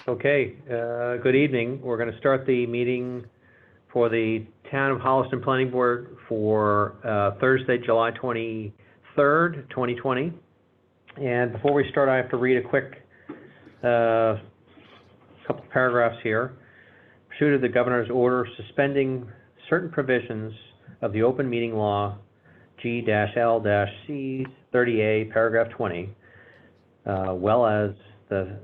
Okay, good evening. We're going to start the meeting for the Town of Holliston Planning Board for Thursday, July 23rd, 2020. And before we start, I have to read a quick couple paragraphs here. Pursuant to the Governor's order suspending certain provisions of the Open Meeting Law, G-L-C 30A, paragraph 20, well as the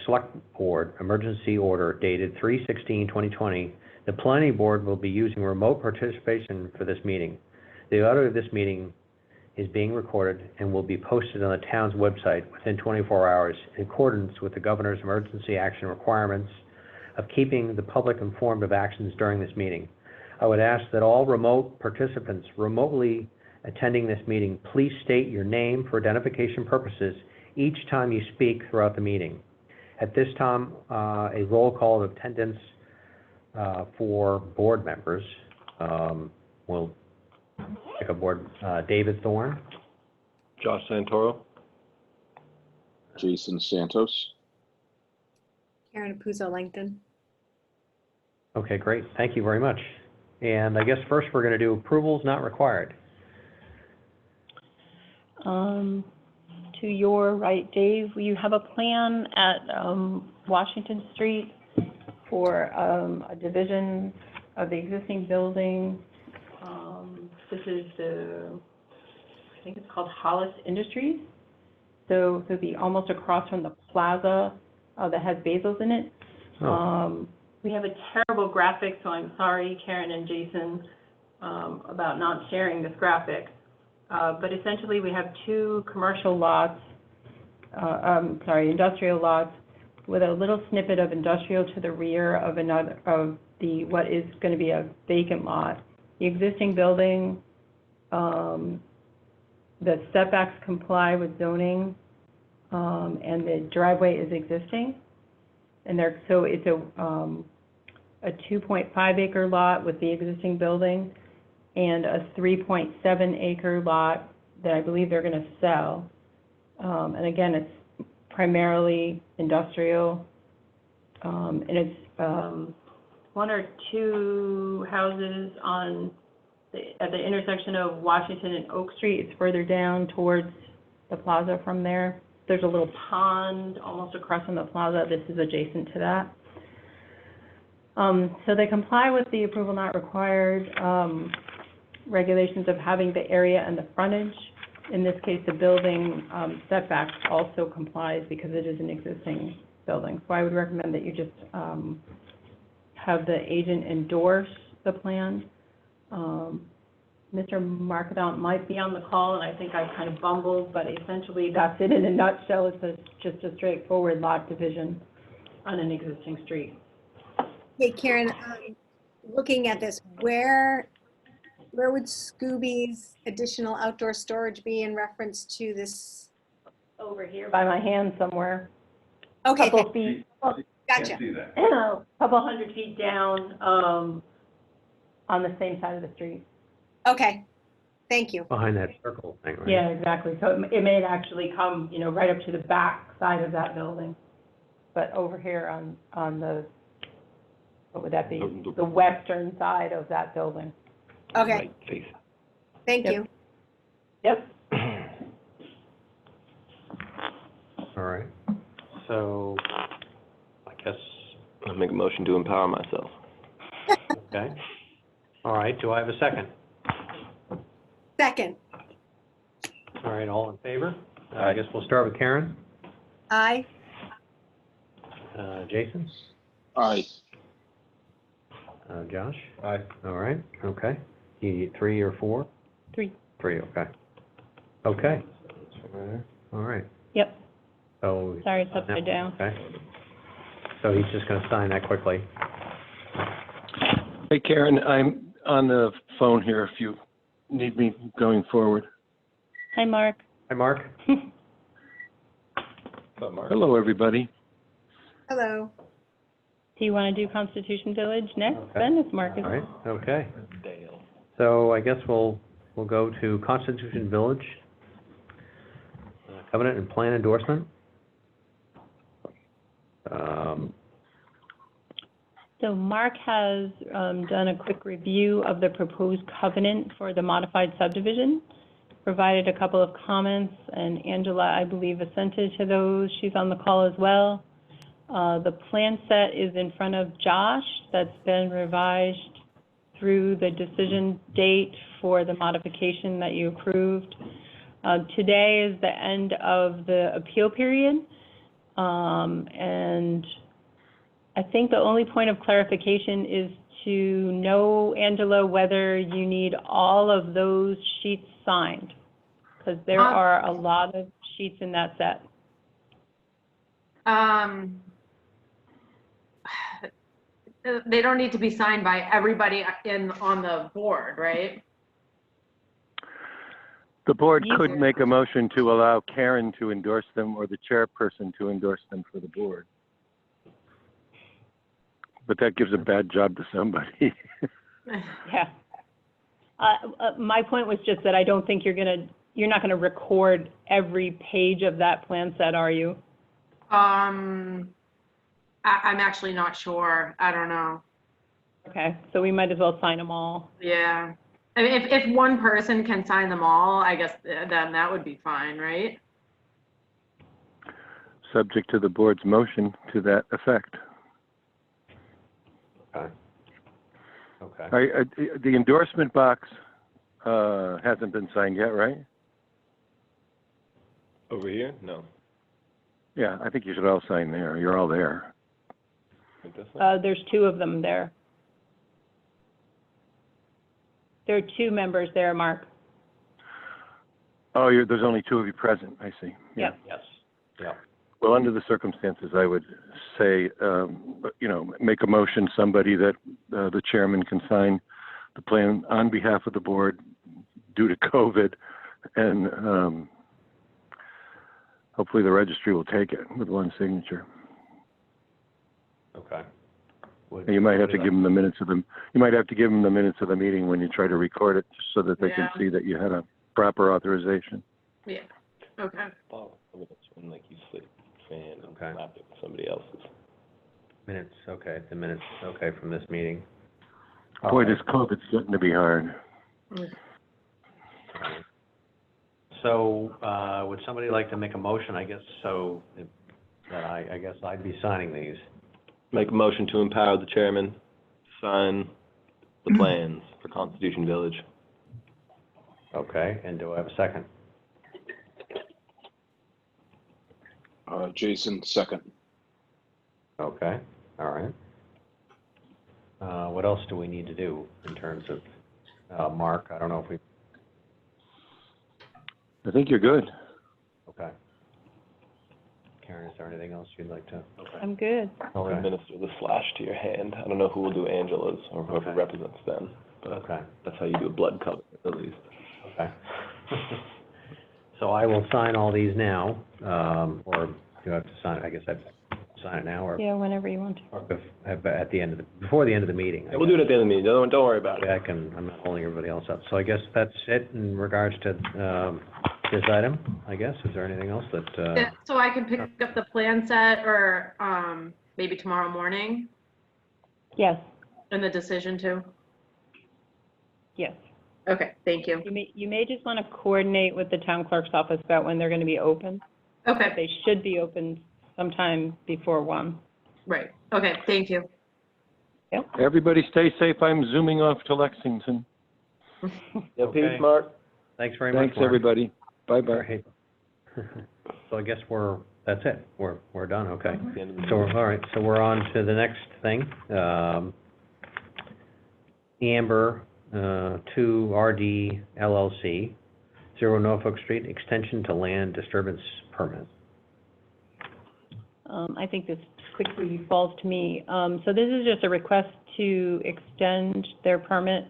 Select Board Emergency Order dated 3/16/2020, the Planning Board will be using remote participation for this meeting. The audio of this meeting is being recorded and will be posted on the town's website within 24 hours in accordance with the Governor's emergency action requirements of keeping the public informed of actions during this meeting. I would ask that all remote participants remotely attending this meeting please state your name for identification purposes each time you speak throughout the meeting. At this time, a roll call of attendance for board members. We'll take a board. David Thorne. Josh Santoro. Jason Santos. Karen Apuzzo-Langton. Okay, great. Thank you very much. And I guess first we're going to do approvals not required. To your right, Dave, you have a plan at Washington Street for a division of the existing building. This is I think it's called Hollis Industries. So it'll be almost across from the plaza that has Bezos in it. Oh. We have a terrible graphic, so I'm sorry, Karen and Jason, about not sharing this graphic. But essentially, we have two commercial lots, industrial lots, with a little snippet of industrial to the rear of what is going to be a vacant lot. The existing building, the setbacks comply with zoning, and the driveway is existing. And so it's a 2.5 acre lot with the existing building, and a 3.7 acre lot that I believe they're going to sell. And again, it's primarily industrial, and it's one or two houses at the intersection of Washington and Oak Street. It's further down towards the plaza from there. There's a little pond almost across from the plaza. This is adjacent to that. So they comply with the approval not required regulations of having the area and the frontage. In this case, the building setbacks also complies because it is an existing building. So I would recommend that you just have the agent endorse the plan. Mr. Markadant might be on the call, and I think I kind of bumbled, but essentially that's it in a nutshell. It's just a straightforward lot division on an existing street. Hey, Karen, looking at this, where would Scooby's additional outdoor storage be in reference to this? Over here by my hand somewhere. Okay. Couple feet. Gotcha. A couple 100 feet down on the same side of the street. Okay. Thank you. Behind that circle thing, right? Yeah, exactly. So it may actually come, right up to the back side of that building. But over here on the, what would that be? The western side of that building. Okay. Thank you. Yep. All right. So I guess I'll make a motion to empower myself. okay. All right. Do I have a second? Second. All right. All in favor? I guess we'll start with Karen. Aye. Jason? Aye. Josh? Aye. All right. Okay. You need 3 or 4? 3. 3. Okay. Okay. All right. Yep. So. Sorry, it's upside down. Okay. So he's just going to sign that quickly. Hey, Karen, I'm on the phone here if you need me going forward. Hi, Mark. Hi, Mark. Hello, everybody. Hello. Do you want to do Constitution Village next, Okay. then, if Mark is? All right. Okay. So I guess we'll go to Constitution Village, covenant and plan endorsement. So Mark has done a quick review of the proposed covenant for the modified subdivision, provided a couple of comments, and Angela, I believe, assented to those. She's on the call as well. The plan set is in front of Josh. That's been revised through the decision date for the modification that you approved. Today is the end of the appeal period, and I think the only point of clarification is to know, Angela, whether you need all of those sheets signed, because there are a lot of sheets in that set. They don't need to be signed by everybody on the board, right? The board could make a motion to allow Karen to endorse them or the chairperson to endorse them for the board. But that gives a bad job to somebody. Yeah. My point was just that I don't think you're not gonna record every page of that plan set, are you? I'm actually not sure. I don't know. Okay, so we might as well sign them all. Yeah. I mean, if one person can sign them all, I guess then that would be fine, right? Subject to the board's motion to that effect. Okay. Okay. The endorsement box hasn't been signed yet, right? Over here? No. Yeah, I think you should all sign there. You're all there. Like this one? There's two of them there. There are two members there, Mark. Oh, there's only two of you present. I see. Yeah. Yep. Yes. Yeah. Well, under the circumstances, I would say, make a motion, somebody that the chairman can sign the plan on behalf of the board due to COVID, and hopefully the registry will take it with one signature. Okay. And you might have to give them the minutes of them. You might have to give them the minutes of the meeting when you try to record it, just so that they can see that you had a proper authorization. Yeah. Okay. Follow some of this one, like you slid fan and Okay. slapped it with somebody else's. Minutes, okay, the minutes, okay, from this meeting. Boy, this COVID's getting to be hard. So, would somebody like to make a motion, I guess, so that I guess I'd be signing these? Make a motion to empower the chairman to sign the plans for Constitution Village. Okay, and do I have a second? Jason, second. Okay, all right. What else do we need to do in terms of, Mark, I don't know if we, I think you're good. okay. Karen, is there anything else you'd like to? I'm good. I'll Okay, administer the slash to your hand. I don't know who will do Angela's or whoever Okay. represents them, but okay, that's how you do a blood covenant, at least. okay. So I will sign all these now, or do I have to sign, I guess I'd sign it now, or Yeah, whenever you want to. at the end of before the end of the meeting? Yeah, we'll do it at the end of the meeting. Don't worry about it. I'm not holding everybody else up. So I guess that's it in regards to this item, I guess. Is there anything else that, So I can pick up the plan set or maybe tomorrow morning Yes, and the decision too? yes. Okay, thank you. You may just want to coordinate with the town clerk's office about when they're going to be open. Okay, They should be open sometime before 1. right. Okay, thank you. Everybody stay safe. I'm zooming off to Lexington. Yeah, Okay. peace, Mark. thanks very much, Thanks, Mark. everybody. Bye-bye. All right. So I guess that's it. We're done, okay. The end of the So, meeting. all right, so we're on to the next thing. Amber, 2 RD LLC, 0 Norfolk Street, extension to land disturbance permit. I think this quickly falls to me. So this is just a request to extend their permit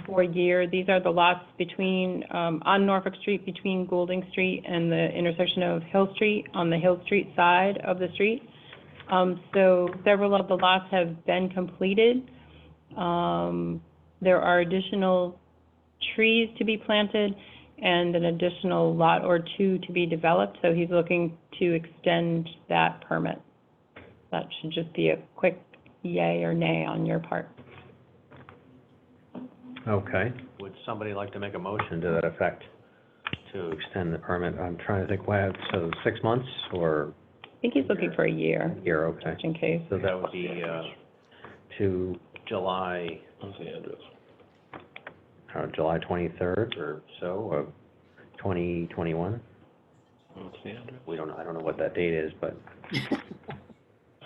for a year. These are the lots between, on Norfolk Street, between Goulding Street and the intersection of Hill Street, on the Hill Street side of the street. So several of the lots have been completed. There are additional trees to be planted and an additional lot or two to be developed. So he's looking to extend that permit. That should just be a quick yay or nay on your part. Okay. Would somebody like to make a motion to that effect to extend the permit? I'm trying to think, so 6 months or I think he's looking for a year, year, okay. just in case. So that would be to July, What's the address? July 23rd or so of 2021? What's the address? We don't know, I don't know what that date is, but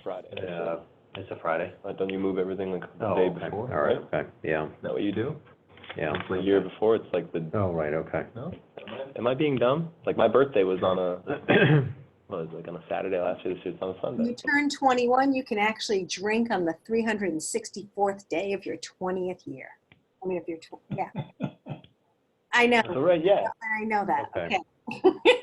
Friday. it's a Friday. Don't you move everything like the Oh, day okay. before? All right, okay, yeah, Is that what you do? yeah. It's the year before, it's like the, Oh, right, okay. no? Am I being dumb? Like, my birthday was on a, what was it, like on a Saturday last year, this year it's on a When you Sunday. turn 21, you can actually drink on the 364th day of your 20th year. I mean, if you're, yeah. I know, So, right, yeah, I know that, Okay. okay.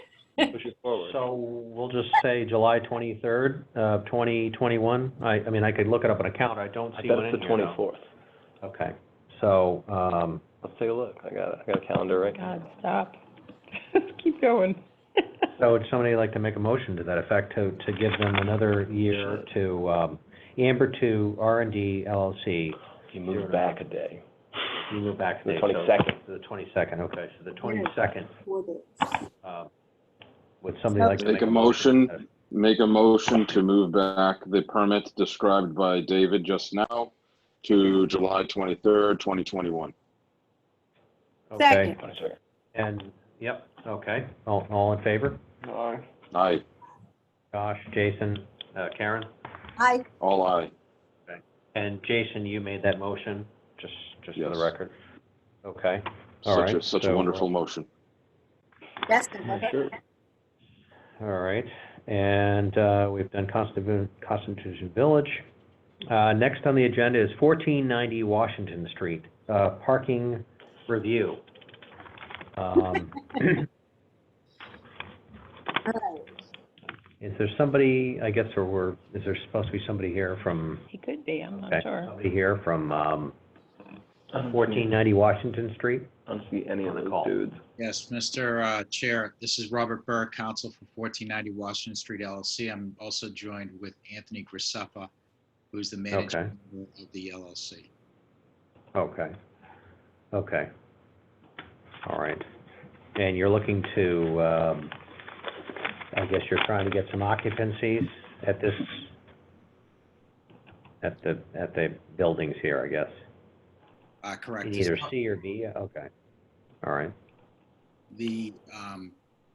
push it forward. So we'll just say July 23rd, 2021. I mean, I could look it up on a calendar. I don't I see bet one it's in the here, though. 24th. Okay, so, Let's take a look. I got a calendar right. God, stop. Keep going. so would somebody like to make a motion to that effect to give them another year to, Amber to R&D LLC? You move back a day. You move back to The the 22nd. To the 22nd, okay, so the 22nd. 4 days. Would somebody like to Make a motion. Make a motion to move back the permit described by David just now to July 23rd, 2021. Okay, Second. and, yep, okay, all in favor? Aye, Josh, Jason, Karen? Aye. all aye. And Jason, you made that motion, just for the Yes. record? Okay, all right. Such a so, wonderful motion. That's Yeah, sure. All right, and we've done Constitution Village. Next on the agenda is 1490 Washington Street, parking review. All right. Is there somebody, I guess, is there supposed to be somebody here from, He could be, I'm not okay, sure. somebody here from 1490 Washington Street? I don't see any of On the those call. dudes. Yes, Mr. Chair, this is Robert Burr, counsel for 1490 Washington Street LLC. I'm also joined with Anthony Reseska, who's the manager of the LLC. Okay, okay. All right. And you're looking to, I guess you're trying to get some occupancies at this, at the buildings here, I guess. Correct. In either C or B, okay. All right, The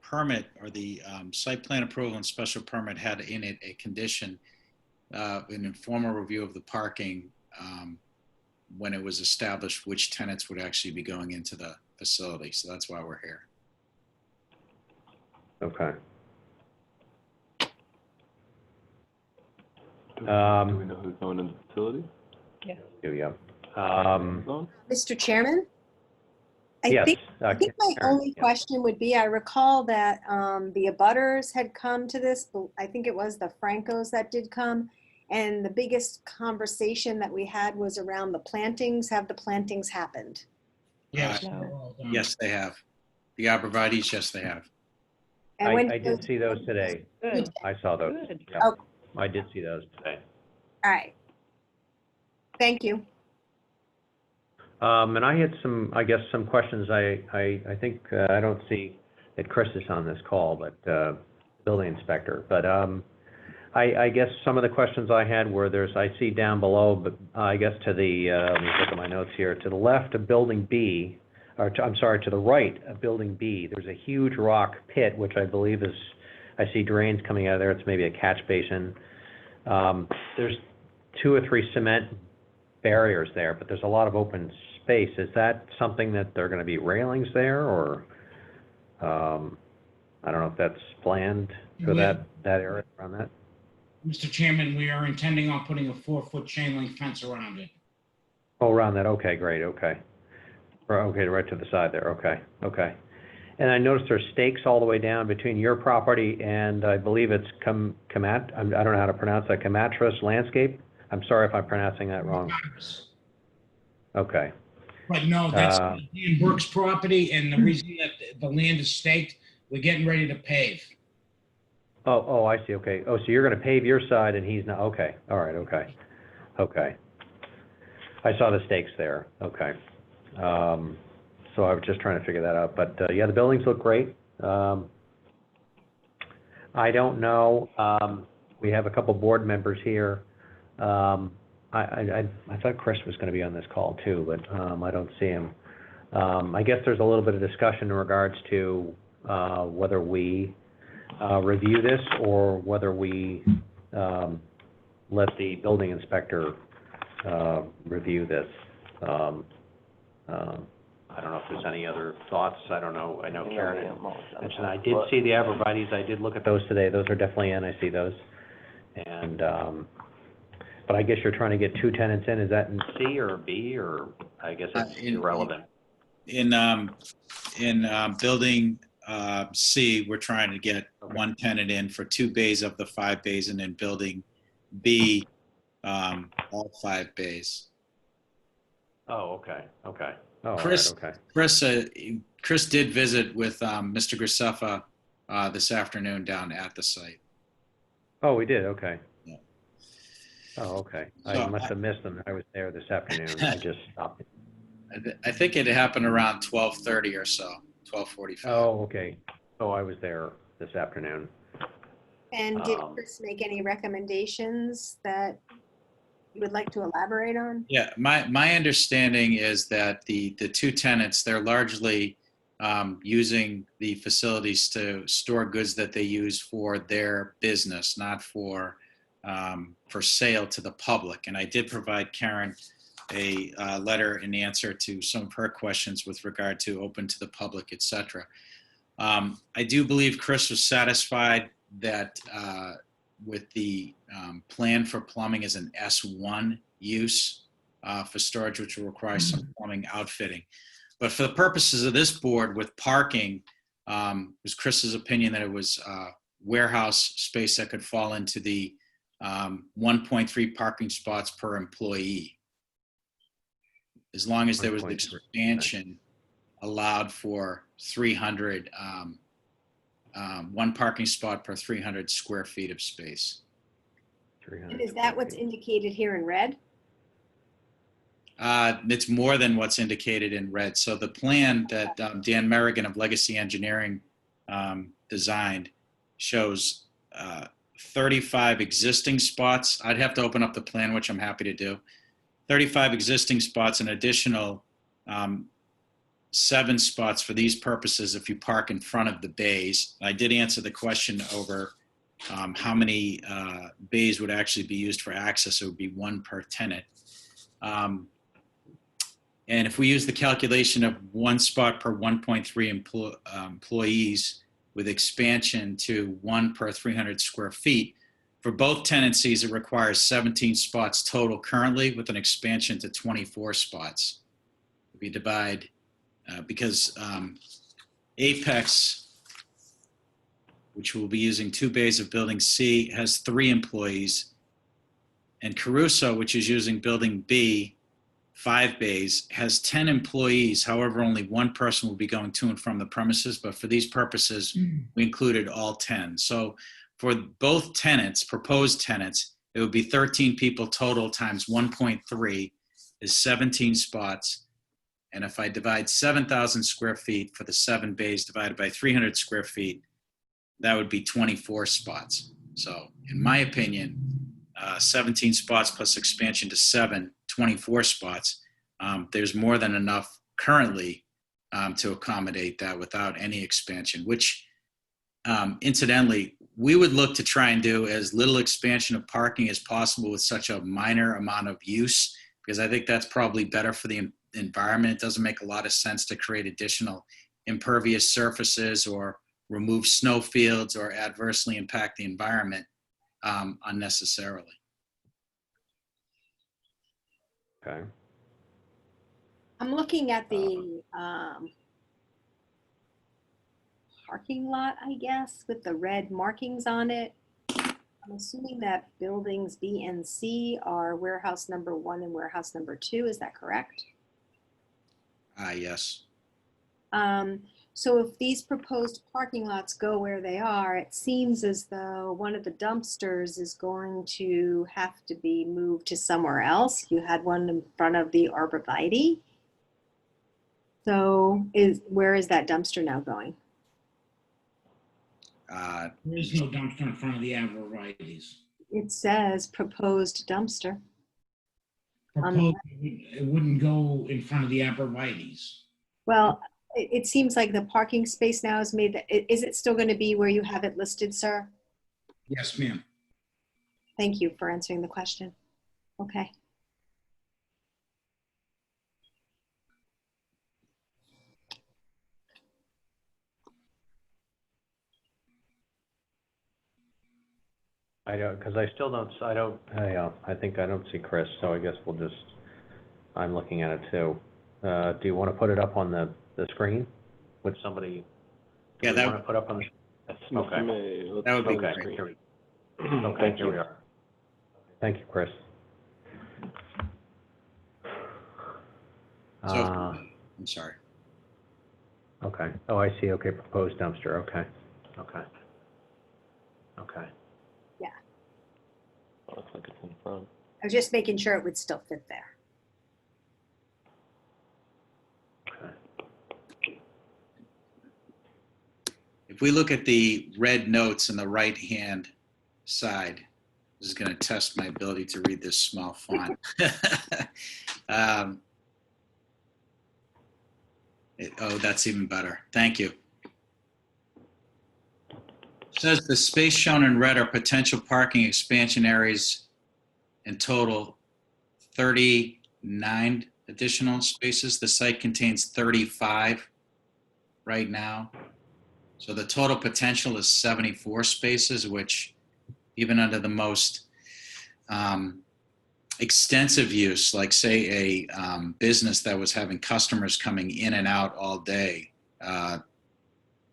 permit or the site plan approval and special permit had in it a condition, an informal review of the parking when it was established which tenants would actually be going into the facility. So that's why we're here. okay. Do we know who's going in the facility? Do you? Zone? Mr. Chairman? Yes. I think my Karen, only yeah. question would be, I recall that the abutters had come to this, I think it was the Francos that did come, and the biggest conversation that we had was around the plantings. Have the plantings happened? Yes, No. yes, they have. The arborvitae's, yes, they have. And when I did see those today. Good, I saw those. good. Yeah, Oh. I did see those today. All right. Thank you. And I had some, I guess, some questions. I think, I don't see that Chris is on this call, but, building inspector. But, I guess some of the questions I had were I see down below, but I guess to the, let me look at my notes here, to the left of building B, I'm sorry, to the right of building B, there's a huge rock pit, which I believe is, I see drains coming out of there. It's maybe a catch basin. There's 2 or 3 cement barriers there, but there's a lot of open space. Is that something that there are going to be railings there, or I don't know if that's planned for that area around that? Mr. Chairman, we are intending on putting a 4-foot chain link fence around it. Oh, around that, okay, great, okay. Okay, right to the side there, okay, okay. And I noticed there's stakes all the way down between your property and I believe it's I don't know how to pronounce that, Camatras Landscape? I'm sorry if I'm pronouncing that wrong. Okay, But no, that's Dan Burke's property, and the reason that the land is staked, we're getting ready to pave. oh, I see, okay. Oh, so you're gonna pave your side and he's not, okay, all right, okay. Okay. I saw the stakes there, okay. So I was just trying to figure that out, but, yeah, the buildings look great. I don't know, we have a couple board members here. I thought Chris was gonna be on this call too, but, I don't see him. I guess there's a little bit of discussion in regards to, whether we, review this or whether we, let the building inspector, review this. I don't know if there's any other thoughts, I don't know, I know Karen had mentioned, I did see the arborvitae's, I did look at those today, those are definitely in, I see those. And, but I guess you're trying to get 2 tenants in, is that in C or B, or I guess it's irrelevant? In building C, we're trying to get 1 tenant in for 2 bays of the 5 bays, and in building B, all 5 bays. Oh, okay. Oh, Chris, all right, okay. Chris did visit with Mr. Reseska this afternoon down at the site. Oh, we did, okay. Yeah. Oh, okay. I So must have missed them. I was there this afternoon. I just stopped. I think it happened around 12:30 or so, 12:45. Oh, okay. Oh, I was there this afternoon. And did Chris make any recommendations that you would like to elaborate on? Yeah, my understanding is that the 2 tenants, they're largely using the facilities to store goods that they use for their business, not for sale to the public. And I did provide Karen a letter in answer to some of her questions with regard to open to the public, et cetera. I do believe Chris was satisfied that with the plan for plumbing as an S1 use for storage, which will require some plumbing outfitting. But for the purposes of this board with parking, it was Chris's opinion that it was warehouse space that could fall into the 1.3 parking spots per employee. As long as there was expansion allowed for 300, 1 parking spot per 300 square feet of space. And is that what's indicated here in red? It's more than what's indicated in red. So the plan that Dan Merrigan of Legacy Engineering designed shows 35 existing spots. I'd have to open up the plan, which I'm happy to do. 35 existing spots, an additional 7 spots for these purposes if you park in front of the bays. I did answer the question over how many bays would actually be used for access. It would be 1 per tenant. And if we use the calculation of 1 spot per 1.3 employees with expansion to 1 per 300 square feet, for both tenancies, it requires 17 spots total currently with an expansion to 24 spots. If you divide, because Apex, which will be using 2 bays of building C, has 3 employees. And Caruso, which is using building B, 5 bays, has 10 employees. However, only 1 person will be going to and from the premises. But for these purposes, we included all 10. So for both tenants, proposed tenants, it would be 13 people total times 1.3 is 17 spots. And if I divide 7,000 square feet for the 7 bays divided by 300 square feet, that would be 24 spots. So in my opinion, 17 spots plus expansion to 24 spots. There's more than enough currently to accommodate that without any expansion, which incidentally, we would look to try and do as little expansion of parking as possible with such a minor amount of use, because I think that's probably better for the environment. It doesn't make a lot of sense to create additional impervious surfaces or remove snow fields or adversely impact the environment unnecessarily. Okay. I'm looking at the parking lot, I guess, with the red markings on it. I'm assuming that buildings B and C are warehouse number 1 and warehouse number 2. Is that correct? Yes. So if these proposed parking lots go where they are, it seems as though one of the dumpsters is going to have to be moved to somewhere else. You had one in front of the arborvitae. So where is that dumpster now going? Uh, There is no dumpster in front of the arborvitae's. It says proposed dumpster. Proposed, it wouldn't go in front of the arborvitae's. Well, it seems like the parking space now is made, is it still going to be where you have it listed, sir? Yes, ma'am. Thank you for answering the question. Okay. I don't, because I still don't, I think I don't see Chris, so I guess we'll just, I'm looking at it too. Do you want to put it up on the screen with somebody? Yeah, Do we want to put up on the? Okay. That would be Okay, great. here we, okay, here we are. Thank you, Chris. So, I'm sorry. Okay. Oh, I see. Okay, proposed dumpster. Okay. Okay. Okay. Looks like it's in front. I was just making sure it would still fit there. Okay. If we look at the red notes on the right-hand side, this is going to test my ability to read this small font. Oh, that's even better. Thank you. It says the space shown in red are potential parking expansion areas, in total 39 additional spaces. The site contains 35 right now. So the total potential is 74 spaces, which even under the most extensive use, like say a business that was having customers coming in and out all day,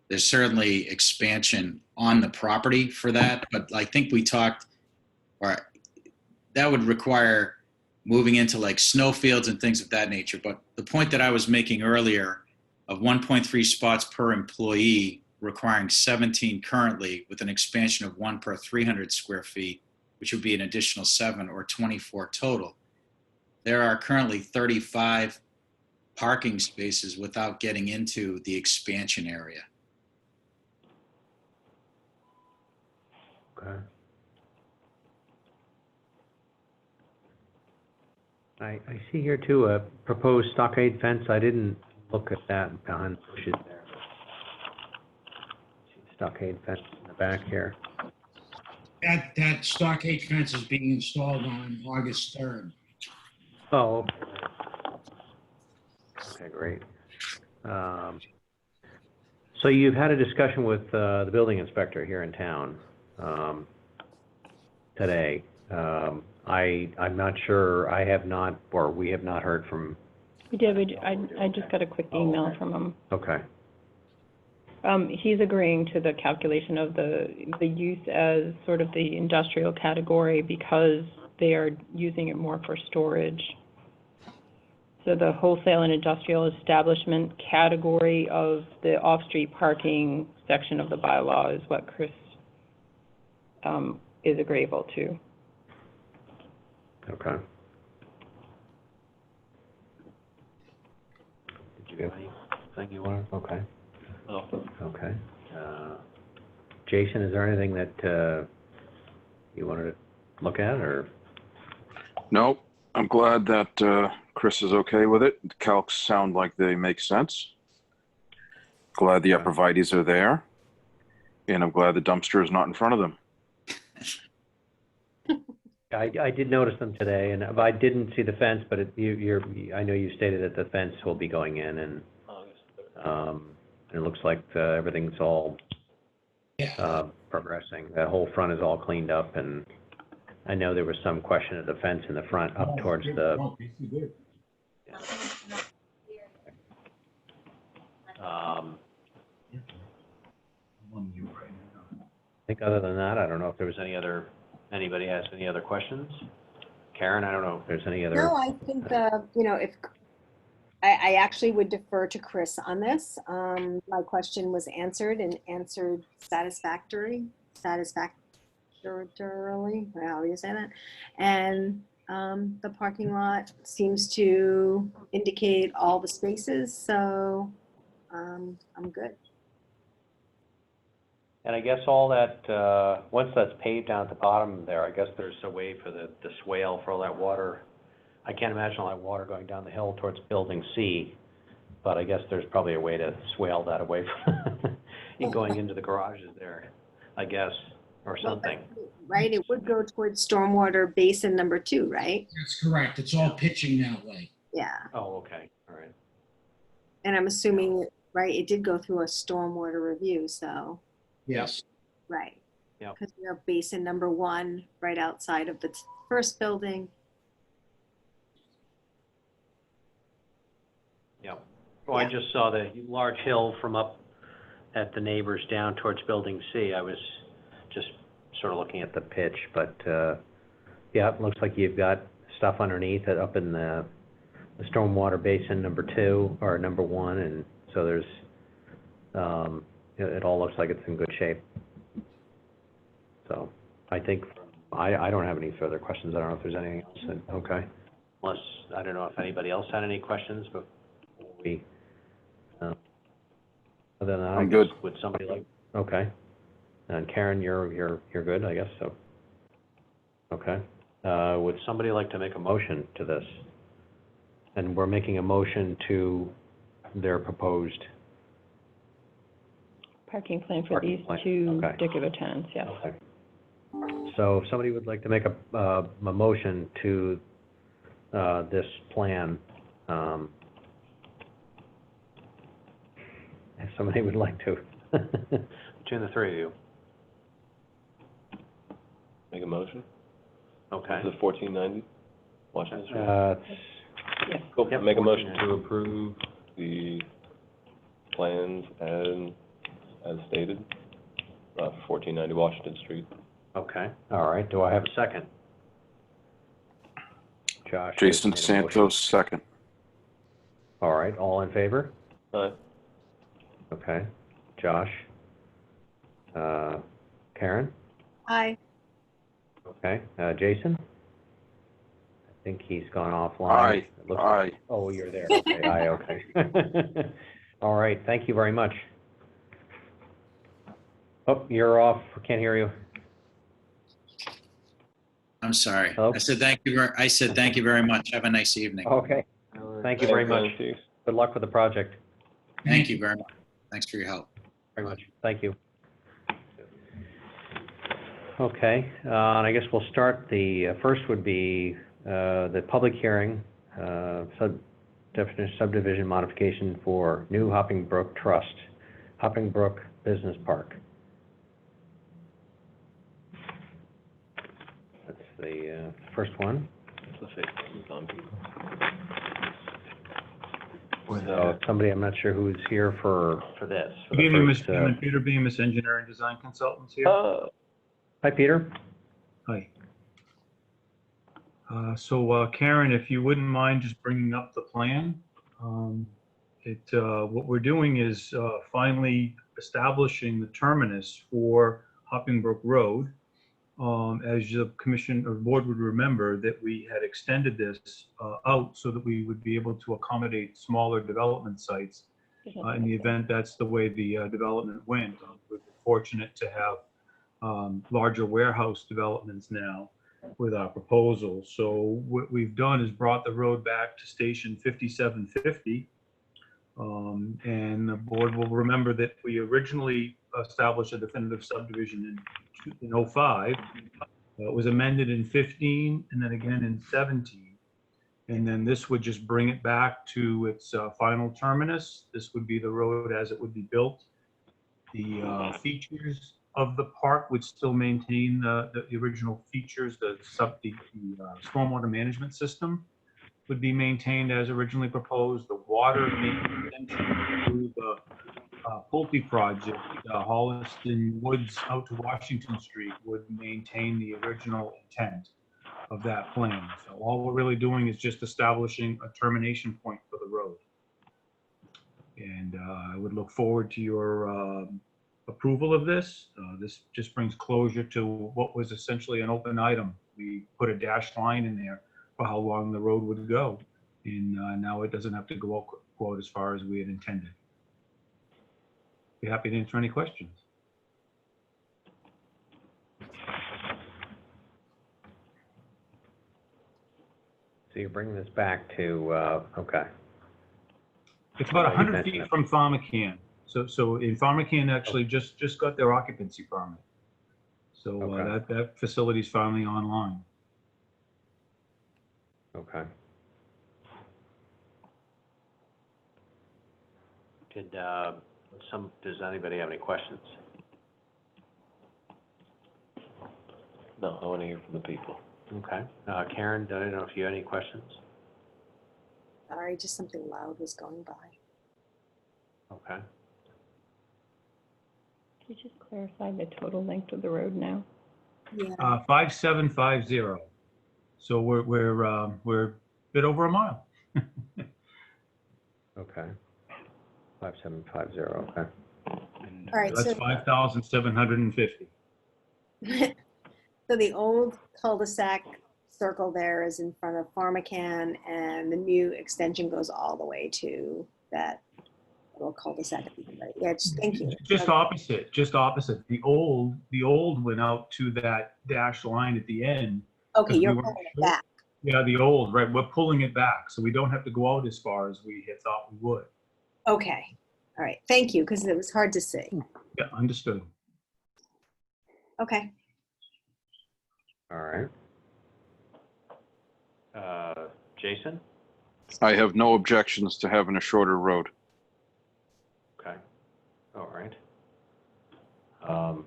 there's certainly expansion on the property for that. But I think we talked, or that would require moving into like snowfields and things of that nature. But the point that I was making earlier of 1.3 spots per employee, requiring 17 currently, with an expansion of 1 per 300 square feet, which would be an additional 7 or 24 total. There are currently 35 parking spaces without getting into the expansion area. Okay. I see here too, a proposed stockade fence. I didn't look at that behind the bushes there. Stockade fence in the back here. That stockade fence is being installed on August 3rd. Oh, okay, great. So you've had a discussion with the building inspector here in town today. I'm not sure, I have not, or we have not heard from. We did, I just got a quick email from him. Okay, He's agreeing to the calculation of the use as sort of the industrial category because they are using it more for storage. So the wholesale and industrial establishment category of the off-street parking section of the bylaw is what Chris is agreeable to. okay. Did you have anything you wanted? Okay. Oh. Okay. Jason, is there anything that you wanted to look at, or? Nope. I'm glad that Chris is okay with it. The calcs sound like they make sense. Glad the arborvitaes are there. And I'm glad the dumpster is not in front of them. I did notice them today, and I didn't see the fence, but I know you stated that the fence will be going in, and it looks like everything's all progressing. That whole front is all cleaned up, and I know there was some question of the fence in the front up towards the. I think other than that, I don't know if there was anybody has any other questions? Karen, I don't know if there's any other. No, I think, I actually would defer to Chris on this. My question was answered and answered satisfactorily, how do you say that? And the parking lot seems to indicate all the spaces, so I'm good. And I guess all that, once that's paved down at the bottom there, I guess there's a way for the swale for all that water. I can't imagine all that water going down the hill towards Building C, but I guess there's probably a way to swale that away from and going into the garages there, I guess, or something. Right, it would go towards stormwater basin number 2, right? That's correct. It's all pitching that way. Yeah, Oh, okay, all right. and I'm assuming, right, it did go through a stormwater review, so, Yes. right. Yep. Because we are basin number 1, right outside of the first building. Yep. Well, I Yeah. just saw the large hill from up at the neighbors down towards Building C. I was just sort of looking at the pitch, but, yeah, it looks like you've got stuff underneath it up in the stormwater basin number 2 or number 1, and so there's, it all looks like it's in good shape. So I think, I don't have any further questions. I don't know if there's anything else. Okay. Unless, I don't know if anybody else had any questions before we, other than that, I'm good. Would somebody like, okay. And Karen, you're good, I guess, so. Okay. Would somebody like to make a motion to this? And we're making a motion to their proposed, Parking plan for Parking these plan, 2 okay. particular tenants, yes. okay. So if somebody would like to make a motion to, this plan, if somebody would like to, between the 3 of you, Make a motion? okay? Is it 1490 Washington Street? Yes. Cool. Yep, Make a motion 1490. to approve the plans as stated, for 1490 Washington Street. Okay, all right, do I have a second? Josh? has Jason made a motion. Santos, second. All right, all in favor? Aye. Okay, Josh? Karen? Aye. Okay, Jason? I think he's gone offline. Aye, It looks like- aye. Oh, you're there, okay, aye, okay. All right, thank you very much. Oh, you're off, can't hear you. I'm sorry. Hello? I said thank you very much. Have a nice evening. Okay, thank you very much. Thank you. Good luck with the project, Thank you very much. Thanks for your help. very much, thank you. Okay, and I guess we'll start, the first would be the public hearing, subdivision modification for new Hopping Brook Trust, Hopping Brook Business Park. That's the first one. It's the fake one, Tom. So somebody, I'm not sure who's here for this. for the Good evening, first, Mr. Chairman. Peter Bemis, Engineering Design Consultants here. Hi, Peter. Hi. So Karen, if you wouldn't mind just bringing up the plan. What we're doing is finally establishing the terminus for Hopping Brook Road. As the commission or board would remember, that we had extended this out so that we would be able to accommodate smaller development sites in the event that's the way the development went. We're fortunate to have larger warehouse developments now with our proposal. So what we've done is brought the road back to station 5750. And the board will remember that we originally established a definitive subdivision in 05. It was amended in 15 and then again in 17. And then this would just bring it back to its final terminus. This would be the road as it would be built. The features of the park would still maintain the original features. The stormwater management system would be maintained as originally proposed. The water main extension through the Pulte project, Holliston Woods out to Washington Street, would maintain the original intent of that plan. So all we're really doing is just establishing a termination point for the road. And I would look forward to your approval of this. This just brings closure to what was essentially an open item. We put a dashed line in there for how long the road would go. And now it doesn't have to go out as far as we had intended. Be happy to answer any questions. So you're bringing this back to, okay. It's about You 100 mentioned feet it. from Pharmacan. So in Pharmacan actually just got their occupancy permit. So Okay. that facility's finally online. Okay. Does anybody have any questions? No, I want to hear from the people. Okay. Karen, I don't know if you have any questions? Sorry, just something loud was going by. Okay. Could you just clarify the total length of the road now? Yeah. 5750. So we're a bit over a mile. Okay. 5750, okay. All right, That's so 5,750. so the old cul-de-sac circle there is in front of Pharmacan, and the new extension goes all the way to that little cul-de-sac at the end, right? Yeah, thank you. Just opposite. The old went out to that dashed line at the end. Okay, 'cause we you're weren't pulling it sure. back. Yeah, the old, right? We're pulling it back, so we don't have to go out as far as we had thought we would. Okay, all right, thank you, because it was hard to see. Yeah, understood. Okay, All right. Jason? I have no objections to having a shorter road. Okay. All right. I don't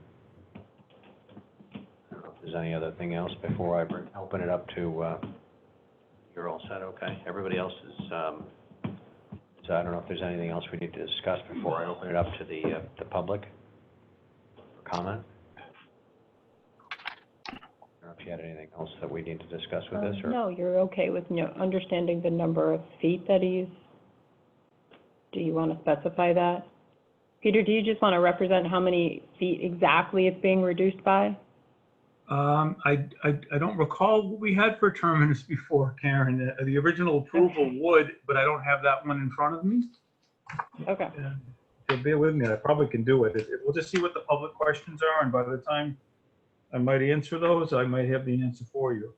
know if there's any other thing else before I open it up to, you're all set, okay? Everybody else is, so I don't know if there's anything else we need to discuss before I open it up to the public for comment. I don't know if you had anything else that we need to discuss with this, or? No, you're okay with understanding the number of feet that do you want to specify that? Peter, do you just want to represent how many feet exactly it's being reduced by? I don't recall what we had for terminus before, Karen. The original approval would, but I don't have that one in front of me. Okay. So bear with me, I probably can do it. We'll just see what the public questions are, and by the time I might answer those, I might have the answer for you.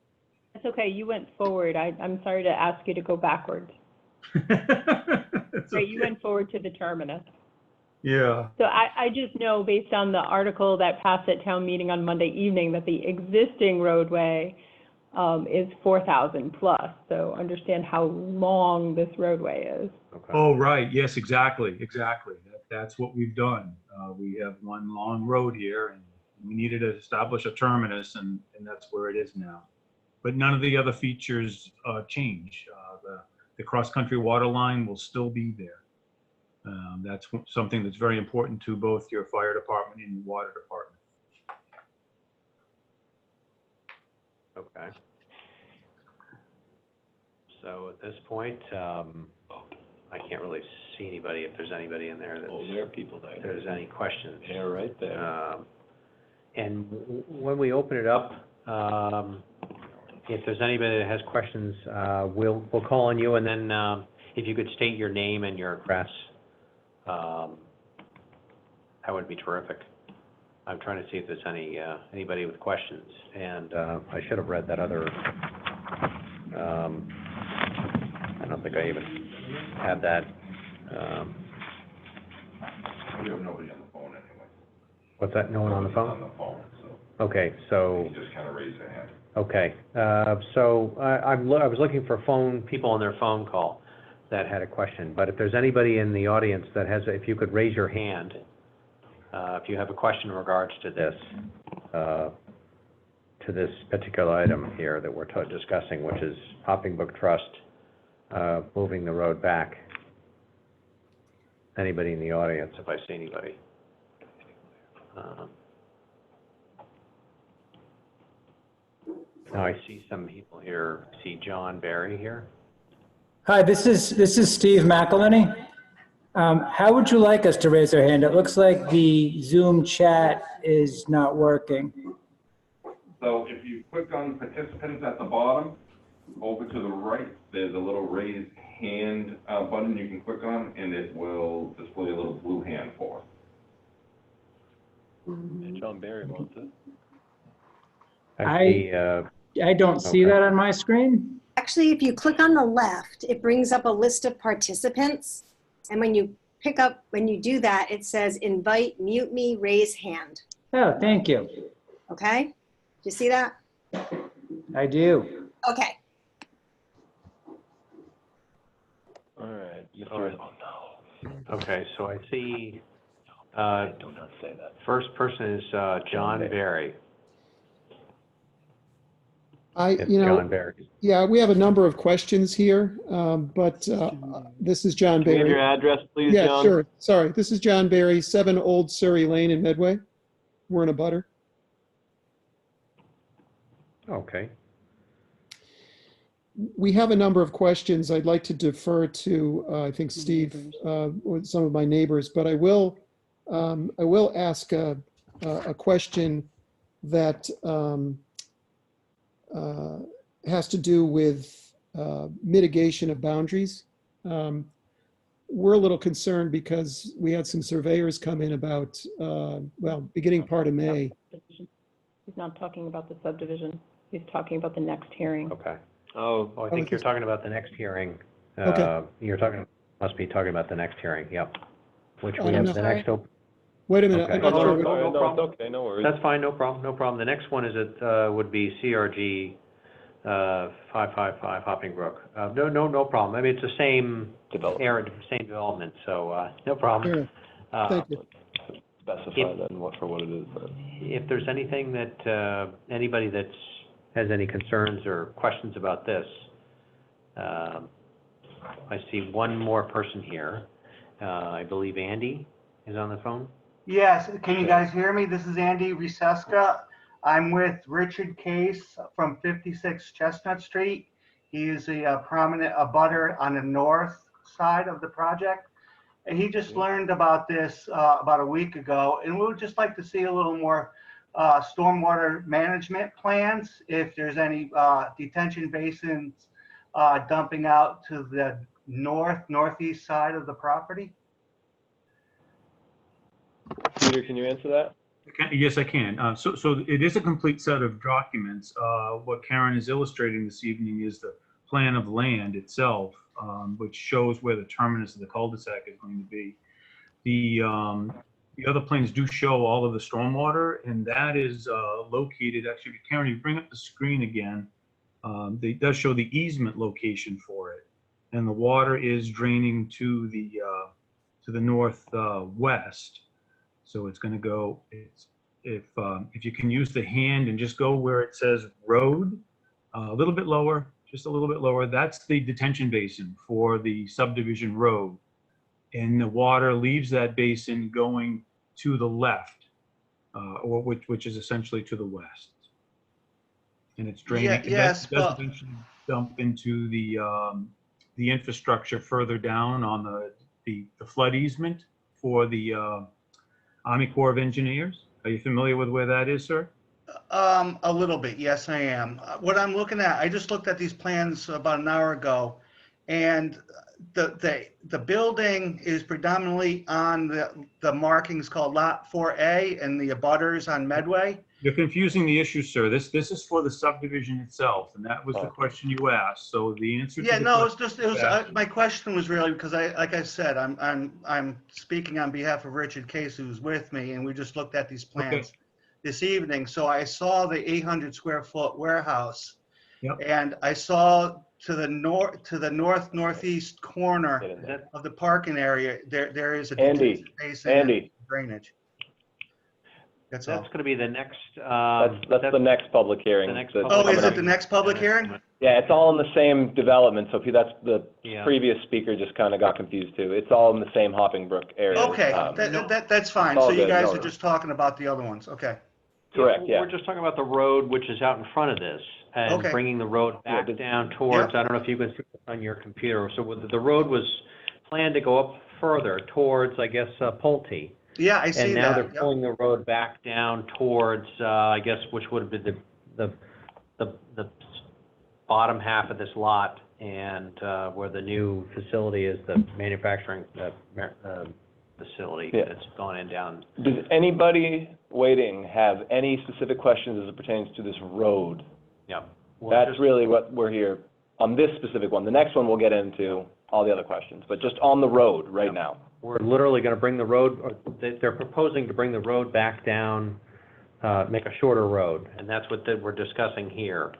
It's okay, you went forward. I'm sorry to ask you to go backwards. It's Right, you okay. went forward to the terminus. Yeah. So I just know, based on the article that passed at town meeting on Monday evening, that the existing roadway is 4,000 plus. So understand how long this roadway is. Okay. Oh, right. Yes, exactly. That's what we've done. We have one long road here, and we needed to establish a terminus, and that's where it is now. But none of the other features change. The cross-country water line will still be there. That's something that's very important to both your fire department and your water department. Okay. So at this point, I can't really see anybody, if there's anybody in there Oh, there are people there. if there's any questions. They're right there. And when we open it up, if there's anybody that has questions, we'll call on you, and then if you could state your name and your address, that would be terrific. I'm trying to see if there's anybody with questions, and I should have read that other, I don't think I even had that. We have nobody on the phone anyway. What's that, no one on the phone? On the phone, so Okay, so, you just kind of raise your hand. okay. So I was looking for people on their phone call that had a question, but if there's anybody in the audience that has, if you could raise your hand, if you have a question in regards to this particular item here that we're discussing, which is Hopping Brook Trust, moving the road back. Anybody in the audience, if I see anybody. Now I see some people here. I see John Barry here. Hi, this is Steve McElhenney. How would you like us to raise our hand? It looks like the Zoom chat is not working. So if you click on participants at the bottom, over to the right, there's a little raised hand button you can click on, and it will display a little blue hand for us. John Barry wants it. I don't see that on my screen. Actually, if you click on the left, it brings up a list of participants. And when you do that, it says invite, mute me, raise hand. Oh, thank you. Okay? Do you see that? I do. Okay. All right. All right. Oh, no. Okay, so I see, Do not say that. first person is John Barry. It's John Barry. Yeah, we have a number of questions here, but this is John Can we have your Barry. address, please, Yeah, John? sure. Sorry, this is John Barry, 7 Old Surrey Lane in Medway. We're in a butter. Okay. We have a number of questions. I'd like to defer to, I think, Steve, or some of my neighbors, but I will ask a question that has to do with mitigation of boundaries. We're a little concerned because we had some surveyors come in about, beginning part of May. He's not talking about the subdivision. He's talking about the next hearing. Okay. Oh, I think you're talking about the next hearing. Okay. Must be talking about the next hearing, yep. Which I we don't have know. the next open. Wait a minute, Okay. I'm not sure. No no, problem. it's okay, no worries. That's fine, no problem. The next one is would be CRG 555 Hopping Brook. No problem. I mean, it's the same area, same development, so no problem. Sure. Thank you. Specify then what it is then. If there's anything that, anybody has any concerns or questions about this, I see one more person here. I believe Andy is on the phone. Yes, can you guys hear me? This is Andy Reseska. I'm with Richard Case from 56 Chestnut Street. He is a prominent abutter on the north side of the project. And he just learned about this about a week ago, and we would just like to see a little more stormwater management plans, if there's any detention basins dumping out to the northeast side of the property. Peter, can you answer that? Yes, I can. So it is a complete set of documents. What Karen is illustrating this evening is the plan of land itself, which shows where the terminus of the cul-de-sac is going to be. The other plans do show all of the stormwater, and that is located, actually, Karen, you bring up the screen again. It does show the easement location for it. And the water is draining to the northwest. So it's going to go, if you can use the hand and just go where it says road, a little bit lower, just a little bit lower, that's the detention basin for the subdivision road. And the water leaves that basin going to the left, or which is essentially to the west. And it's draining. Yes, it does eventually dump into the infrastructure further down on the flood easement for the Army Corps of Engineers. Are you familiar with where that is, sir? A little bit, yes, I am. What I'm looking at, I just looked at these plans about an hour ago, and the building is predominantly on the markings called Lot 4A and the abutters on Medway. You're confusing the issue, sir. This is for the subdivision itself, and that was the question you asked. So the answer to my question was really because like I said, I'm speaking on behalf of Richard Case, who's with me, and we just looked at these plans this evening. So I saw the 800 square foot warehouse, and I saw to the northeast corner of the parking area, there is a detention basin and drainage. That's going to be the next. That's the next public hearing. is it the next public hearing? Yeah, it's all in the same development. So that's the previous speaker just kind of got confused too. It's all in the same Hopping Brook area. Okay, that's fine. So you guys are just talking about the other ones. Okay. Correct. Yeah. We're just talking about the road, which is out in front of this, and bringing the road back down towards. I don't know if you can see this on your computer. So the road was planned to go up further towards, I guess, Pulte. Yeah, I see And now that. they're Yep. pulling the road back down towards, I guess, which would have been the bottom half of this lot, and where the new facility is, the manufacturing facility Yeah. that's gone in down. Does anybody waiting have any specific questions as it pertains to this road? Yep. Well, That's just- really what we're here, on this specific one. The next one we'll get into all the other questions, but just on the road right now. We're literally going to bring the road, or they're proposing to bring the road back down, make a shorter road, and that's what we're discussing here.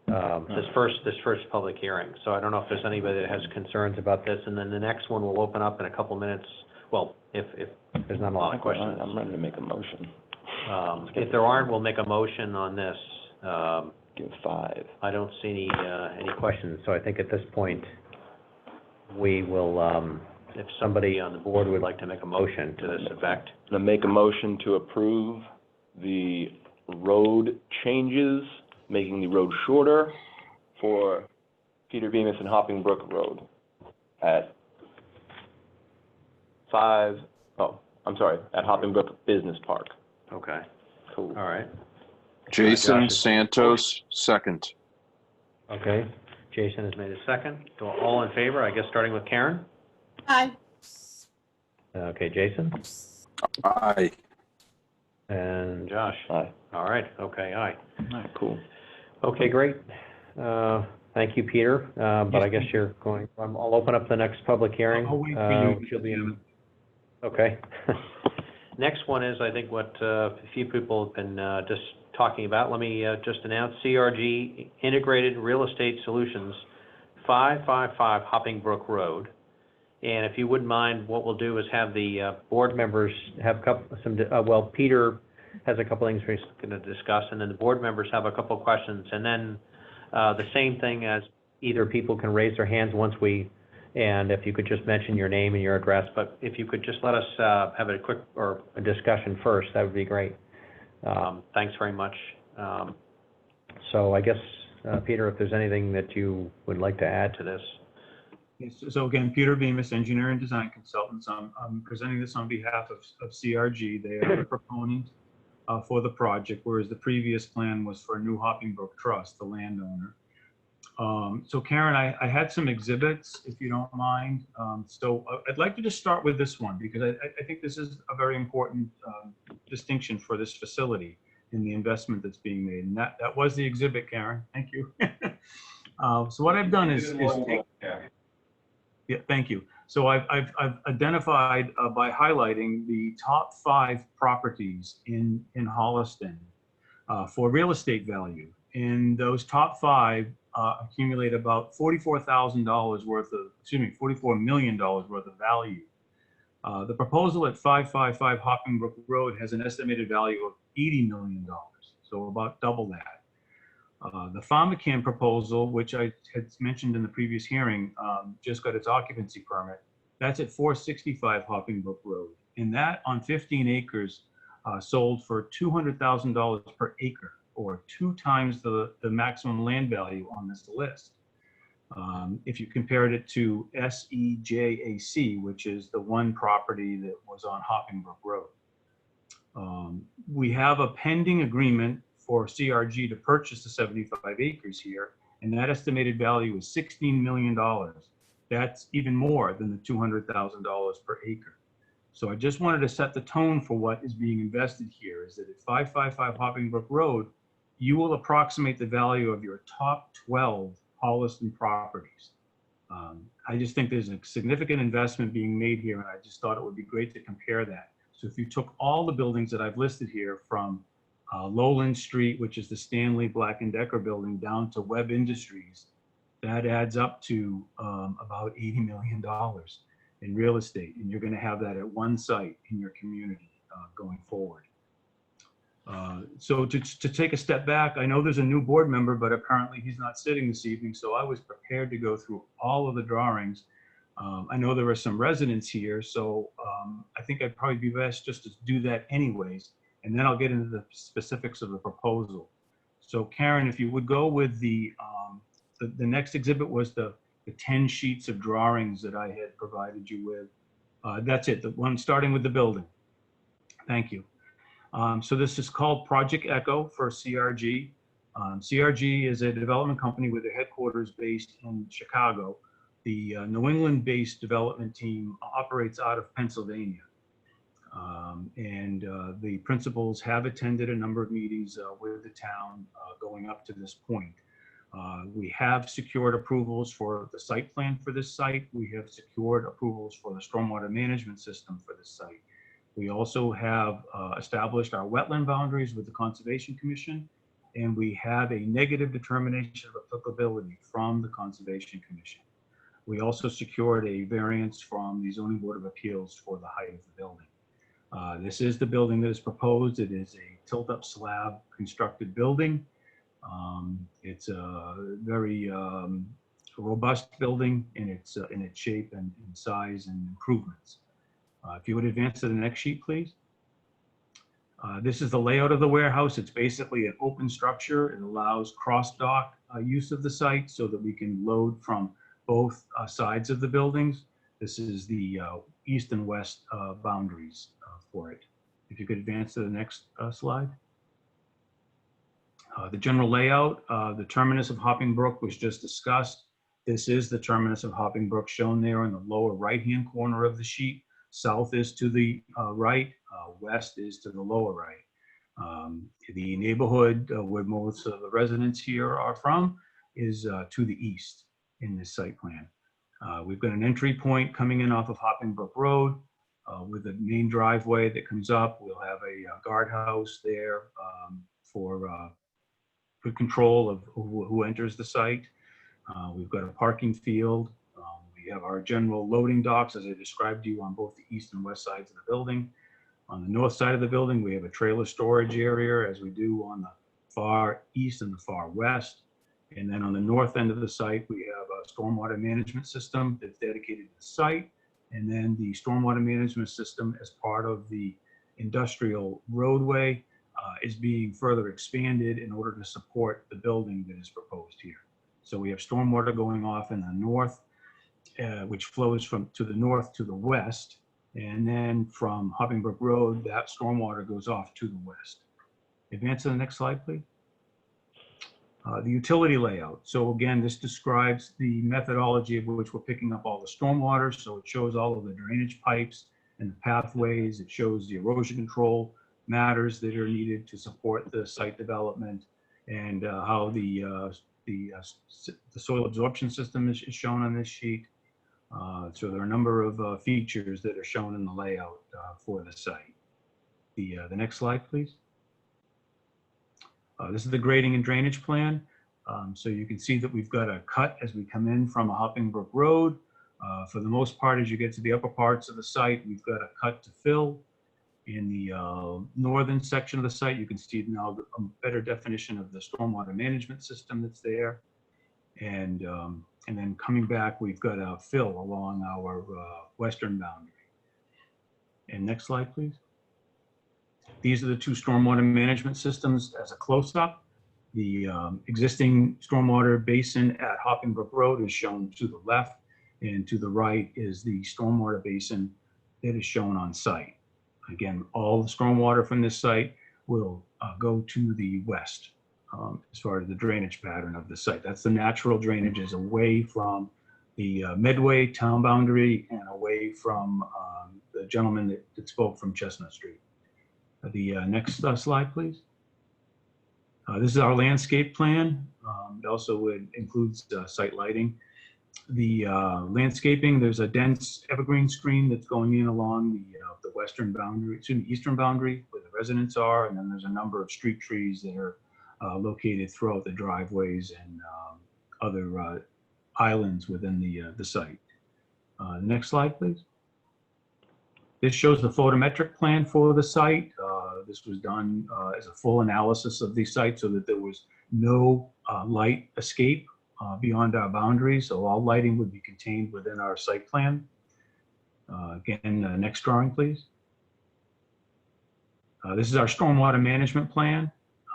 This first public hearing. So I don't know if there's anybody that has concerns about this, and then the next one will open up in a couple minutes. Well, if there's not a lot of questions. I'm ready to make a motion. If there aren't, we'll make a motion on this. Give 5. I don't see any questions, so I think at this point, we will, if somebody on the board would like to make a motion to this effect. I'm gonna make a motion to approve the road changes, making the road shorter for Peter Bemis and Hopping Brook Road at at Hopping Brook Business Park. Okay, Cool. all right. Jason Josh is- Santos, second. Okay, Jason has made a second. So all in favor, I guess, starting with Karen? Aye. Okay, Jason? Aye. And Josh? Aye. All right, okay, aye. All right, cool. Okay, great. Thank you, Peter. But I guess you're going, I'll open up the next public hearing. I'll wait for you, which will be Chairman. Okay. Next one is, I think, what a few people have been just talking about. Let me just announce CRG Integrated Real Estate Solutions, 555 Hopping Brook Road. And if you wouldn't mind, what we'll do is have the board members have Peter has a couple things we're going to discuss, and then the board members have a couple questions. And then the same thing as either people can raise their hands and if you could just mention your name and your address, but if you could just let us have a quick or a discussion first, that would be great. Thanks very much. So I guess, Peter, if there's anything that you would like to add to this. Yes, so again, Peter Bemis, Engineer and Design Consultants. I'm presenting this on behalf of CRG. They are the proponent for the project, whereas the previous plan was for New Hopping Brook Trust, the landowner. So Karen, I had some exhibits, if you don't mind. So I'd like to just start with this one, because I think this is a very important distinction for this facility in the investment that's being made. And that was the exhibit, Karen. Thank you. So what I've done is take, yeah, thank you. So I've identified by highlighting the top 5 properties in Holliston for real estate value. And those top 5 accumulate about $44,000 worth of, $44 million worth of value. The proposal at 555 Hopping Brook Road has an estimated value of $80 million, so about double that. The Pharmacam proposal, which I had mentioned in the previous hearing, just got its occupancy permit. That's at 465 Hopping Brook Road. And that on 15 acres sold for $200,000 per acre, or 2 times the maximum land value on this list. If you compared it to SEJAC, which is the one property that was on Hopping Brook Road. We have a pending agreement for CRG to purchase the 75 acres here, and that estimated value is $16 million. That's even more than the $200,000 per acre. So I just wanted to set the tone for what is being invested here, is that at 555 Hopping Brook Road, you will approximate the value of your top 12 Holliston properties. I just think there's a significant investment being made here, and I just thought it would be great to compare that. So if you took all the buildings that I've listed here from Lowland Street, which is the Stanley Black & Decker building, down to Webb Industries, that adds up to about $80 million in real estate. And you're going to have that at one site in your community going forward. So to take a step back, I know there's a new board member, but apparently he's not sitting this evening. So I was prepared to go through all of the drawings. I know there are some residents here, so I think I'd probably be best just to do that anyways. And then I'll get into the specifics of the proposal. So Karen, if you would go with the next exhibit was the 10 sheets of drawings that I had provided you with. That's it, the one starting with the building. Thank you. So this is called Project Echo for CRG. CRG is a development company with their headquarters based in Chicago. The New England-based development team operates out of Pennsylvania. The principals have attended a number of meetings with the town going up to this point. We have secured approvals for the site plan for this site. We have secured approvals for the stormwater management system for this site. We also have established our wetland boundaries with the Conservation Commission, and we have a negative determination of applicability from the Conservation Commission. We also secured a variance from the Zoning Board of Appeals for the height of the building. This is the building that is proposed. It is a tilt-up slab constructed building. It's a very robust building in its shape and size and improvements. If you would advance to the next sheet, please. This is the layout of the warehouse. It's basically an open structure. It allows cross-dock use of the site so that we can load from both sides of the buildings. This is the east and west boundaries for it. If you could advance to the next slide. The general layout, the terminus of Hopping Brook was just discussed. This is the terminus of Hopping Brook shown there in the lower right-hand corner of the sheet. South is to the right, west is to the lower right. The neighborhood where most of the residents here are from is to the east in this site plan. We've got an entry point coming in off of Hopping Brook Road with a main driveway that comes up. We'll have a guardhouse there for good control of who enters the site. We've got a parking field. We have our general loading docks, as I described to you, on both the east and west sides of the building. On the north side of the building, we have a trailer storage area, as we do on the far east and the far west. And then on the north end of the site, we have a stormwater management system that's dedicated to the site. And then the stormwater management system, as part of the industrial roadway, is being further expanded in order to support the building that is proposed here. So we have stormwater going off in the north, which flows to the north to the west. And then from Hopping Brook Road, that stormwater goes off to the west. Advance to the next slide, please. The utility layout. So again, this describes the methodology of which we're picking up all the stormwater. So it shows all of the drainage pipes and the pathways. It shows the erosion control matters that are needed to support the site development, and how the soil absorption system is shown on this sheet. So there are a number of features that are shown in the layout for the site. The next slide, please. This is the grading and drainage plan. So you can see that we've got a cut as we come in from a Hopping Brook Road. For the most part, as you get to the upper parts of the site, we've got a cut to fill. In the northern section of the site, you can see now a better definition of the stormwater management system that's there. And then coming back, we've got a fill along our western boundary. And next slide, please. These are the two stormwater management systems as a close-up. The existing stormwater basin at Hopping Brook Road is shown to the left, and to the right is the stormwater basin that is shown on site. Again, all the stormwater from this site will go to the west as far as the drainage pattern of the site. That's the natural drainage, is away from the Medway town boundary and away from the gentleman that spoke from Chestnut Street. The next slide, please. This is our landscape plan. It also includes site lighting. The landscaping, there's a dense evergreen screen that's going in along the western boundary, eastern boundary where the residents are, and then there's a number of street trees that are located throughout the driveways and other islands within the site. The next slide, please. This shows the photometric plan for the site. This was done as a full analysis of the site so that there was no light escape beyond our boundaries. So all lighting would be contained within our site plan. Again, next drawing, please. This is our stormwater management plan.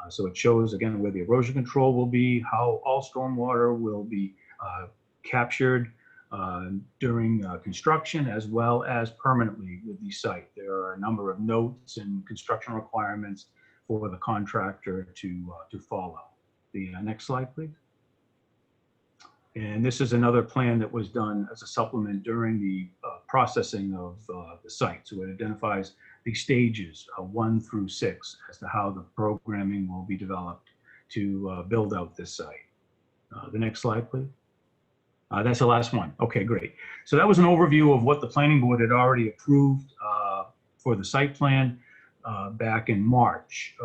So it shows, again, where the erosion control will be, how all stormwater will be captured, during construction as well as permanently with the site. There are a number of notes and construction requirements for the contractor to follow. The next slide, please. And this is another plan that was done as a supplement during the processing of the site. So it identifies the stages 1 through 6 as to how the programming will be developed to build out this site. The next slide, please. That's the last one. Okay, great. So that was an overview of what the planning board had already approved for the site plan back in March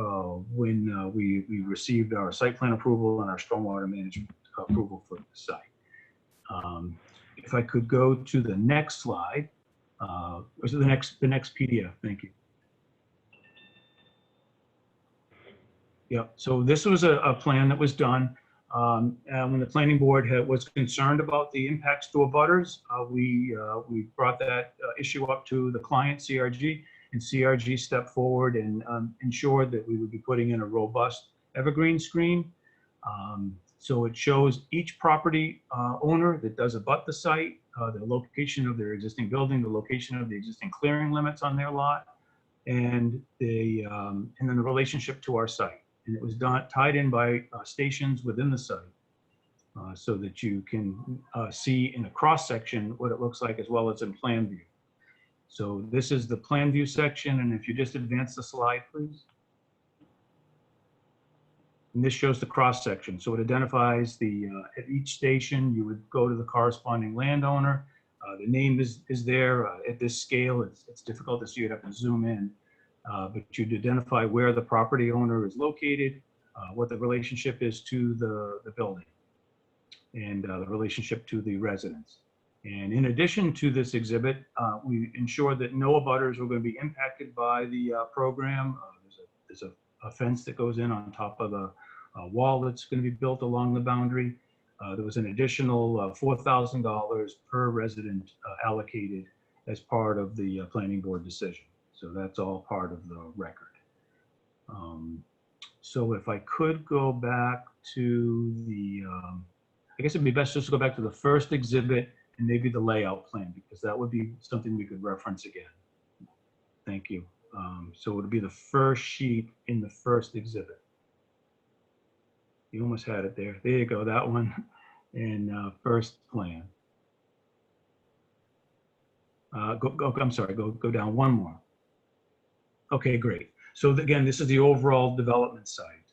when we received our site plan approval and our stormwater management approval for the site. If I could go to the next slide, or is it the next PDF? Thank you. Yeah, so this was a plan that was done when the planning board was concerned about the impacts to abutters. We brought that issue up to the client, CRG, and CRG stepped forward and ensured that we would be putting in a robust evergreen screen. So it shows each property owner that does abut the site, the location of their existing building, the location of the existing clearing limits on their lot, and then the relationship to our site. And it was tied in by stations within the site so that you can see in a cross section what it looks like as well as in plan view. So this is the plan view section, and if you just advance the slide, please. And this shows the cross section. So it identifies at each station, you would go to the corresponding landowner. The name is there. At this scale, it's difficult to see. You'd have to zoom in. But you'd identify where the property owner is located, what the relationship is to the building, and the relationship to the residents. And in addition to this exhibit, we ensured that no abutters were going to be impacted by the program. There's a fence that goes in on top of the wall that's going to be built along the boundary. There was an additional $4,000 per resident allocated as part of the planning board decision. So that's all part of the record. So if I could go back to the, I guess it'd be best just to go back to the first exhibit and maybe the layout plan, because that would be something we could reference again. Thank you. So it would be the first sheet in the first exhibit. You almost had it there. There you go, that one. And first plan. I'm sorry, go down one more. Okay, great. So again, this is the overall development site.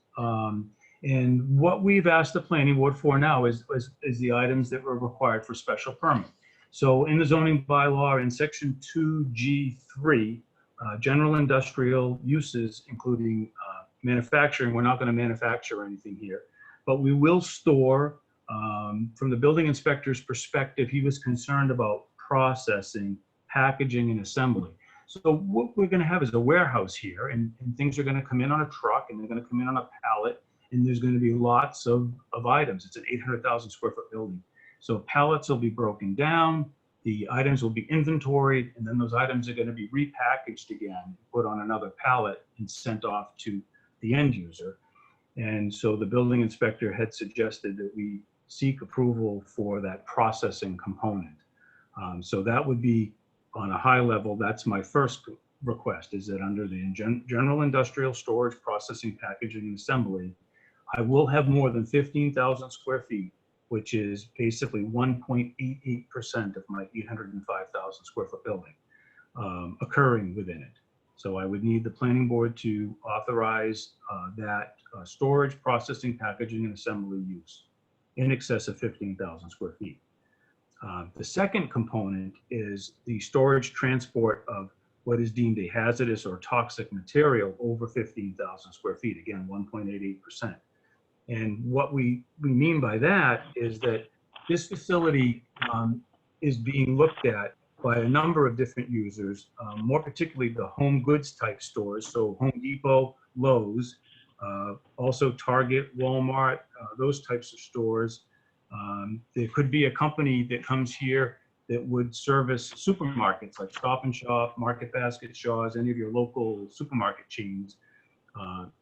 And what we've asked the planning board for now is the items that were required for special permit. So in the zoning bylaw in section 2G3, general industrial uses, including manufacturing, we're not going to manufacture anything here, but we will store, from the building inspector's perspective, he was concerned about processing, packaging, and assembly. So what we're going to have is a warehouse here, and things are going to come in on a truck, and they're going to come in on a pallet, and there's going to be lots of items. It's an 800,000 square foot building. So pallets will be broken down, the items will be inventoried, and then those items are going to be repackaged again, put on another pallet, and sent off to the end user. And so the building inspector had suggested that we seek approval for that processing component. So that would be, on a high level, that's my first request, is that under the general industrial storage, processing, packaging, and assembly, I will have more than 15,000 square feet, which is basically 1.88% of my 805,000 square foot building occurring within it. So I would need the planning board to authorize that storage, processing, packaging, and assembly use in excess of 15,000 square feet. The second component is the storage transport of what is deemed a hazardous or toxic material over 15,000 square feet, again, 1.88%. And what we mean by that is that this facility is being looked at by a number of different users, more particularly the home goods type stores, so Home Depot, Lowe's, also Target, Walmart, those types of stores. There could be a company that comes here that would service supermarkets like Stop and Shop, Market Basket, Shaw's, any of your local supermarket chains,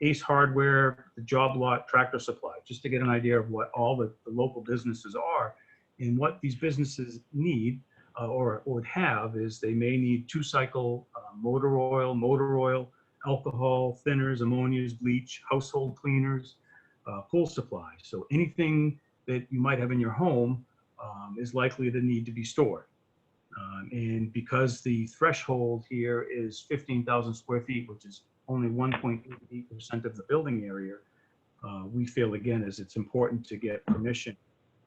Ace Hardware, the Job Lot, Tractor Supply, just to get an idea of what all the local businesses are. And what these businesses need or would have is they may need two-cycle motor oil, alcohol, thinners, ammonias, bleach, household cleaners, pool supplies. So anything that you might have in your home is likely to need to be stored. And because the threshold here is 15,000 square feet, which is only 1.88% of the building area, we feel again is it's important to get permission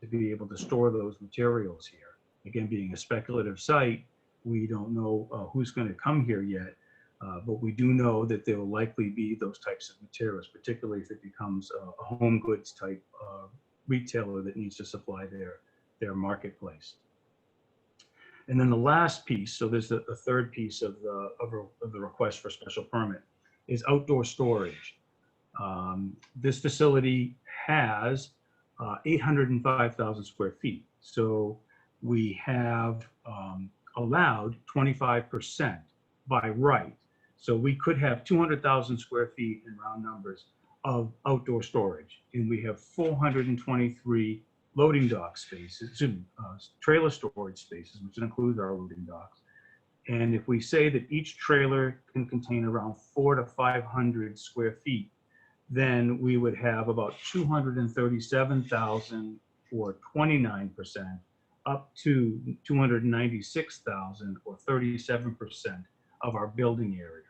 to be able to store those materials here. Again, being a speculative site, we don't know who's going to come here yet, but we do know that there will likely be those types of materials, particularly if it becomes a home goods type retailer that needs to supply their marketplace. And then the last piece, so there's the third piece of the request for special permit, is outdoor storage. This facility has 805,000 square feet. So we have allowed 25% by right. So we could have 200,000 square feet in round numbers of outdoor storage. And we have 423 loading dock spaces, trailer storage spaces, which includes our loading docks. And if we say that each trailer can contain around 400 to 500 square feet, then we would have about 237,000 or 29% up to 296,000 or 37% of our building area.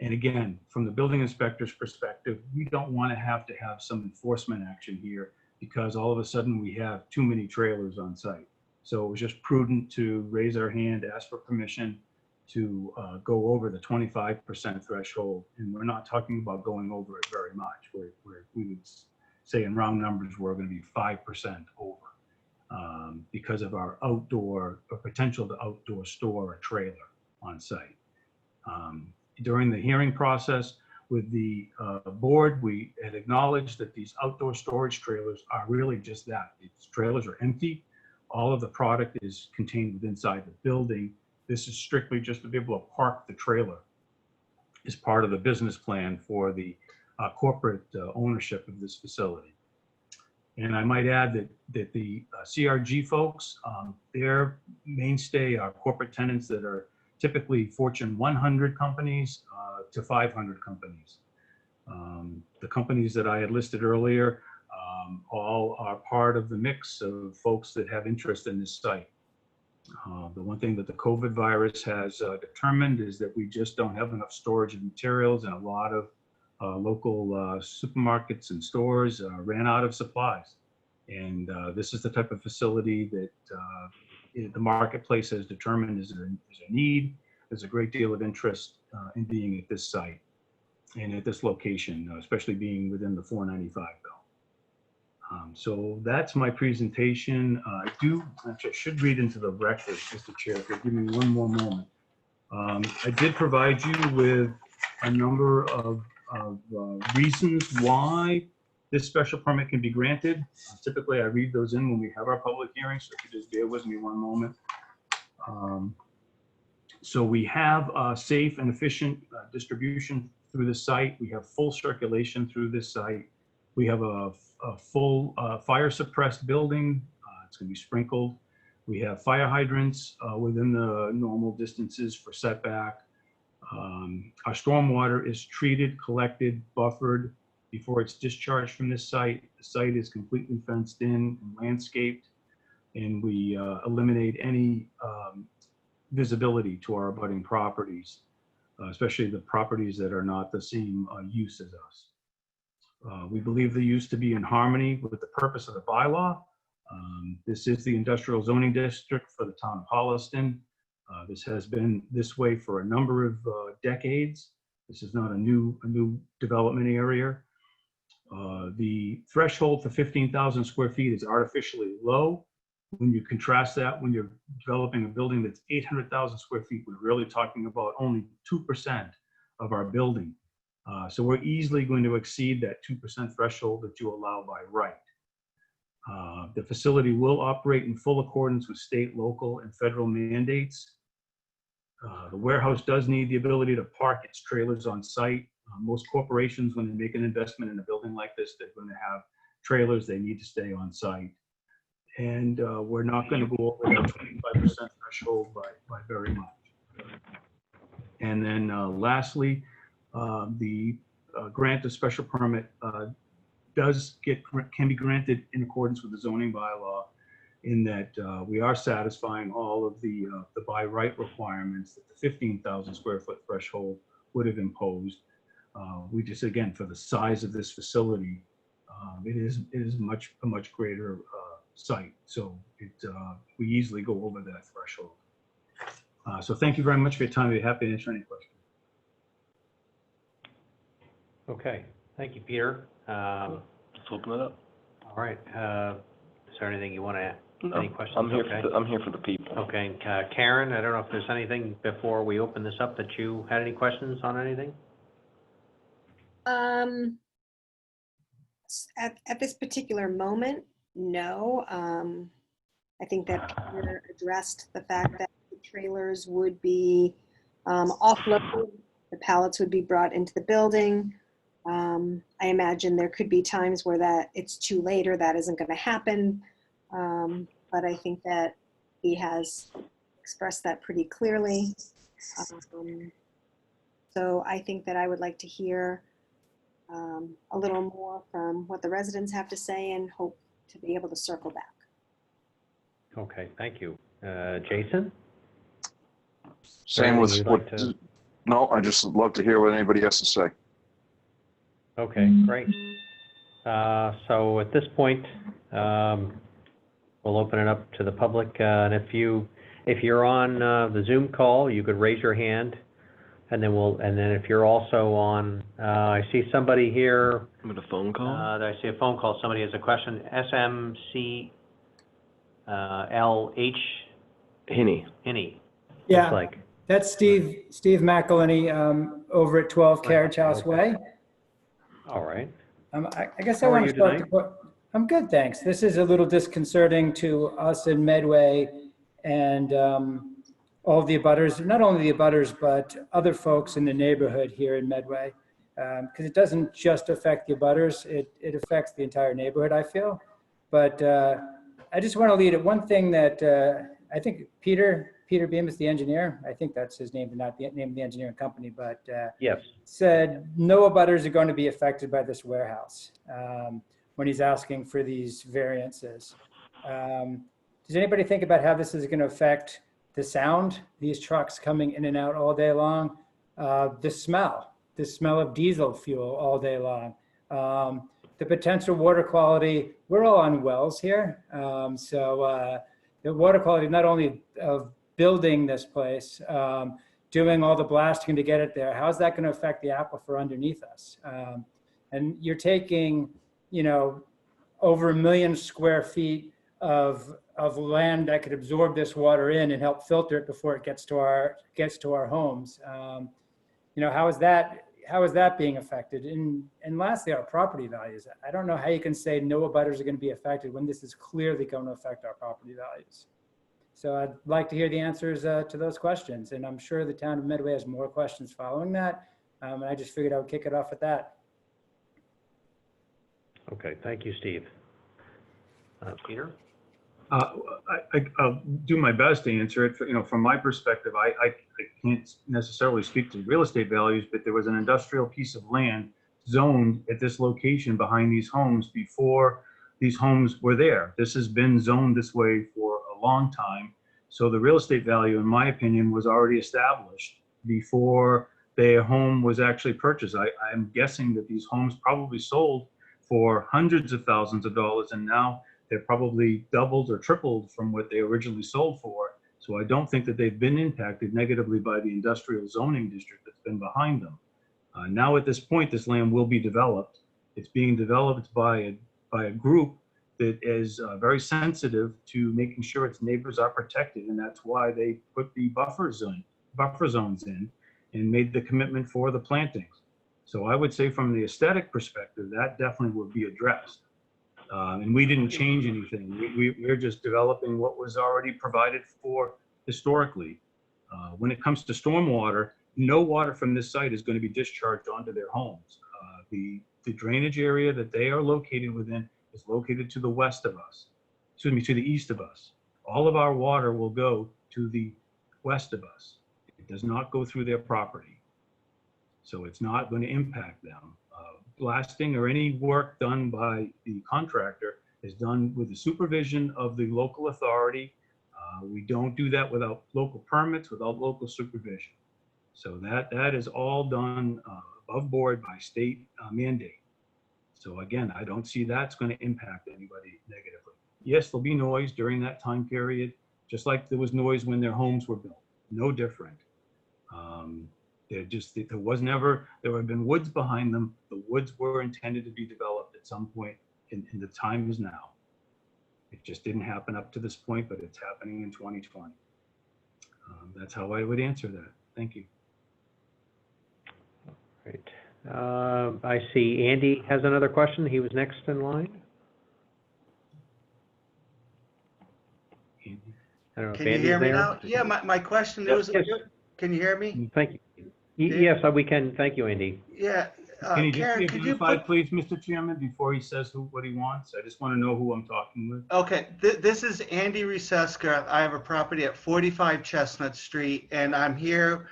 And again, from the building inspector's perspective, we don't want to have some enforcement action here because all of a sudden we have too many trailers on site. So it was just prudent to raise our hand, ask for permission to go over the 25% threshold. And we're not talking about going over it very much. We would say in round numbers, we're going to be 5% over because of our outdoor or potential to outdoor store a trailer on site. During the hearing process with the board, we had acknowledged that these outdoor storage trailers are really just that. These trailers are empty. All of the product is contained within inside the building. This is strictly just to be able to park the trailer as part of the business plan for the corporate ownership of this facility. And I might add that the CRG folks, their mainstay are corporate tenants that are typically Fortune 100 companies to 500 companies. The companies that I had listed earlier all are part of the mix of folks that have interest in this site. The one thing that the COVID virus has determined is that we just don't have enough storage of materials, and a lot of local supermarkets and stores ran out of supplies. And this is the type of facility that the marketplace has determined is a need. There's a great deal of interest in being at this site and at this location, especially being within the 495 belt. So that's my presentation. I should read into the record, Mr. Chair, if you'll give me one more moment. I did provide you with a number of reasons why this special permit can be granted. Typically, I read those in when we have our public hearings, so if you just bear with me one moment. So we have safe and efficient distribution through the site. We have full circulation through this site. We have a full fire suppressed building. It's going to be sprinkled. We have fire hydrants within the normal distances for setback. Our stormwater is treated, collected, buffered before it's discharged from this site. The site is completely fenced in and landscaped, and we eliminate any visibility to our abutting properties, especially the properties that are not the same use as us. We believe the use to be in harmony with the purpose of the bylaw. This is the industrial zoning district for the town of Holliston. This has been this way for a number of decades. This is not a new development area. The threshold for 15,000 square feet is artificially low. When you contrast that, when you're developing a building that's 800,000 square feet, we're really talking about only 2% of our building. So we're easily going to exceed that 2% threshold that you allow by right. The facility will operate in full accordance with state, local, and federal mandates. The warehouse does need the ability to park its trailers on site. Most corporations, when they make an investment in a building like this, they're going to have trailers. They need to stay on site. And we're not going to go over that 25% threshold by very much. And then lastly, the grant of special permit can be granted in accordance with the zoning bylaw, in that we are satisfying all of the by right requirements that the 15,000 square foot threshold would have imposed. We just, again, for the size of this facility, it is a much greater site. So we easily go over that threshold. So thank you very much for your time. I'd be happy to answer any questions. Okay, thank you, Peter. Let's open it up. All right, is there anything you want to add? No, Any questions? I'm here, Okay. I'm here for the people. Okay, Karen, I don't know if there's anything before we open this up that you had any questions on anything? At this particular moment, no. I think that Peter addressed the fact that the trailers would be offloaded, the pallets would be brought into the building. I imagine there could be times where it's too late or that isn't going to happen. But I think that he has expressed that pretty clearly. So I think that I would like to hear a little more from what the residents have to say and hope to be able to circle back. Okay, thank you. Jason? Same with Anything you'd what, like to- no, I just love to hear what anybody has to say. Okay, great. So at this point, we'll open it up to the public. And if you're on the Zoom call, you could raise your hand. And then if you're also on, I see somebody here. I'm with a phone call. I see a phone call. Somebody has a question. SMCLH. Hinney. Yeah. Looks like. That's Steve McElhenney over at 12 Carriage House Way. All right. I guess How I are want you to start tonight? I'm good, thanks. This is a little disconcerting to us in Medway and all of the abutters, not only the abutters, but other folks in the neighborhood here in Medway. Because it doesn't just affect the abutters, it affects the entire neighborhood, I feel. But I just want to lead it. One thing that I think Peter Bemis, the engineer, I think that's his name, not the name of the engineering company, but yes, said no abutters are going to be affected by this warehouse when he's asking for these variances. Does anybody think about how this is going to affect the sound, these trucks coming in and out all day long, the smell of diesel fuel all day long, the potential water quality? We're all on wells here. So the water quality, not only of building this place, doing all the blasting to get it there, how's that going to affect the aquifer underneath us? And you're taking, over 1 million square feet of land that could absorb this water in and help filter it before it gets to our homes. How is that being affected? And lastly, our property values. I don't know how you can say no abutters are going to be affected when this is clearly going to affect our property values. So I'd like to hear the answers to those questions. And I'm sure the town of Medway has more questions following that. And I just figured I would kick it off with that. Okay, thank you, Steve. Peter? I'll do my best to answer it. From my perspective, I can't necessarily speak to real estate values, but there was an industrial piece of land zoned at this location behind these homes before these homes were there. This has been zoned this way for a long time. So the real estate value, in my opinion, was already established before their home was actually purchased. I'm guessing that these homes probably sold for hundreds of thousands of dollars, and now they're probably doubled or tripled from what they originally sold for. So I don't think that they've been impacted negatively by the industrial zoning district that's been behind them. Now at this point, this land will be developed. It's being developed by a group that is very sensitive to making sure its neighbors are protected, and that's why they put the buffer zones in and made the commitment for the plantings. So I would say from the aesthetic perspective, that definitely would be addressed. And we didn't change anything. We're just developing what was already provided for historically. When it comes to stormwater, no water from this site is going to be discharged onto their homes. The drainage area that they are located within is located to the west of us. to the east of us. All of our water will go to the west of us. It does not go through their property. So it's not going to impact them. Blasting or any work done by the contractor is done with the supervision of the local authority. We don't do that without local permits, without local supervision. So that is all done above board by state mandate. So again, I don't see that's going to impact anybody negatively. Yes, there'll be noise during that time period, just like there was noise when their homes were built. No different. There was never, there have been woods behind them. The woods were intended to be developed at some point, and the time is now. It just didn't happen up to this point, but it's happening in 2020. That's how I would answer that. Thank you. Great. I see Andy has another question. He was next in line. Andy. I don't know if Can you Andy's hear me there. now? Yeah, my question Yes, is, yes. can you hear me? Thank you. Yes, we can. Thank you, Andy. Yeah, Can he just Karen, be could you identified, put, please, Mr. Chairman, before he says what he wants? I just want to know who I'm talking with. okay, this is Andy Reseska. I have a property at 45 Chestnut Street, and I'm here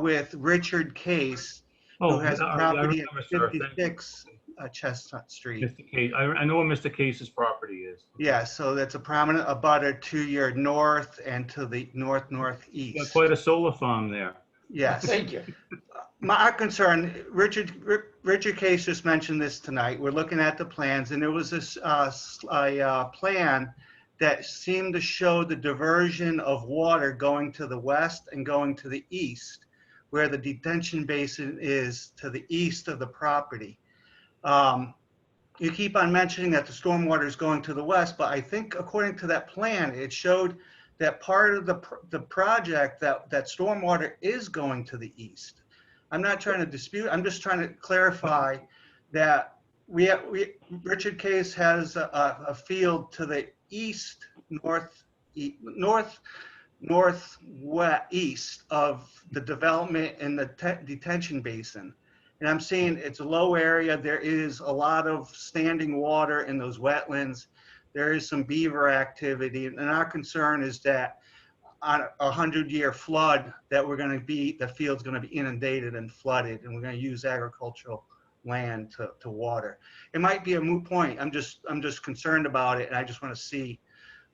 with Richard Case, who has a I property at remember, sir. Thank you. 56 Chestnut Street. Mr. Case, I know what Mr. Case's property is. Yeah, so that's a prominent abutter to your north and to the Got northeast. quite a solar farm there. Yes. Thank you. My concern, Richard Case just mentioned this tonight. We're looking at the plans, and there was this plan that seemed to show the diversion of water going to the west and going to the east, where the detention basin is to the east of the property. You keep on mentioning that the stormwater is going to the west, but I think according to that plan, it showed that part of the project that stormwater is going to the east. I'm not trying to dispute, I'm just trying to clarify that Richard Case has a field to the east, northeast of the development in the detention basin. And I'm seeing it's a low area. There is a lot of standing water in those wetlands. There is some beaver activity. And our concern is that on a 100-year flood, that the field's going to be inundated and flooded, and we're going to use agricultural land to water. It might be a moot point. I'm just concerned about it, and I just want to see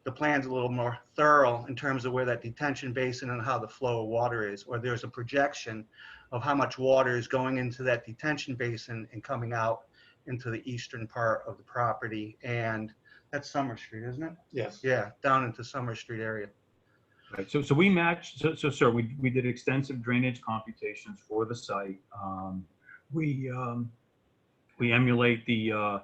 the plans a little more thorough in terms of where that detention basin and how the flow of water is, or there's a projection of how much water is going into that detention basin and coming out into the eastern part of the property. And that's Summer Street, isn't it? Yes. Yeah, down into Summer Street area. Right. So we matched. So sir, we did extensive drainage computations for the site. We emulate the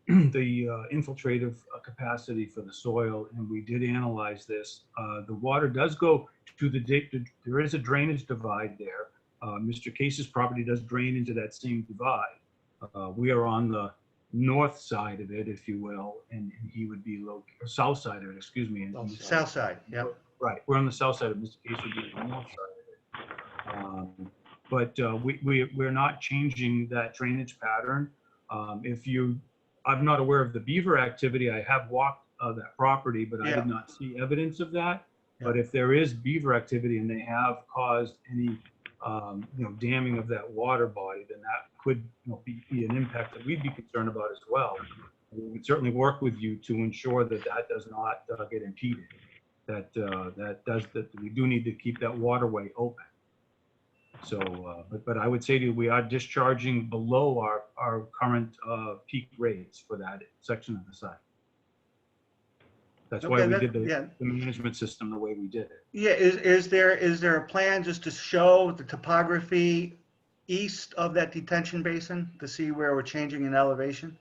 infiltrative capacity for the soil, and we did analyze this. The water does go to there is a drainage divide there. Mr. Case's property does drain into that same divide. We are on the north side of it, if you will, and he would be south side of it, excuse me. South side, yeah. Right, we're on the south side of Mr. Case would be on the north side of it. But we're not changing that drainage pattern. I'm not aware of the beaver activity. I have walked that property, but I did not see evidence of that. Yeah. But if there is beaver activity and they have caused any damming of that water body, then that could be an impact that we'd be concerned about as well. We would certainly work with you to ensure that does not get impeded. That we do need to keep that waterway open. So, but I would say to you, we are discharging below our current peak rates for that section of the site. That's why we did the management system the way we did it. Yeah, is there a plan just to show the topography east of that detention basin to see where we're changing in elevation?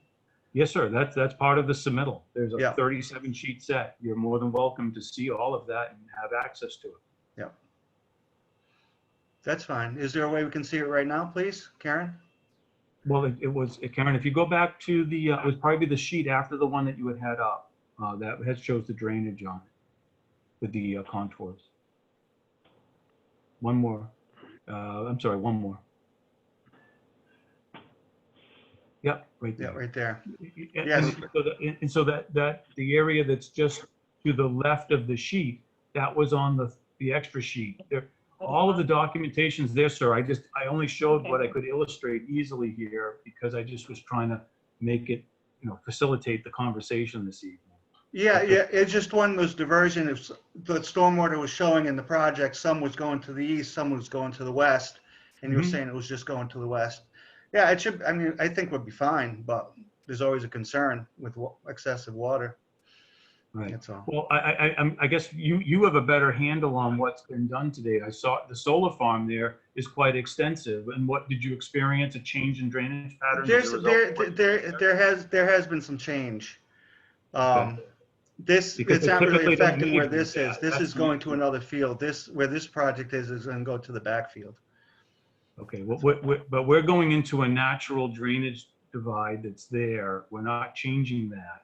Yes, sir. That's part of the submittal. There's a 37 sheet set. You're more than welcome to see all of that and have access to it. Yeah. That's fine. Is there a way we can see it right now, please, Karen? Well, Karen, if you go back to it was probably the sheet after the one that you had up. That shows the drainage on it with the contours. One more. I'm sorry, one more. Yep, right Yeah, there. right there. And Yes. so that the area that's just to the left of the sheet, that was on the extra sheet. There, all of the documentation's there, sir. I only showed what I could illustrate easily here because I just was trying to make it, facilitate the conversation this evening. Yeah, it's just one was diversion. If the stormwater was showing in the project, some was going to the east, some was going to the west, and you were saying it was just going to the west. Yeah, it should, I mean, I think we'll be fine, but there's always a concern with excessive water. Right. That's all. Well, I guess you have a better handle on what's been done today. I saw the solar farm there is quite extensive. And what did you experience? A change in drainage patterns? There has been some change. Okay. This, Because it's they not really typically don't affecting where need this is. that. This That's is going to unusual. another field. Where this project is going to go to the backfield. Okay, well, but we're going into a natural drainage divide that's there. We're not changing that.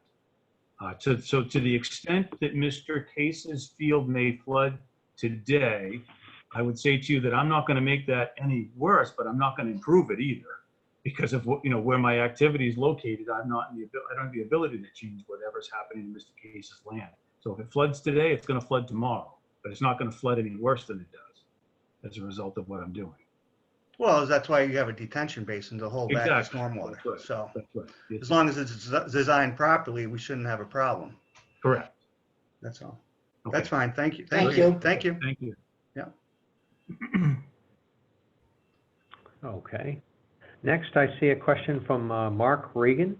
So to the extent that Mr. Case's field may flood today, I would say to you that I'm not going to make that any worse, but I'm not going to improve it either. Because of where my activity is located, I don't have the ability to change whatever's happening in Mr. Case's land. So if it floods today, it's going to flood tomorrow, but it's not going to flood any worse than it does as a result of what I'm doing. Well, that's why you have a detention basin to hold back the Exactly. stormwater. That's right. So That's right. Yes, as long as it's designed properly, we shouldn't have a problem. correct. That's all. Okay. That's fine. Thank you. Thank you. Thank you. Thank you. Yeah. Okay. Next, I see a question from Mark Regan.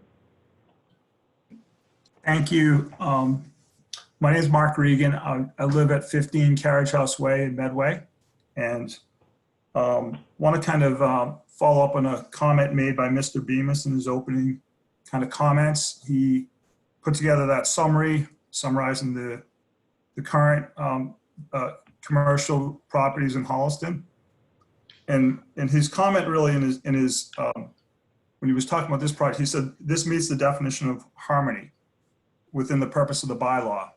Thank you. My name is Mark Regan. I live at 15 Carriage House Way in Medway, and want to kind of follow up on a comment made by Mr. Bemis in his opening kind of comments. He put together that summary summarizing the current commercial properties in Holliston. And his comment really in his when he was talking about this project, he said, this meets the definition of harmony within the purpose of the bylaw.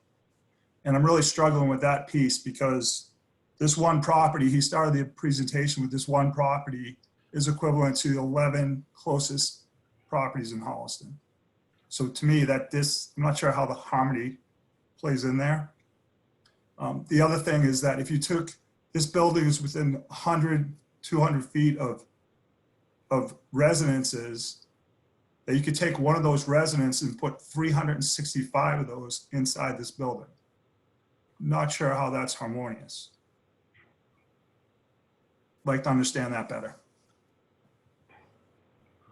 And I'm really struggling with that piece because this one property, he started the presentation with this one property is equivalent to 11 closest properties in Holliston. So to me, I'm not sure how the harmony plays in there. The other thing is that if you took, this building is within 100, 200 feet of residences, that you could take one of those residences and put 365 of those inside this building. Not sure how that's harmonious. Like to understand that better.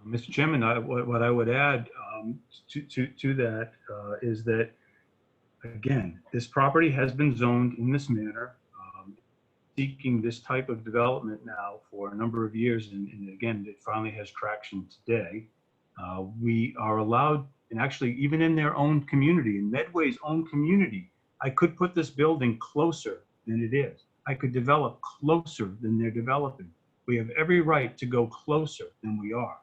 Mr. Chairman, what I would add to that is that, again, this property has been zoned in this manner, seeking this type of development now for a number of years, and again, it finally has traction today. We are allowed, and actually even in their own community, in Medway's own community, I could put this building closer than it is. I could develop closer than they're developing. We have every right to go closer than we are.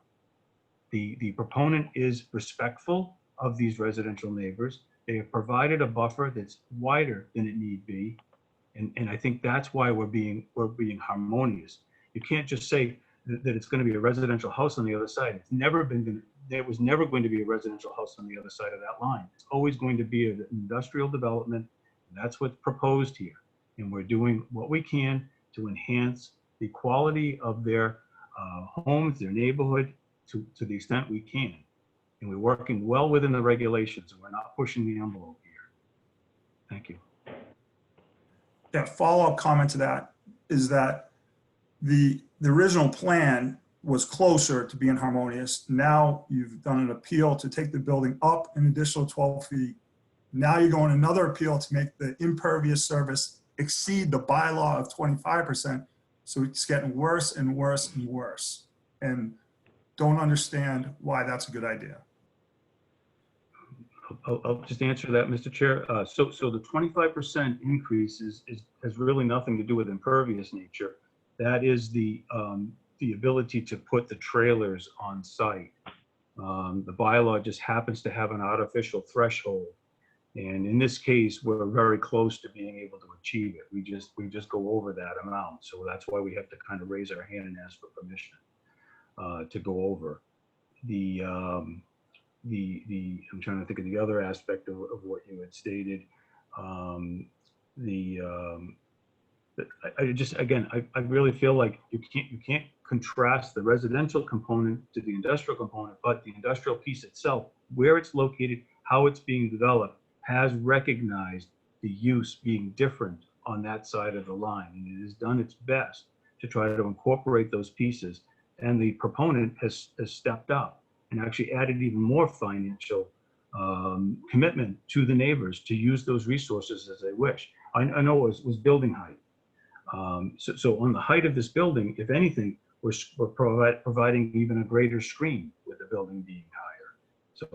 The proponent is respectful of these residential neighbors. They have provided a buffer that's wider than it need be. And I think that's why we're being harmonious. You can't just say that it's going to be a residential house on the other side. There was never going to be a residential house on the other side of that line. It's always going to be an industrial development. And that's what's proposed here. And we're doing what we can to enhance the quality of their homes, their neighborhood, to the extent we can. And we're working well within the regulations, and we're not pushing the envelope here. Thank you. Yeah, follow-up comment to that is that the original plan was closer to being harmonious. Now you've done an appeal to take the building up an additional 12 feet. Now you're going another appeal to make the impervious surface exceed the bylaw of 25%. So it's getting worse and worse and worse. And don't understand why that's a good idea. I'll just answer that, Mr. Chair. So the 25% increase has really nothing to do with impervious nature. That is the ability to put the trailers on site. The bylaw just happens to have an artificial threshold. And in this case, we're very close to being able to achieve it. We just go over that amount. So that's why we have to kind of raise our hand and ask for permission to go over. I'm trying to think of the other aspect of what you had stated. I really feel like you can't contrast the residential component to the industrial component, but the industrial piece itself, where it's located, how it's being developed, has recognized the use being different on that side of the line, and it has done its best to try to incorporate those pieces. And the proponent has stepped up and actually added even more financial commitment to the neighbors to use those resources as they wish. I know it was building height. So on the height of this building, if anything, we're providing even a greater screen with the building being higher. So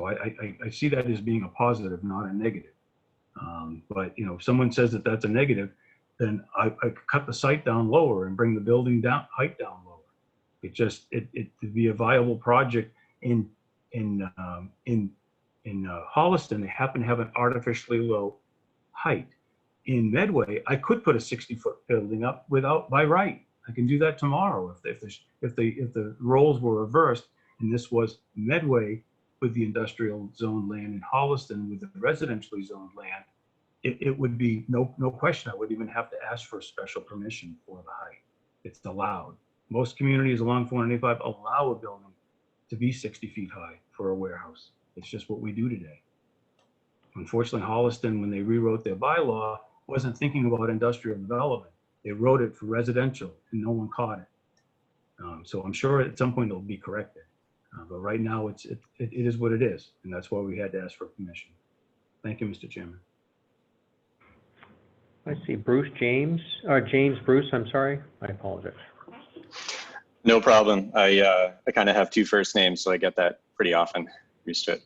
I see that as being a positive, not a negative. But you know, if someone says that that's a negative, then I could cut the site down lower and bring the building height down lower. It to be a viable project in Holliston, they happen to have an artificially low height. In Medway, I could put a 60-foot building up by right. I can do that tomorrow if the roles were reversed and this was Medway with the industrial zone land and Holliston with the residentially zoned land. It would be no question. I wouldn't even have to ask for special permission for the height. It's allowed. Most communities along 495 allow a building to be 60 feet high for a warehouse. It's just what we do today. Unfortunately, Holliston, when they rewrote their bylaw, wasn't thinking about industrial development. They wrote it for residential and no one caught it. So I'm sure at some point it'll be corrected. But right now it is what it is. And that's why we had to ask for permission. Thank you, Mr. Chairman. I see James Bruce, I'm sorry. I apologize. No problem. I kind of have two first names, so I get that pretty often. Used to it.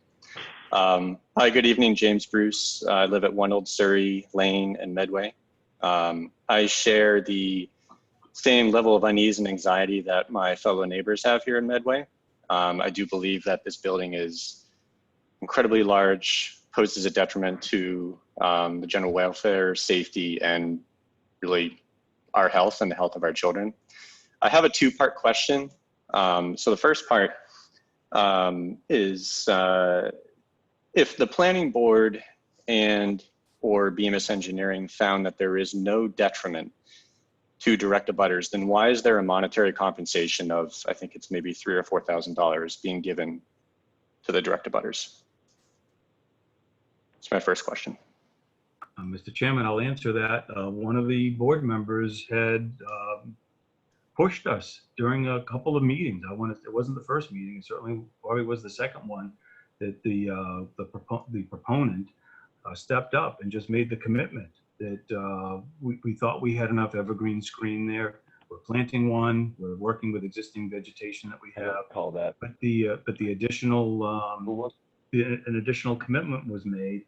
Hi, good evening, James Bruce. I live at 1 Old Surrey Lane in Medway. I share the same level of unease and anxiety that my fellow neighbors have here in Medway. I do believe that this building is incredibly large, poses a detriment to the general welfare, safety, and really our health and the health of our children. I have a two-part question. So the first part is if the planning board or BMS Engineering found that there is no detriment to direct abutters, then why is there a monetary compensation of, I think it's maybe $3,000 or $4,000 being given to the direct abutters? That's my first question. Mr. Chairman, I'll answer that. One of the board members had pushed us during a couple of meetings. It wasn't the first meeting, it certainly probably was the second one, that the proponent stepped up and just made the commitment that we thought we had enough evergreen screen there. We're planting one. We're working with existing vegetation that we have. Call that. But the additional an additional commitment was made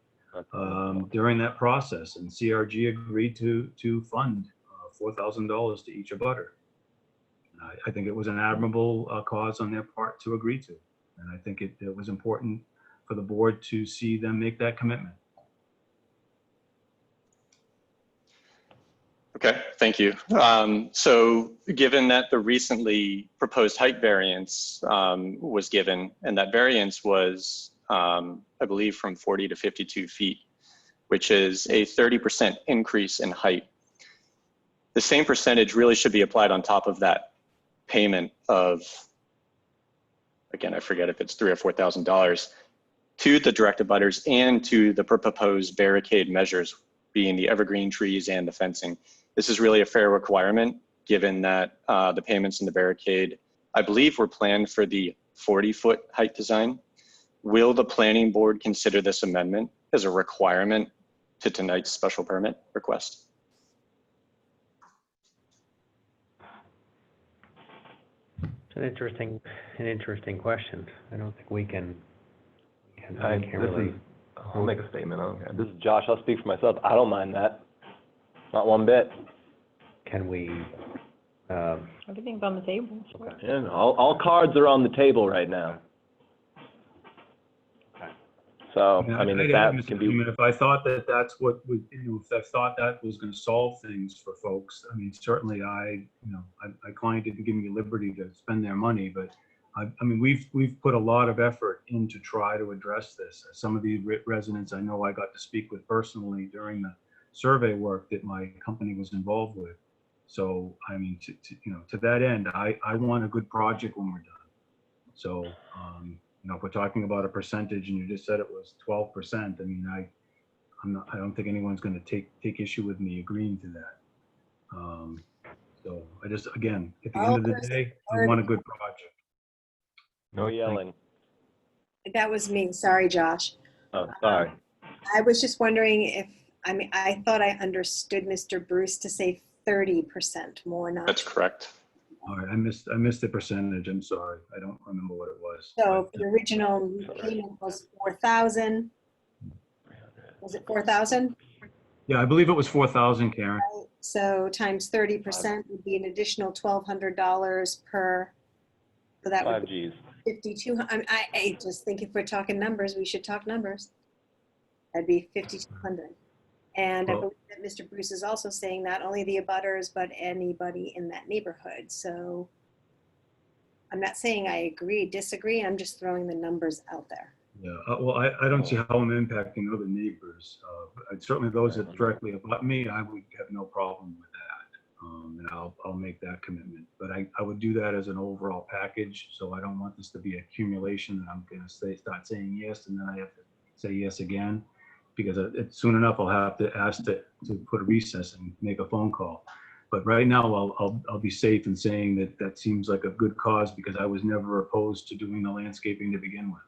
during that process, and CRG agreed to fund $4,000 to each abutter. I think it was an admirable cause on their part to agree to, and I think it was important for the board to see them make that commitment. Okay, thank you. So given that the recently proposed height variance was given, and that variance was, I believe, from 40 to 52 feet, which is a 30% increase in height, the same percentage really should be applied on top of that payment of, again, I forget if it's $3,000 or $4,000 to the direct abutters and to the proposed barricade measures, being the evergreen trees and the fencing. This is really a fair requirement, given that the payments in the barricade, I believe, were planned for the 40-foot height design. Will the planning board consider this amendment as a requirement to tonight's special permit request? It's an interesting question. I don't think we can really. I'll make a statement. This is Josh. I'll speak for myself. I don't mind that. Not one bit. Can we? Everything's on the table. Okay. And all cards are on the table right now. So, I mean, if that can be. If I thought that that's what would, if I thought that was going to solve things for folks, I mean, certainly my client didn't give me liberty to spend their money, but I mean, we've put a lot of effort in to try to address this. Some of the residents I know I got to speak with personally during the survey work that my company was involved with. So, I mean, to that end, I want a good project when we're done. So, if we're talking about a percentage and you just said it was 12%, I mean, I don't think anyone's going to take issue with me agreeing to that. So I just, again, at the end of the day, I want a good project. No yelling. That was me. Sorry, Josh. Oh, sorry. I was just wondering if, I thought I understood Mr. Bruce to say 30% more, not. That's correct. All right, I missed the percentage. I'm sorry. I don't remember what it was. So the original payment was 4,000. Was it 4,000? Yeah, I believe it was 4,000, Karen. So times 30% would be an additional $1,200 per. So that would be 5,200. I just think if we're talking numbers, we should talk numbers. That'd be 5,200. And I believe that Mr. Bruce is also saying not only the abutters, but anybody in that neighborhood. So I'm not saying I agree, disagree. I'm just throwing the numbers out there. Yeah, well, I don't see how I'm impacting other neighbors. Certainly those that directly abut me, I would have no problem with that. And I'll make that commitment. But I would do that as an overall package. So I don't want this to be an accumulation that I'm going to start saying yes, and then I have to say yes again. Because soon enough, I'll have to ask to put a recess and make a phone call. But right now, I'll be safe in saying that seems like a good cause because I was never opposed to doing the landscaping to begin with.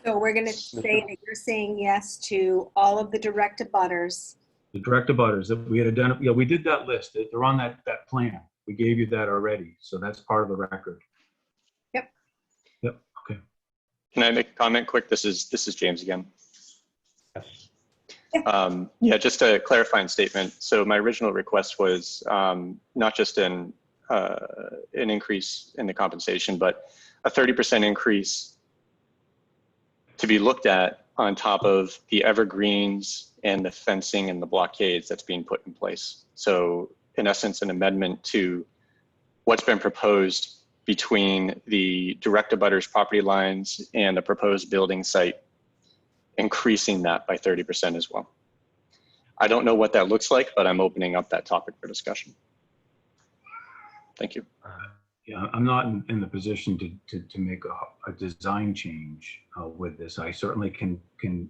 So we're going to say that you're saying yes to all of the direct abutters. The direct abutters that we had identified, yeah, we did that list. They're on that plan. We gave you that already. So that's part of the record. Yep. Yep, okay. Can I make a comment quick? This is James again. Yeah, just a clarifying statement. So my original request was not just an increase in the compensation, but a 30% increase to be looked at on top of the evergreens and the fencing and the blockades that's being put in place. So in essence, an amendment to what's been proposed between the direct abutters property lines and the proposed building site, increasing that by 30% as well. I don't know what that looks like, but I'm opening up that topic for discussion. Thank you. Yeah, I'm not in the position to make a design change with this. I certainly can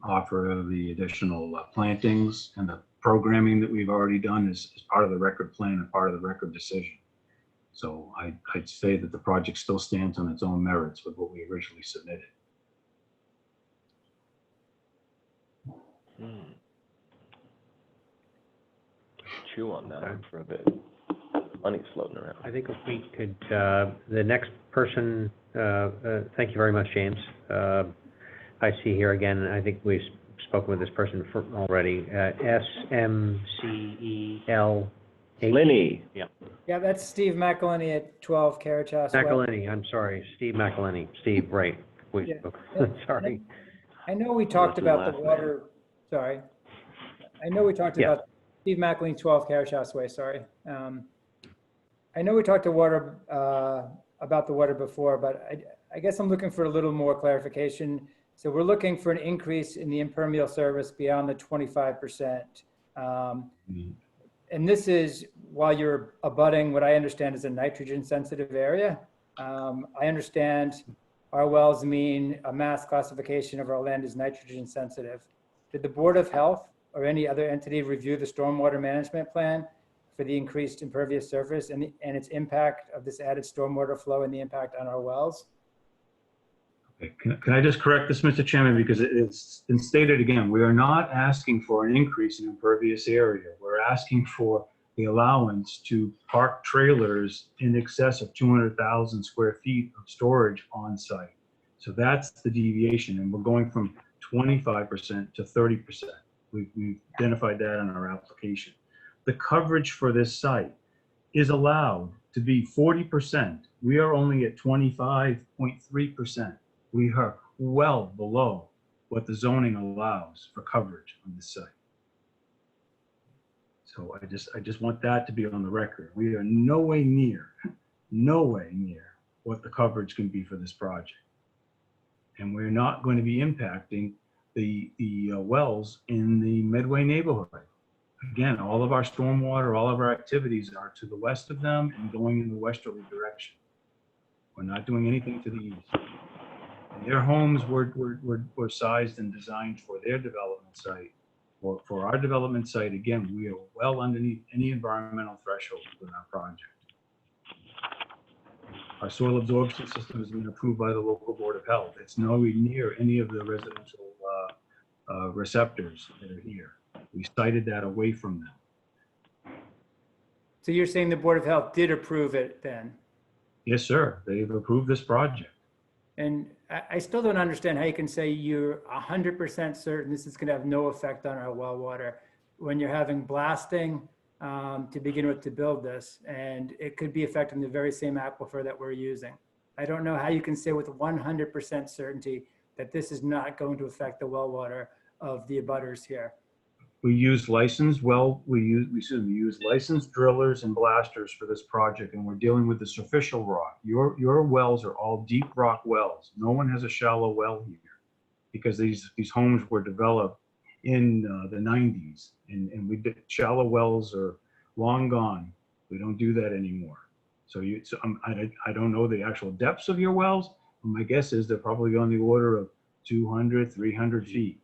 offer the additional plantings and the programming that we've already done as part of the record plan and part of the record decision. So I'd say that the project still stands on its own merits with what we originally submitted. Chew on that one for a bit. Money's floating around. I think if we could, the next person, thank you very much, James. I see here again, I think we've spoken with this person already, SMCEL. Lenny. Yeah. Yeah, that's Steve McElhenney at 12 Carriage House. McElhenney, I'm sorry, Steve McElhenney. Steve, right. We spoke. Sorry. I know we talked about the water, sorry. I know we talked about Steve McElhenney, 12 Carriage House Way, sorry. I know we talked to water about the water before, but I guess I'm looking for a little more clarification. So we're looking for an increase in the impermeable surface beyond the 25%. And this is while you're abutting what I understand is a nitrogen sensitive area. I understand our wells mean a mass classification of our land is nitrogen sensitive. Did the Board of Health or any other entity review the stormwater management plan for the increased impervious surface and its impact of this added stormwater flow and the impact on our wells? Okay. Can I just correct this, Mr. Chairman, because it's been stated again, we are not asking for an increase in impervious area. We're asking for the allowance to park trailers in excess of 200,000 square feet of storage on site. So that's the deviation, and we're going from 25% to 30%. We've identified that in our application. The coverage for this site is allowed to be 40%. We are only at 25.3%. We are well below what the zoning allows for coverage on this site. So I just want that to be on the record. We are no way near what the coverage can be for this project. And we're not going to be impacting the wells in the Medway neighborhood. Again, all of our stormwater, all of our activities are to the west of them and going in the westerly direction. We're not doing anything to the east. And their homes were sized and designed for their development site. For our development site, again, we are well underneath any environmental threshold with our project. Our soil absorption system has been approved by the local board of health. It's nowhere near any of the residential receptors that are here. We cited that away from them. So you're saying the Board of Health did approve it then? Yes, sir. They've approved this project. And I still don't understand how you can say you're 100% certain this is going to have no effect on our well water when you're having blasting to begin with to build this, and it could be affecting the very same aquifer that we're using. I don't know how you can say with 100% certainty that this is not going to affect the well water of the abutters here. We use licensed licensed drillers and blasters for this project, and we're dealing with the superficial rock. Your wells are all deep rock wells. No one has a shallow well here because these homes were developed in the 90s, and shallow wells are long gone. We don't do that anymore. So I don't know the actual depths of your wells, but my guess is they're probably on the order of 200, 300 feet.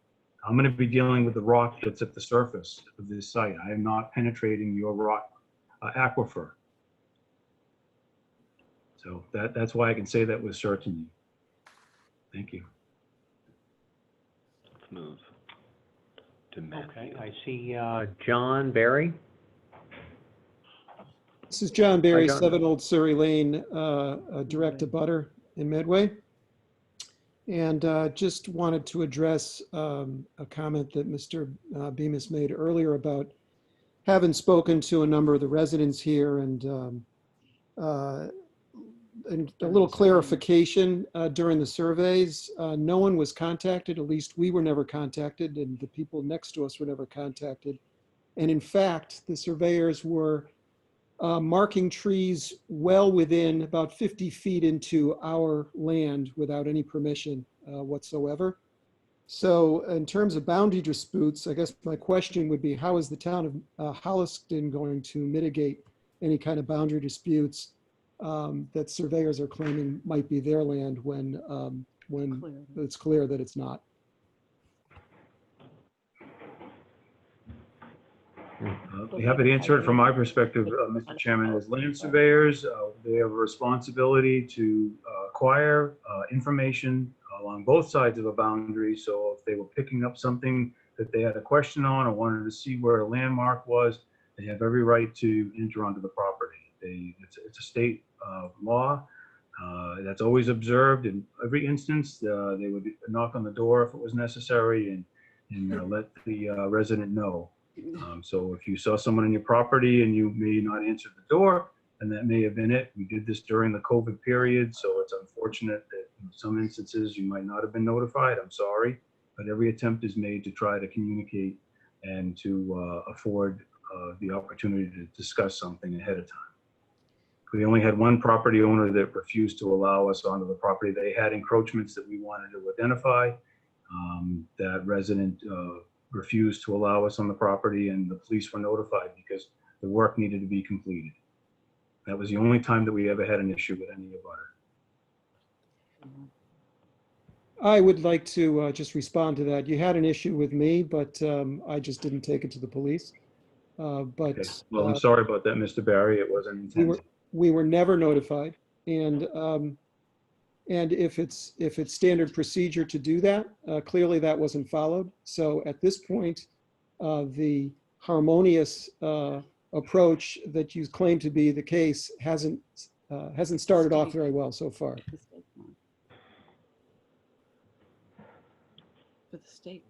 I'm going to be dealing with the rock that's at the surface of this site. I am not penetrating your rock aquifer. So that's why I can say that with certainty. Thank you. Let's move to Okay, I see John Barry. This is John Barry, Hi, John. 7 Old Surrey Lane, a direct abutter in Medway. And just wanted to address a comment that Mr. Bemis made earlier about having spoken to a number of the residents here and a little clarification during the surveys. No one was contacted, at least we were never contacted, and the people next to us were never contacted. And in fact, the surveyors were marking trees well within about 50 feet into our land without any permission whatsoever. So in terms of boundary disputes, I guess my question would be, how is the town of Holliston going to mitigate any kind of boundary disputes that surveyors are claiming might be their land when it's clear that it's not? Be happy to answer it from my perspective, Mr. Chairman. As land surveyors, they have a responsibility to acquire information along both sides of a boundary. So if they were picking up something that they had a question on or wanted to see where a landmark was, they have every right to enter onto the property. It's a state law that's always observed in every instance. They would knock on the door if it was necessary and let the resident know. So if you saw someone in your property and you may not answer the door, and that may have been it. We did this during the COVID period, so it's unfortunate that in some instances you might not have been notified. I'm sorry, but every attempt is made to try to communicate and to afford the opportunity to discuss something ahead of time. We only had one property owner that refused to allow us onto the property. They had encroachments that we wanted to identify. That resident refused to allow us on the property, and the police were notified because the work needed to be completed. That was the only time that we ever had an issue with any abutter. I would like to just respond to that. You had an issue with me, but I just didn't take it to the police. Okay. Well, I'm sorry about that, Mr. Barry. It wasn't intended. We were never notified, and if it's standard procedure to do that, clearly that wasn't followed. So at this point, the harmonious approach that you claim to be the case hasn't started off very well so far. For the state,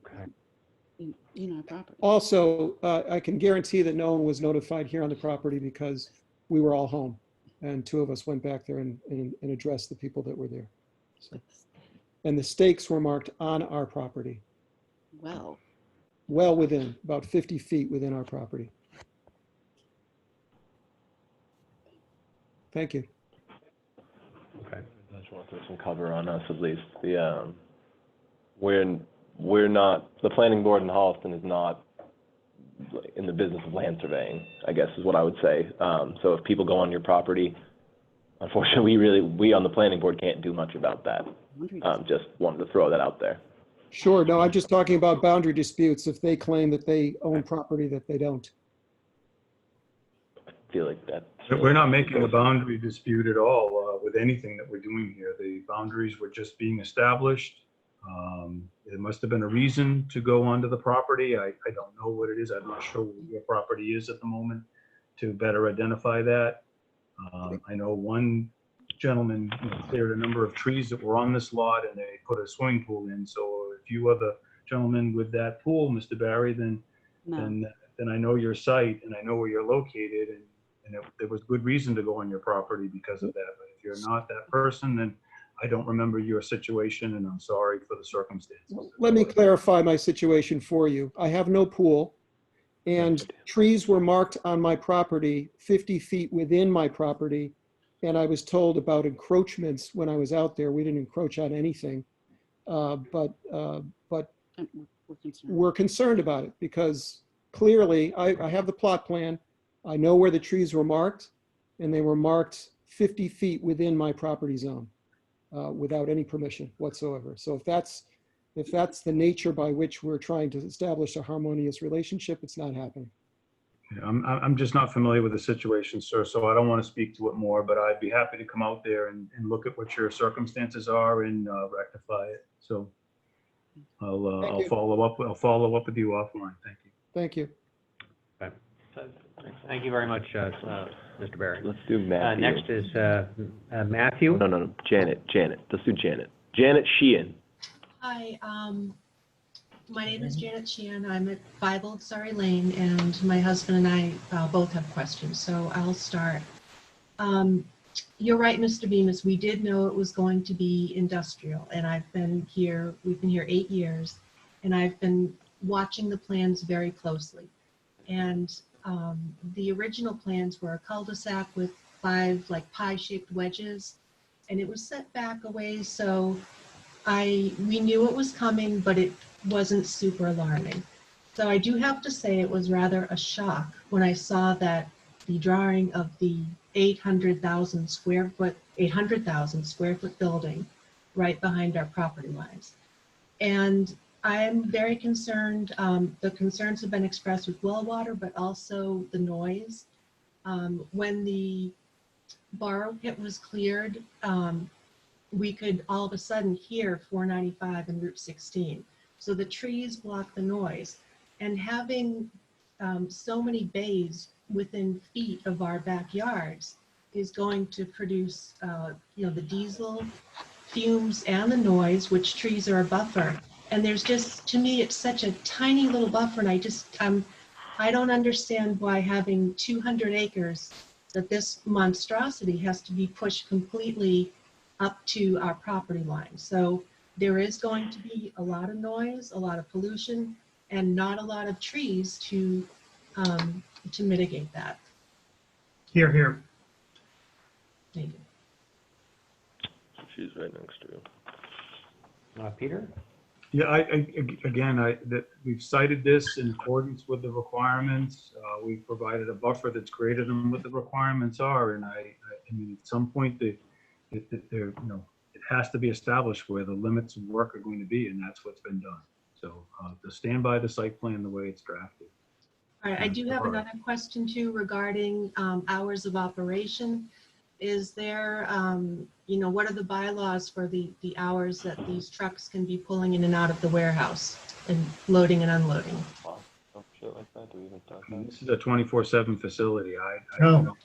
in our property. Also, I can guarantee that no one was notified here on the property because we were all home, and 2 of us went back there and addressed the people that were there. So, and the stakes were marked on our property. Well within, about 50 feet within our property. Thank you. Okay. I just want to throw some cover on us at least. We're not, the planning board in Holliston is not in the business of land surveying, I guess is what I would say. So if people go on your property, unfortunately, we on the planning board can't do much about that. Just wanted to throw that out there. Sure, no, I'm just talking about boundary disputes if they claim that they own property that they don't. I feel like that. We're not making a boundary dispute at all with anything that we're doing here. The boundaries were just being established. There must have been a reason to go onto the property. I don't know what it is. I'm not sure where your property is at the moment to better identify that. I know one gentleman cleared a number of trees that were on this lot and they put a swimming pool in. So if you are the gentleman with that pool, Mr. Barry, then I know your site and I know where you're located, and there was good reason to go on your property because of that. But if you're not that person, then I don't remember your situation, and I'm sorry for the circumstances. Let me clarify my situation for you. I have no pool, and trees were marked on my property 50 feet within my property, and I was told about encroachments when I was out there. We didn't encroach on anything, but we're concerned about it because clearly I have the plot plan. I know where the trees were marked, and they were marked 50 feet within my property zone. Without any permission whatsoever. So if that's the nature by which we're trying to establish a harmonious relationship, it's not happening. Yeah, I'm just not familiar with the situation, sir, so I don't want to speak to it more, but I'd be happy to come out there and look at what your circumstances are and rectify it. So I'll follow up with you offline. Thank you. Thank you. Okay. Thank you very much, Mr. Barry. Let's do Matthew. Next is Matthew. No, Janet. Let's do Janet. Janet Sheehan. Hi, my name is Janet Sheehan. I'm at 5 Old Surrey Lane, and my husband and I both have questions, so I'll start. You're right, Mr. Bemis. We did know it was going to be industrial, and we've been here 8 years, and I've been watching the plans very closely. And the original plans were a cul-de-sac with 5 like pie-shaped wedges, and it was set back a ways, so we knew it was coming, but it wasn't super alarming. So I do have to say it was rather a shock when I saw that the drawing of the 800,000 square foot building right behind our property lines. And I'm very concerned. The concerns have been expressed with well water, but also the noise. When the borrow pit was cleared, we could all of a sudden hear 495 and Route 16. So the trees block the noise. And having so many bays within feet of our backyards is going to produce, the diesel fumes and the noise, which trees are a buffer. And there's just, to me, it's such a tiny little buffer, and I don't understand why having 200 acres, that this monstrosity has to be pushed completely up to our property line. So there is going to be a lot of noise, a lot of pollution, and not a lot of trees to mitigate that. Here, here. Thank you. She's right next to you. Peter? Yeah, we've cited this in accordance with the requirements. We've provided a buffer that's greater than what the requirements are, and I mean, at some point, it has to be established where the limits of work are going to be, and that's what's been done. So to stand by the site plan the way it's drafted. All right, I do have another question too regarding hours of operation. Is there, what are the bylaws for the hours that these trucks can be pulling in and out of the warehouse and loading and unloading? This is a 24/7 facility. I No,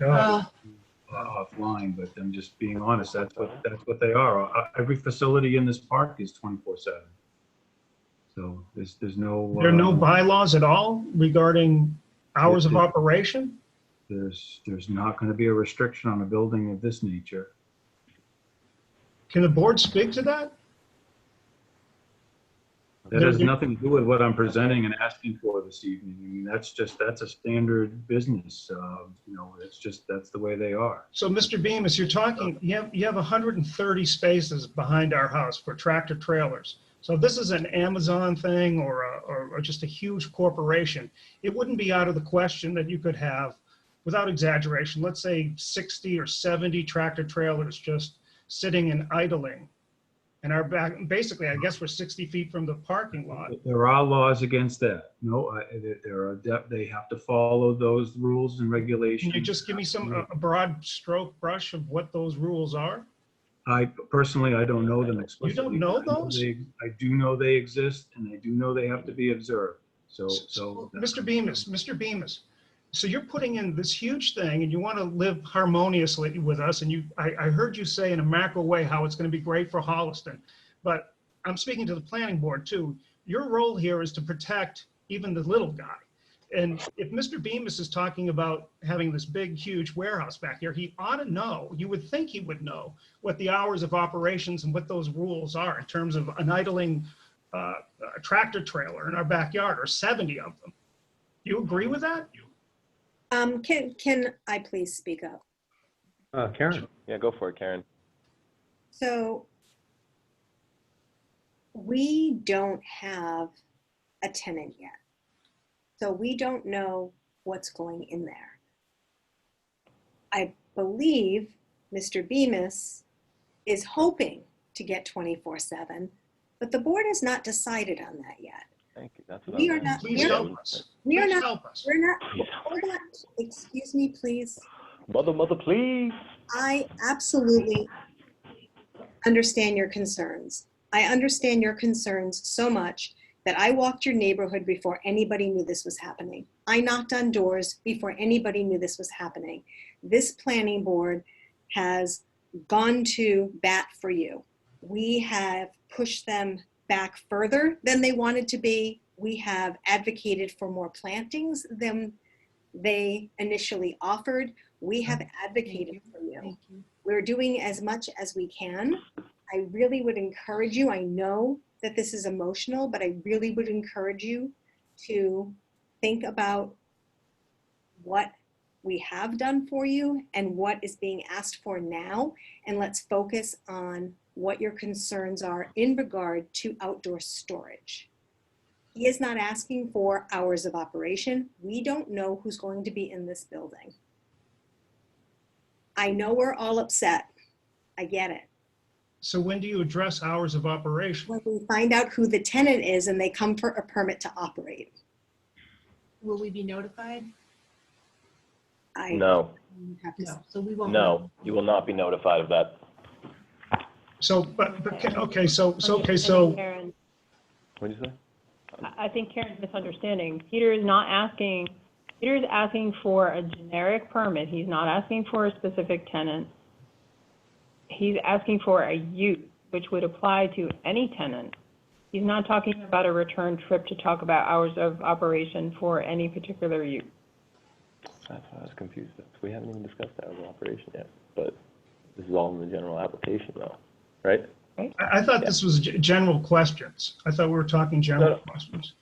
offline, but I'm just being honest. That's what they are. Every facility in this park is 24/7. So there's no. There are no bylaws at all regarding hours of operation? There's not going to be a restriction on a building of this nature. Can the board speak to that? That has nothing to do with what I'm presenting and asking for this evening. I mean, that's a standard business. That's the way they are. So, Mr. Bemis, you're talking, you have 130 spaces behind our house for tractor trailers. So if this is an Amazon thing or just a huge corporation, it wouldn't be out of the question that you could have, without exaggeration, let's say 60 or 70 tractor trailers just sitting and idling. And our back, basically, I guess we're 60 feet from the parking lot. There are laws against that. They have to follow those rules and regulations. Can you just give me a broad stroke brush of what those rules are? I don't know them explicitly. You don't know those? I do know they exist, and I do know they have to be observed. So Mr. Bemis, so you're putting in this huge thing, and you want to live harmoniously with us, and I heard you say in a macro way how it's going to be great for Holliston, but I'm speaking to the planning board too. Your role here is to protect even the little guy. And if Mr. Bemis is talking about having this big, huge warehouse back here, he ought to know, you would think he would know, what the hours of operations and what those rules are in terms of an idling a tractor trailer in our backyard, or 70 of them. You agree with that? Can I please speak up? Karen. Yeah, go for it, Karen. So we don't have a tenant yet. So we don't know what's going in there. I believe Mr. Bemis is hoping to get 24/7, but the board has not decided on that yet. Thank you. That's what We I'm are not. Please help us. We are Please not. help us. We're not. Hold on. Excuse me, please. Mother, please. I absolutely understand your concerns. I understand your concerns so much that I walked your neighborhood before anybody knew this was happening. I knocked on doors before anybody knew this was happening. This planning board has gone to bat for you. We have pushed them back further than they wanted to be. We have advocated for more plantings than they initially offered. We have advocated for you. We're doing as much as we can. I really would encourage you, I know that this is emotional, but I really would encourage you to think about what we have done for you and what is being asked for now. And let's focus on what your concerns are in regard to outdoor storage. He is not asking for hours of operation. We don't know who's going to be in this building. I know we're all upset. I get it. So when do you address hours of operation? When we find out who the tenant is and they come for a permit to operate. Will we be notified? No. No, so we won't. No, you will not be notified of that. So, okay, so. Karen, What did you say? I think Karen's misunderstanding. Peter is asking for a generic permit. He's not asking for a specific tenant. He's asking for a use, which would apply to any tenant. He's not talking about a return trip to talk about hours of operation for any particular use. That's why I was confused. We haven't even discussed hours of operation yet, but this is all in the general application though, right? I thought this was general questions. I thought we were talking general questions.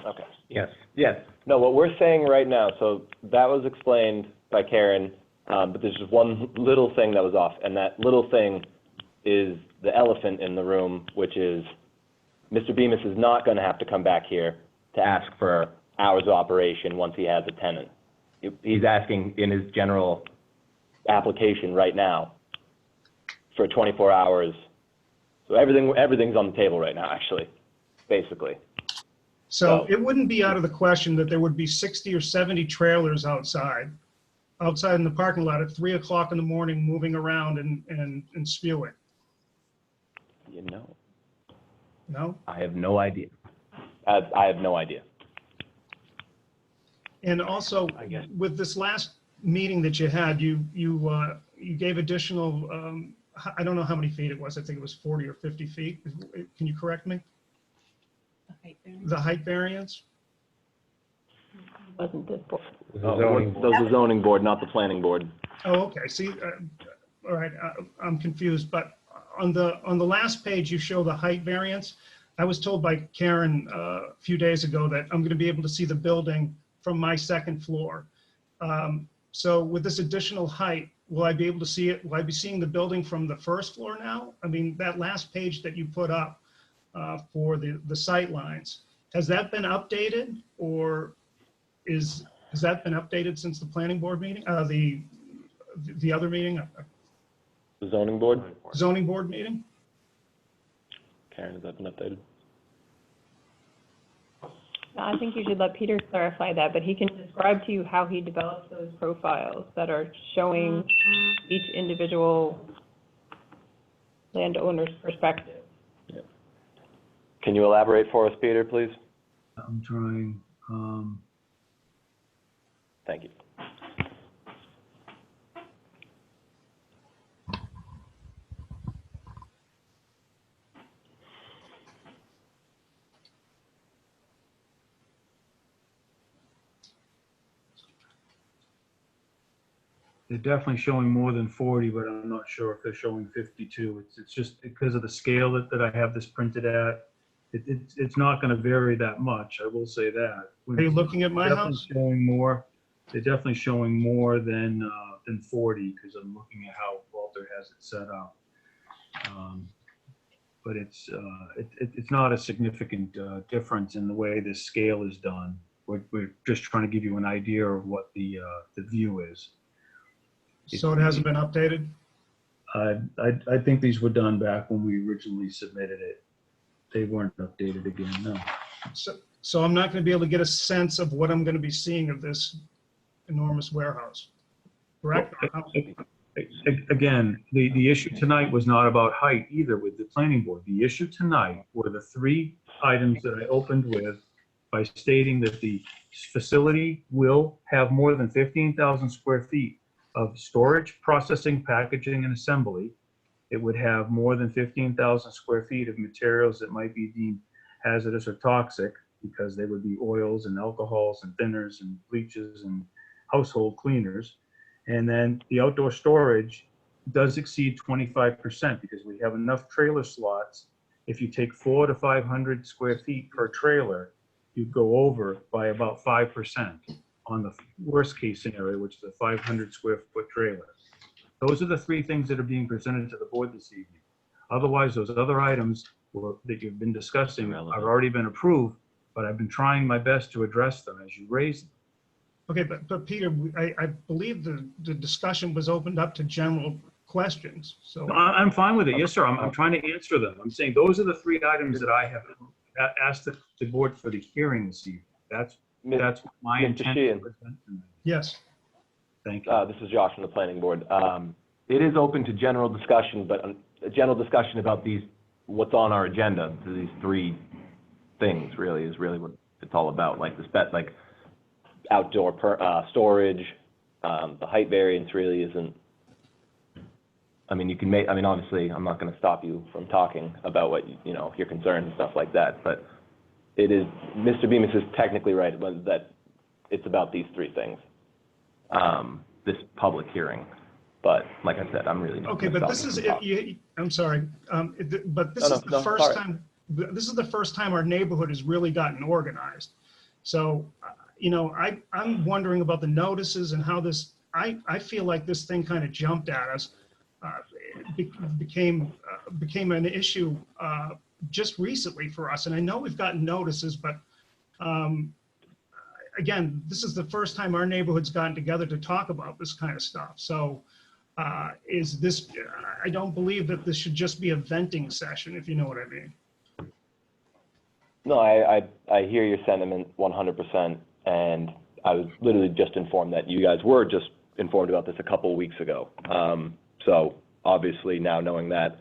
Okay. Yes. No, what we're saying right now, so that was explained by Karen, but there's just one little thing that was off, and that little thing is the elephant in the room, which is Mr. Bemis is not going to have to come back here to ask for hours of operation once he has a tenant. He's asking in his general application right now for 24 hours. So everything's on the table right now, actually, basically. So it wouldn't be out of the question that there would be 60 or 70 trailers outside in the parking lot at 3 o'clock in the morning, moving around and spewing. You know. No? I have no idea. I have no idea. And also, with this last meeting that you had, you gave additional, I don't know how many feet it was. I think it was 40 or 50 feet. Can you correct me? The height variance? Wasn't this board? That was the zoning board, not the planning board. Oh, okay. See, all right. I'm confused. But on the last page, you show the height variance. I was told by Karen a few days ago that I'm going to be able to see the building from my second floor. So with this additional height, will I be able to see it? Will I be seeing the building from the first floor now? I mean, that last page that you put up for the sight lines, has that been updated, or has that been updated since the planning board meeting, the other meeting? The zoning board? Zoning board meeting? Karen, has that been updated? I think you should let Peter clarify that, but he can describe to you how he develops those profiles that are showing each individual landowner's perspective. Yeah. Can you elaborate for us, Peter, please? I'm trying. Thank you. They're definitely showing more than 40, but I'm not sure if they're showing 52. It's just because of the scale that I have this printed at. It's not going to vary that much. I will say that. Are you looking at my house? Showing more. They're definitely showing more than 40 because I'm looking at how Walter has it set up. But it's not a significant difference in the way this scale is done. We're just trying to give you an idea of what the view is. So it hasn't been updated? I think these were done back when we originally submitted it. They weren't updated again, no. So I'm not going to be able to get a sense of what I'm going to be seeing of this enormous warehouse, correct? Again, the issue tonight was not about height either with the planning board. The issue tonight were the 3 items that I opened with by stating that the facility will have more than 15,000 square feet of storage, processing, packaging, and assembly. It would have more than 15,000 square feet of materials that might be deemed hazardous or toxic because they would be oils and alcohols and thinners and bleaches and household cleaners. And then the outdoor storage does exceed 25% because we have enough trailer slots. If you take 400 to 500 square feet per trailer, you go over by about 5% on the worst case scenario, which is a 500 square foot trailer. Those are the 3 things that are being presented to the board this evening. Otherwise, those other items that you've been discussing have already been approved, but I've been trying my best to address them as you raised them. Okay, but Peter, I believe the discussion was opened up to general questions. So I'm fine with it. Yes, sir. I'm trying to answer them. I'm saying those are the 3 items that I have asked the board for the hearing this evening. That's my intent. Yes. Thank you. This is Josh from the planning board. It is open to general discussion, but a general discussion about what's on our agenda. These 3 things really is what it's all about. Like like outdoor storage, the height variance really isn't. I mean, obviously, I'm not going to stop you from talking about what your concerns and stuff like that, but it is. Mr. Bemis is technically right that it's about these 3 things. This public hearing, but like I said, I'm really not. Okay, but this is I'm sorry, but this is the first time. This is the first time our neighborhood has really gotten organized. So, I'm wondering about the notices and how this. I feel like this thing kind of jumped at us. Became an issue just recently for us, and I know we've gotten notices, but. Again, this is the first time our neighborhood's gotten together to talk about this kind of stuff. So is this, I don't believe that this should just be a venting session, if you know what I mean. No, I hear your sentiment 100%. And I was literally just informed that you guys were just informed about this a couple of weeks ago. So obviously now knowing that,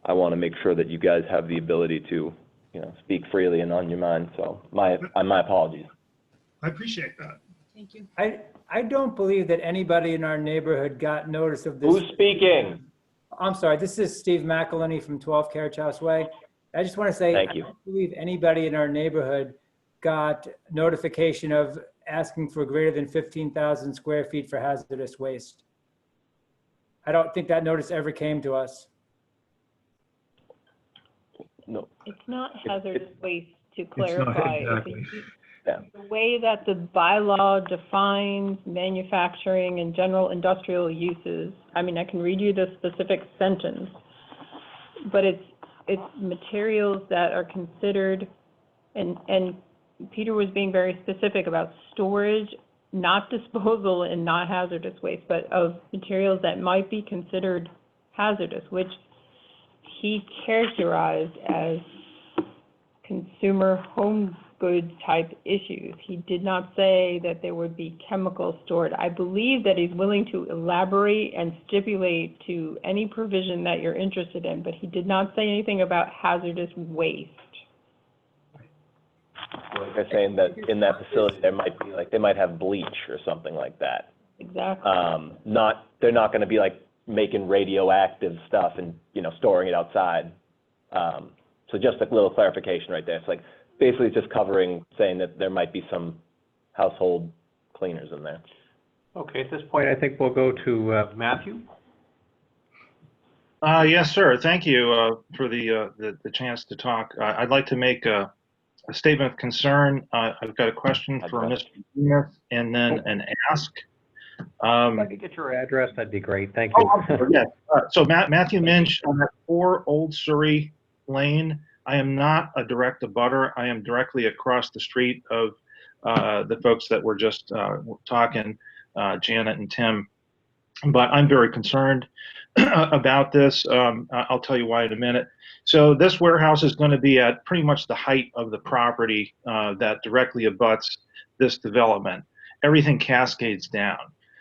I want to make sure that you guys have the ability to, speak freely and on your mind. So my apologies. I appreciate that. Thank you. I don't believe that anybody in our neighborhood got notice of this. Who's speaking? I'm sorry, this is Steve McElhenney from 12 Carriage House Way. I just want to say, Thank you. I don't believe anybody in our neighborhood got notification of asking for greater than 15,000 square feet for hazardous waste. I don't think that notice ever came to us. no, It's not hazardous waste, to It's not clarify. exactly. yeah. The way that the bylaw defines manufacturing and general industrial uses, I mean, I can read you the specific sentence, but it's materials that are considered, and Peter was being very specific about storage, not disposal and not hazardous waste, but of materials that might be considered hazardous, which he characterized as consumer home goods type issues. He did not say that there would be chemicals stored. I believe that he's willing to elaborate and stipulate to any provision that you're interested in, but he did not say anything about hazardous waste. Like they're saying that in that facility, there might be like, they might have bleach or something like that. Exactly. They're not gonna be like making radioactive stuff and, you know, storing it outside. So just a little clarification right there. It's like, basically just covering, saying that there might be some household cleaners in there. Okay, at this point, I think we'll go to Matthew. Yes, sir. Thank you for the chance to talk. I'd like to make a statement of concern. I've got a question for Mr. Smith and then an ask. If I could get your address, that'd be great. Thank you. Oh, I'm sorry, yeah. So Matthew Minch on that 4 Old Surrey Lane. I am not a direct abutter. I am directly across the street of the folks that were just talking, Janet and Tim. But I'm very concerned about this. I'll tell you why in a minute. So this warehouse is going to be at pretty much the height of the property that directly abuts this development. Everything cascades down.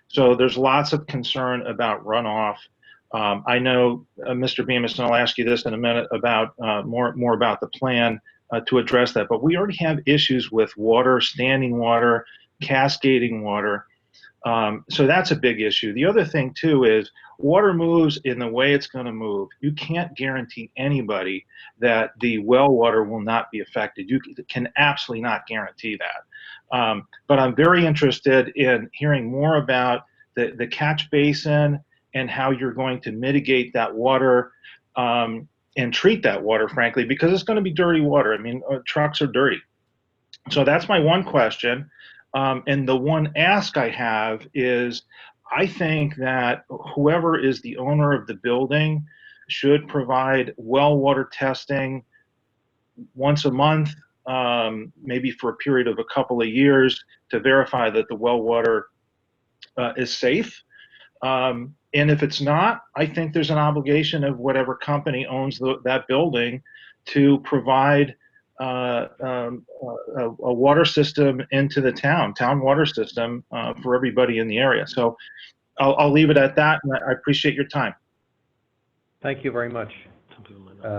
So there's lots of concern about runoff. I know, Mr. Bemis, and I'll ask you this in a minute about more about the plan to address that, but we already have issues with water, standing water, cascading water. So that's a big issue. The other thing too is water moves in the way it's going to move. You can't guarantee anybody that the well water will not be affected. You can absolutely not guarantee that. But I'm very interested in hearing more about the catch basin and how you're going to mitigate that water and treat that water, frankly, because it's going to be dirty water. I mean, trucks are dirty. So that's my one question. And the one ask I have is, I think that whoever is the owner of the building should provide well water testing once a month, maybe for a period of a couple of years, to verify that the well water is safe. And if it's not, I think there's an obligation of whatever company owns that building to provide a water system into the town water system for everybody in the area. So I'll leave it at that, and I appreciate your time. Thank you very much.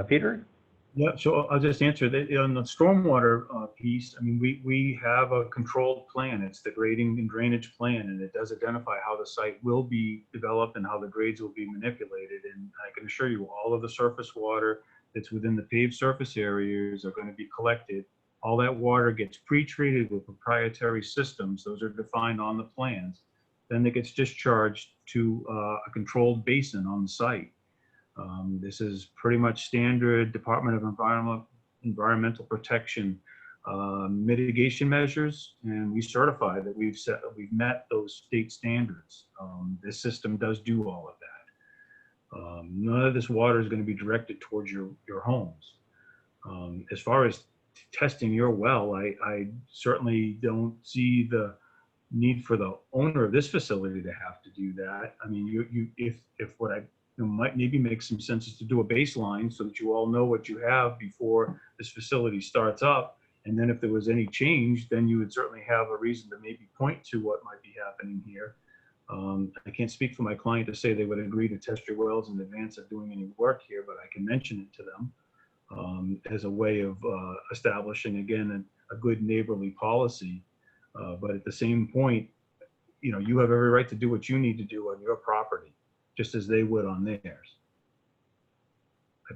Peter? Yeah, so I'll just answer that. On the stormwater piece, I mean, we have a controlled plan. It's the grading and drainage plan, and it does identify how the site will be developed and how the grades will be manipulated. And I can assure you, all of the surface water that's within the paved surface areas are going to be collected. All that water gets pre-treated with proprietary systems. Those are defined on the plans. Then it gets discharged to a controlled basin on the site. This is pretty much standard Department of Environmental Protection mitigation measures, and we certify that we've met those state standards. This system does do all of that. None of this water is going to be directed towards your homes. As far as testing your well, I certainly don't see the need for the owner of this facility to have to do that. I mean, if what I might maybe make some sense is to do a baseline so that you all know what you have before this facility starts up. And then if there was any change, then you would certainly have a reason to maybe point to what might be happening here. I can't speak for my client to say they would agree to test your wells in advance of doing any work here, but I can mention it to them as a way of establishing, again, a good neighborly policy. But at the same point, you have every right to do what you need to do on your property, just as they would on theirs.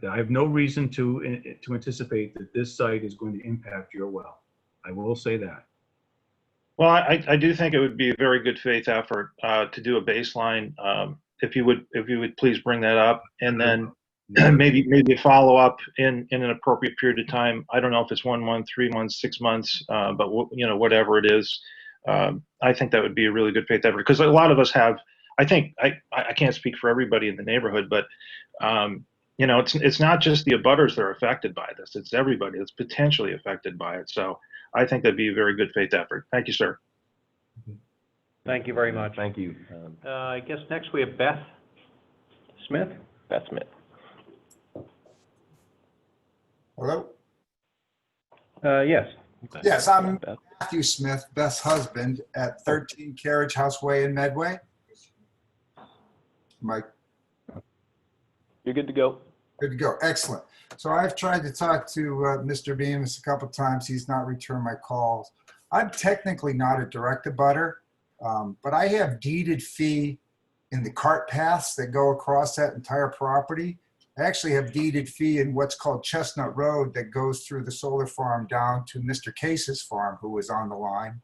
I have no reason to anticipate that this site is going to impact your well. I will say that. Well, I do think it would be a very good faith effort to do a baseline. If you would please bring that up, and then maybe a follow-up in an appropriate period of time. I don't know if it's 1 month, 3 months, 6 months, but whatever it is, I think that would be a really good faith effort, because a lot of us have, I think, I can't speak for everybody in the neighborhood, but it's not just the abutters that are affected by this, it's everybody that's potentially affected by it. So I think that'd be a very good faith effort. Thank you, sir. Thank you very much. Thank you. I guess next we have Beth Smith. Beth Smith. Hello? Yes. Yes, I'm Matthew Smith, Beth's husband, at 13 Carriage House Way in Medway. Mike? You're good to go. Good to go. Excellent. So I've tried to talk to Mr. Bemis a couple times. He's not returned my calls. I'm technically not a direct abutter, but I have deeded fee in the cart paths that go across that entire property. I actually have deeded fee in what's called Chestnut Road that goes through the solar farm down to Mr. Case's farm, who was on the line.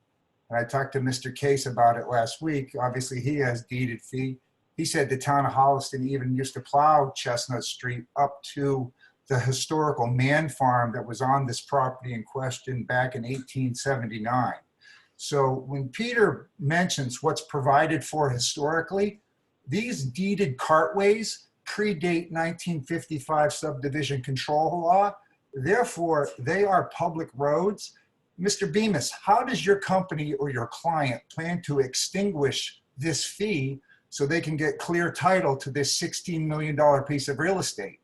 And I talked to Mr. Case about it last week. Obviously, he has deeded fee. He said the town of Holliston even used to plow Chestnut Street up to the historical man farm that was on this property in question back in 1879. So when Peter mentions what's provided for historically, these deeded cartways predate 1955 subdivision control law. Therefore, they are public roads. Mr. Bemis, how does your company or your client plan to extinguish this fee so they can get clear title to this $16 million piece of real estate?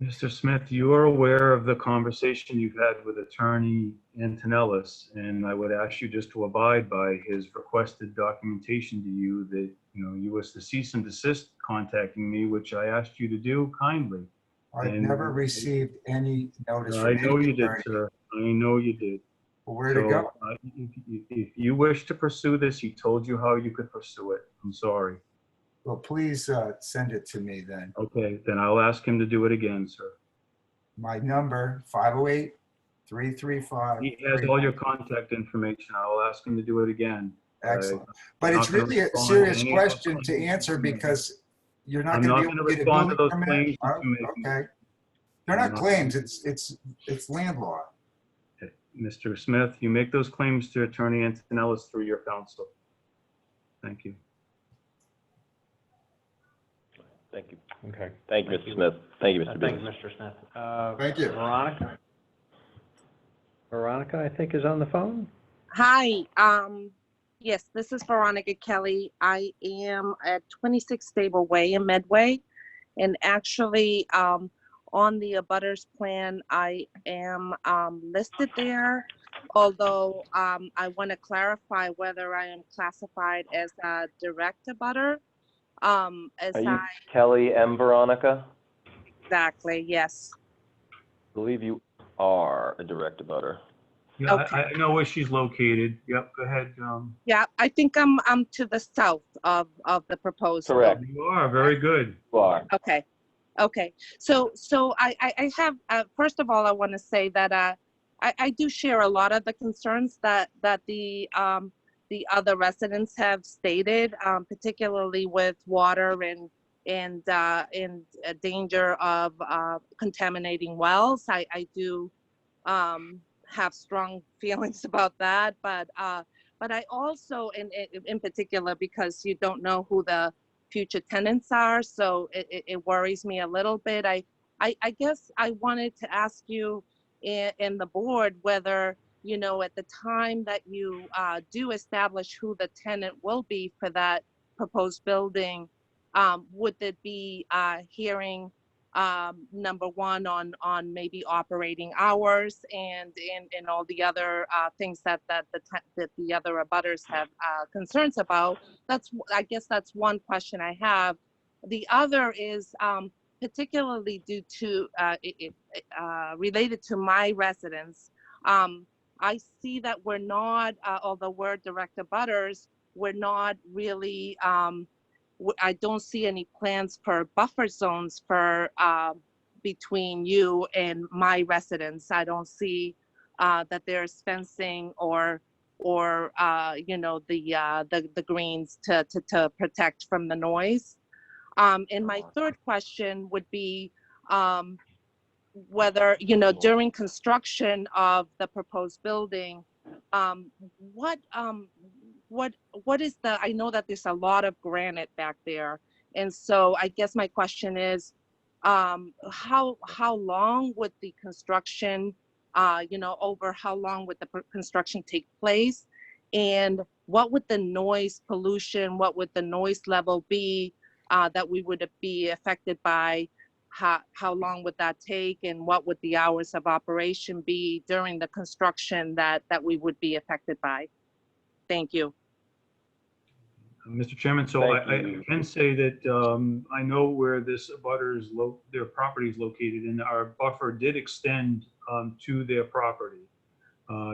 Mr. Smith, you are aware of the conversation you've had with Attorney Antonellis, and I would ask you just to abide by his requested documentation to you that, you was to cease and desist contacting me, which I asked you to do kindly. I've never received any notice from I know any you did, attorney. sir. I know you did. Well, where to go? If you wish to pursue this, he told you how you could pursue it. I'm sorry. Well, please send it to me then. Okay, then I'll ask him to do it again, sir. My number, 508-335. He has all your contact information. I'll ask him to do it again. Excellent. But it's really a serious question to answer because you're not going to be able to get a building permit. Okay. They're not claims, it's land law. Okay. Mr. Smith, you make those claims to Attorney Antonellis through your counsel. Thank you. Thank you. Okay. Thank you, Mr. Smith. Thank you, Mr. Thank you, Bemis. Mr. Smith. Thank you. Veronica? Veronica, I think, is on the phone. Hi. Yes, this is Veronica Kelly. I am at 26 Stable Way in Medway. And actually, on the abutters plan, I am listed there. Although I want to clarify whether I am classified as a direct abutter. Are you Kelly M. Veronica? Exactly, yes. I believe you are a direct abutter. Yeah, Okay. I know where she's located. Yep, go ahead. Yeah, I think I'm to the south of the proposed. Correct. You are, very good. You are. Okay. Okay. So I have, first of all, I want to say that I do share a lot of the concerns that the other residents have stated, particularly with water and danger of contaminating wells. I do have strong feelings about that, but I also, in particular, because you don't know who the future tenants are, so it worries me a little bit. I guess I wanted to ask you and the board whether, at the time that you do establish who the tenant will be for that proposed building, would it be hearing number one on maybe operating hours and all the other things that the other abutters have concerns about? I guess that's one question I have. The other is particularly due to related to my residents. I see that we're not, although we're direct abutters, we're not really, I don't see any plans for buffer zones for between you and my residents. I don't see that there's fencing or the greens to protect from the noise. And my third question would be whether, during construction of the proposed building, what is I know that there's a lot of granite back there. And so I guess my question is, how long would the construction, over how long would the construction take place? And what would the noise pollution, what would the noise level be that we would be affected by? How long would that take? And what would the hours of operation be during the construction that we would be affected by? Thank you. Mr. Chairman, so I can say that I know where this abutters their property is located, and our buffer did extend to their property,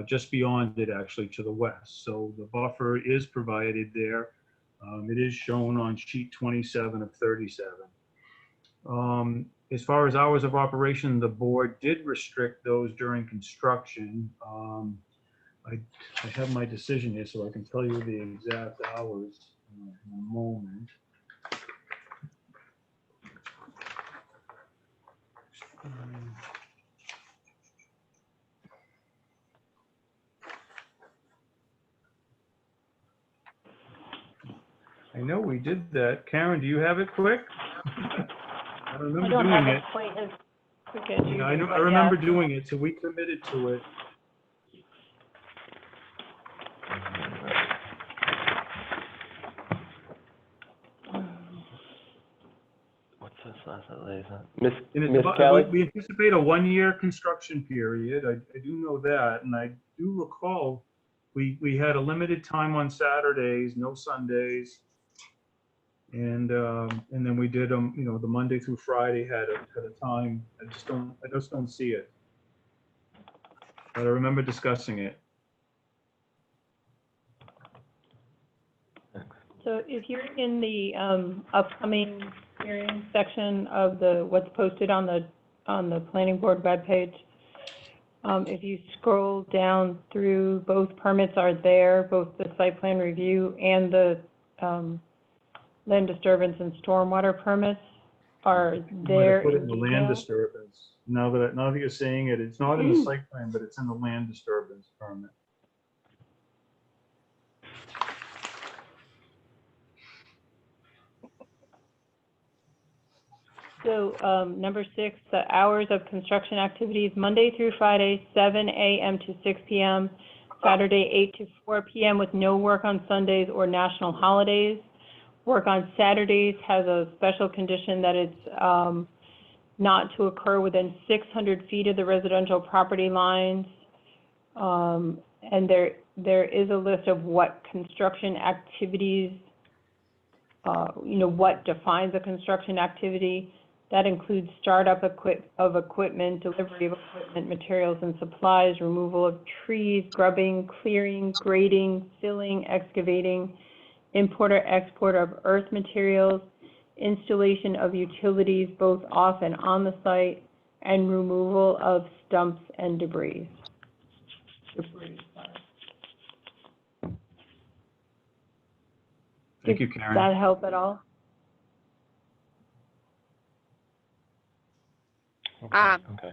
just beyond it, actually, to the west. So the buffer is provided there. It is shown on sheet 27 of 37. As far as hours of operation, the board did restrict those during construction. I have my decision here, so I can tell you the exact hours in a moment. I know we did that. Karen, do you have it quick? I remember I don't doing have it. it quite as quick as you Yeah, I do, know. I but remember yeah. doing it, so we committed to it. What's this last liaison? Miss And it's Miss about, Kelly? we anticipate a 1-year construction period. I do know that, and I do recall we had a limited time on Saturdays, no Sundays, and then we did them. The Monday through Friday had a time. I just don't see it, but I remember discussing it. So if you're in the upcoming hearing section of what's posted on the planning board webpage, if you scroll down through, both permits are there, both the site plan review and the land disturbance and stormwater permits are there. Put it in the land disturbance. Now that you're saying it, it's not in the site plan, but it's in the land disturbance permit. So number 6, the hours of construction activities, Monday through Friday, 7 a.m. to 6 p.m., Saturday 8 to 4 p.m. with no work on Sundays or national holidays. Work on Saturdays has a special condition that it's not to occur within 600 feet of the residential property lines. And there is a list of what construction activities, what defines a construction activity. That includes startup of equipment, delivery of equipment, materials and supplies, removal of trees, grubbing, clearing, grading, filling, excavating, import or export of earth materials, installation of utilities both off and on the site, and removal of stumps and debris. Thank you, Karen. Does that help at all? Okay.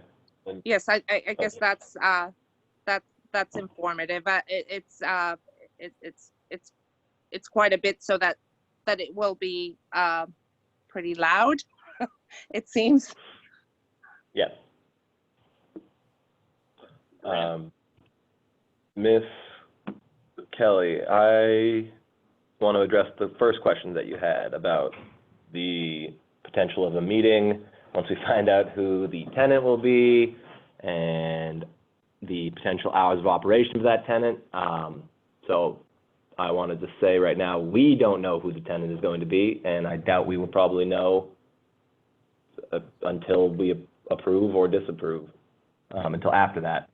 Yes, I guess that's informative. It's quite a bit, so that it will be pretty loud. It seems. Yes. Miss Kelly, I want to address the first question that you had about the potential of a meeting once we find out who the tenant will be and the potential hours of operation of that tenant. So I wanted to say right now, we don't know who the tenant is going to be, and I doubt we will probably know until we approve or disapprove, until after that.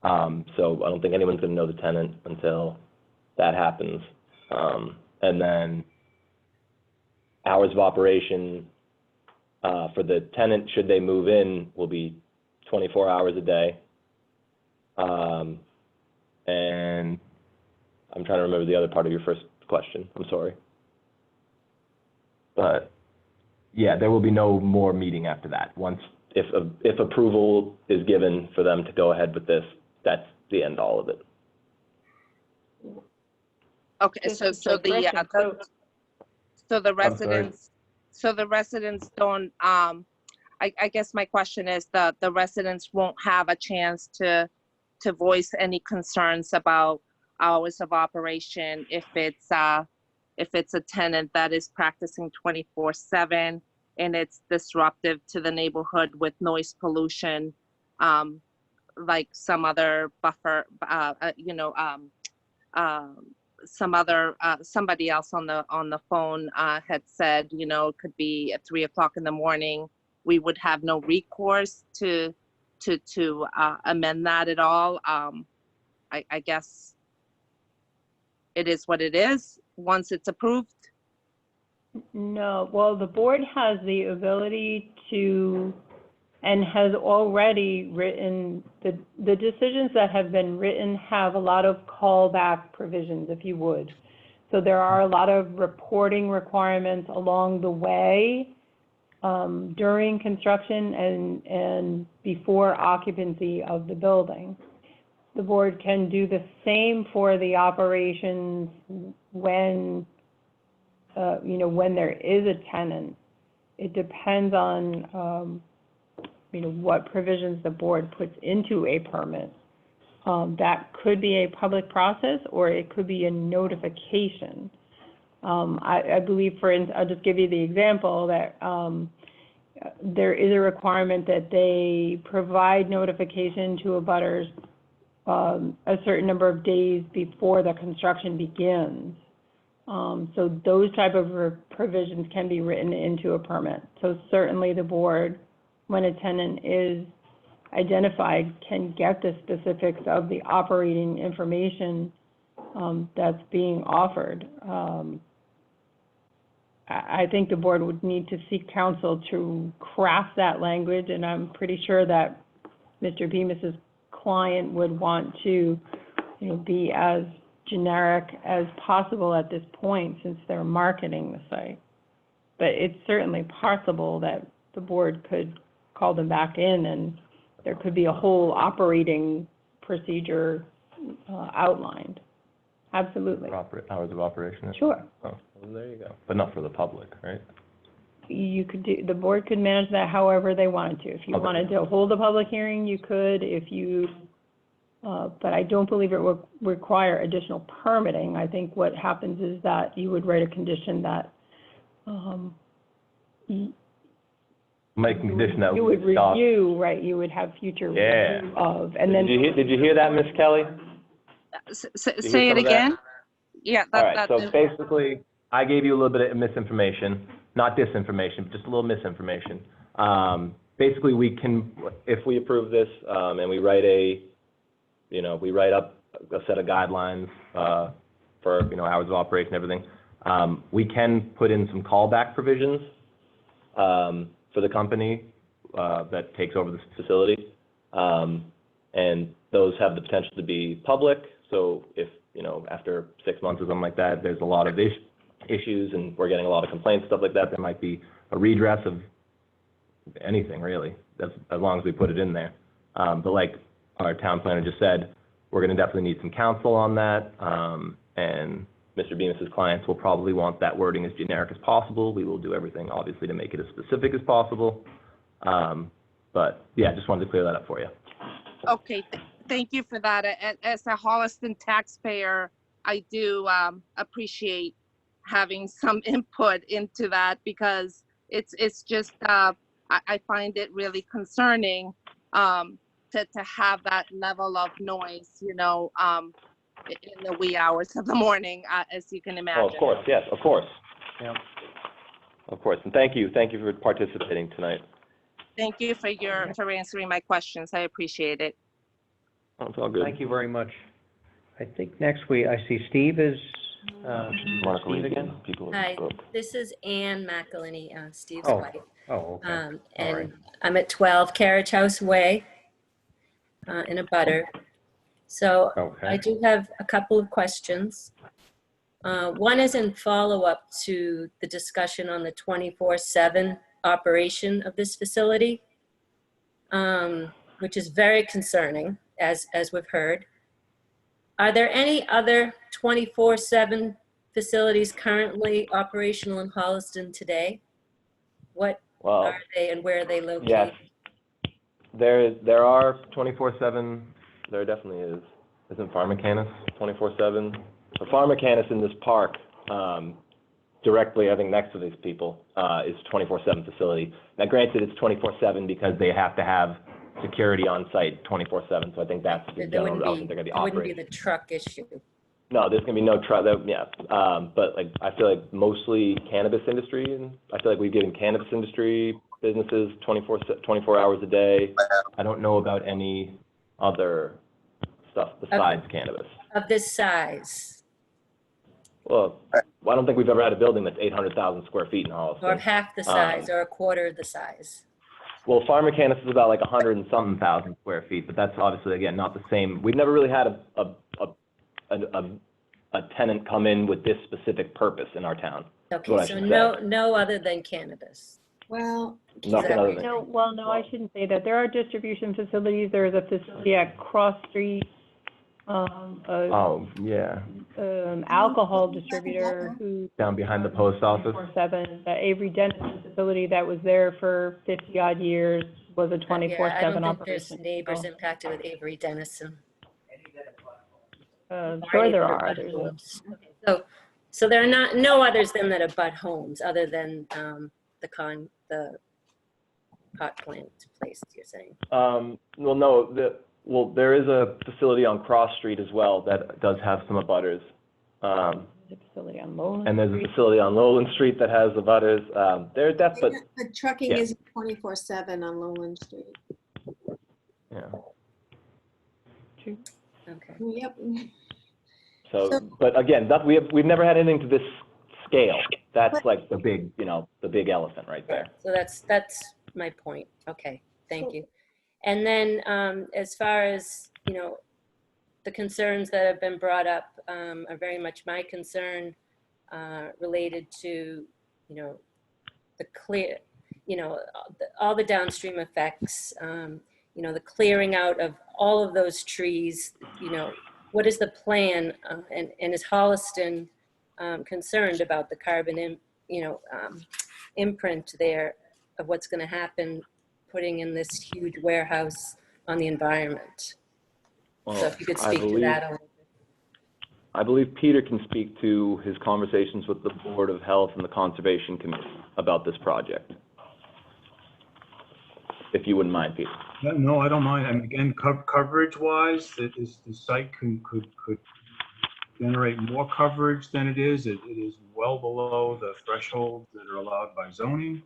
So I don't think anyone's going to know the tenant until that happens. And then hours of operation for the tenant, should they move in, will be 24 hours a day. And I'm trying to remember the other part of your first question. I'm sorry. But yeah, there will be no more meeting after that. Once, if approval is given for them to go ahead with this, that's the end all of it. Okay, so the residents, don't, I guess my question is the residents won't have a chance to voice any concerns about hours of operation if it's a tenant that is practicing 24/7 and it's disruptive to the neighborhood with noise pollution, like some other buffer, somebody else on the phone had said, it could be at 3 o'clock in the morning. We would have no recourse to amend that at all. I guess it is what it is once it's approved. No, well, the board has the ability to, and has already written, the decisions that have been written have a lot of callback provisions, if you would. So there are a lot of reporting requirements along the way, during construction and before occupancy of the building. The board can do the same for the operations when there is a tenant. It depends on, what provisions the board puts into a permit. That could be a public process, or it could be a notification. I believe, for instance, I'll just give you the example that there is a requirement that they provide notification to abutters a certain number of days before the construction begins. So those type of provisions can be written into a permit. So certainly the board, when a tenant is identified, can get the specifics of the operating information that's being offered. I think the board would need to seek counsel to craft that language, and I'm pretty sure that Mr. Bemis's client would want to, be as generic as possible at this point since they're marketing the site. But it's certainly possible that the board could call them back in and there could be a whole operating procedure outlined. Absolutely. Hours of operation? Sure. Oh, well, there you go. But not for the public, right? You could do, the board could manage that however they wanted to. If you wanted to hold a public hearing, you could. If you, but I don't believe it will require additional permitting. I think what happens is that you would write a condition that Make a condition that you would stop. review, right? You would have future review of, and then. Did you hear that, Miss Kelly? Say it again. Yeah. All right. So basically, I gave you a little bit of misinformation, not disinformation, but just a little misinformation. Basically, we can, if we approve this and we write we write up a set of guidelines for hours of operation, everything. We can put in some callback provisions for the company that takes over this facility, and those have the potential to be public. So if after 6 months or something like that, there's a lot of issues and we're getting a lot of complaints, stuff like that, there might be a redress of anything really, as long as we put it in there. But like our town planner just said, we're going to definitely need some counsel on that, and Mr. Bemis's clients will probably want that wording as generic as possible. We will do everything, obviously, to make it as specific as possible. But yeah, just wanted to clear that up for you. Okay, thank you for that. As a Holliston taxpayer, I do appreciate having some input into that, because it's just I find it really concerning to have that level of noise, in the wee hours of the morning, as you can imagine. Oh, of course, yes, of course. Yeah. Of course, and thank you for participating tonight. Thank you for answering my questions. I appreciate it. Oh, it's all good. Thank you very much. I think next I see Steve is, Steve again? Hi, this is Ann McElhenney, Steve's Oh. wife. Oh, okay. And right. I'm at 12 Carriage House Way in a butter. So Okay. I do have a couple of questions. One is in follow-up to the discussion on the 24/7 operation of this facility, which is very concerning, as we've heard. Are there any other 24/7 facilities currently operational in Holliston today? What are they and where are they located? Yes, there are 24/7, there definitely is. Isn't Pharmacanis 24/7? So Pharmacanis in this park, directly, I think next to these people, is 24/7 facility. Now granted, it's 24/7 because they have to have security on site 24/7, so I think that's the general, I don't think they're gonna be It wouldn't operating. be the truck issue. No, there's gonna be no but like, I feel like mostly cannabis industry, and I feel like we've given cannabis industry businesses 24 hours a day. I don't know about any other stuff besides cannabis. Of this size, Well, I don't think we've ever had a building that's 800,000 square feet in Holliston. or half the size, or a quarter of the size. Well, Pharmacanis is about like 100 and something thousand square feet, but that's obviously, again, not the same. We've never really had a tenant come in with this specific purpose in our town. is what I Okay, so should say. no other than cannabis. Well, Nothing other than. No, I shouldn't say that. There are distribution facilities. There is a facility at Cross Street, Oh, yeah, alcohol distributor who down behind the post office. 24/7. The Avery Dennison facility that was there for 50 odd years was a 24/7 Yeah, I don't think there's operation. neighbors So, impacted with Avery Dennison. sure there are. So there are no others than that abut homes, other than the pot plant place, you're saying? Well, no, there is a facility on Cross Street as well that does have some abutters. There's a facility on Lowland And there's a Street. facility on Lowland Street that has abutters. But The trucking yeah. isn't 24/7 on Lowland Street. yeah. Okay. Yep. So, but again, we've never had anything to this scale. That's like the big elephant right there. So that's my point. Okay, thank you. And then as far as, the concerns that have been brought up are very much my concern related to, the clear, all the downstream effects, the clearing out of all of those trees, what is the plan? And is Holliston concerned about the carbon, imprint there of what's going to happen putting in this huge warehouse on the environment? Well, So if you could speak to that a little bit. I believe Peter can speak to his conversations with the Board of Health and the Conservation Committee about this project. If you wouldn't mind, Peter. No, I don't mind. And again, coverage-wise, the site could generate more coverage than it is. It is well below the thresholds that are allowed by zoning.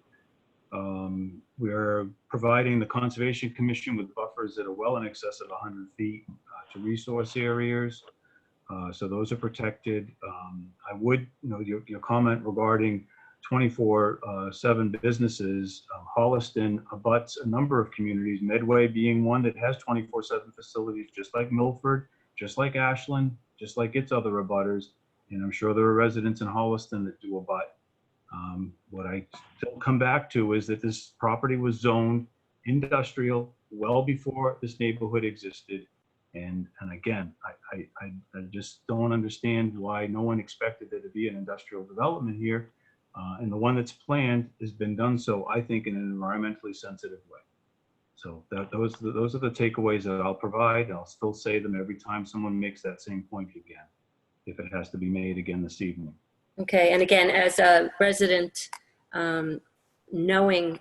We're providing the Conservation Commission with buffers that are well in excess of 100 feet to resource areas. So those are protected. I would, your comment regarding 24/7 businesses, Holliston abuts a number of communities, Medway being one that has 24/7 facilities, just like Milford, just like Ashland, just like its other abutters. And I'm sure there are residents in Holliston that do abut. What I still come back to is that this property was zoned industrial well before this neighborhood existed. And again, I just don't understand why no one expected there to be an industrial development here. And the one that's planned has been done so, I think, in an environmentally sensitive way. So those are the takeaways that I'll provide. I'll still say them every time someone makes that same point again, if it has to be made again this evening. Okay, and again, as a resident, knowing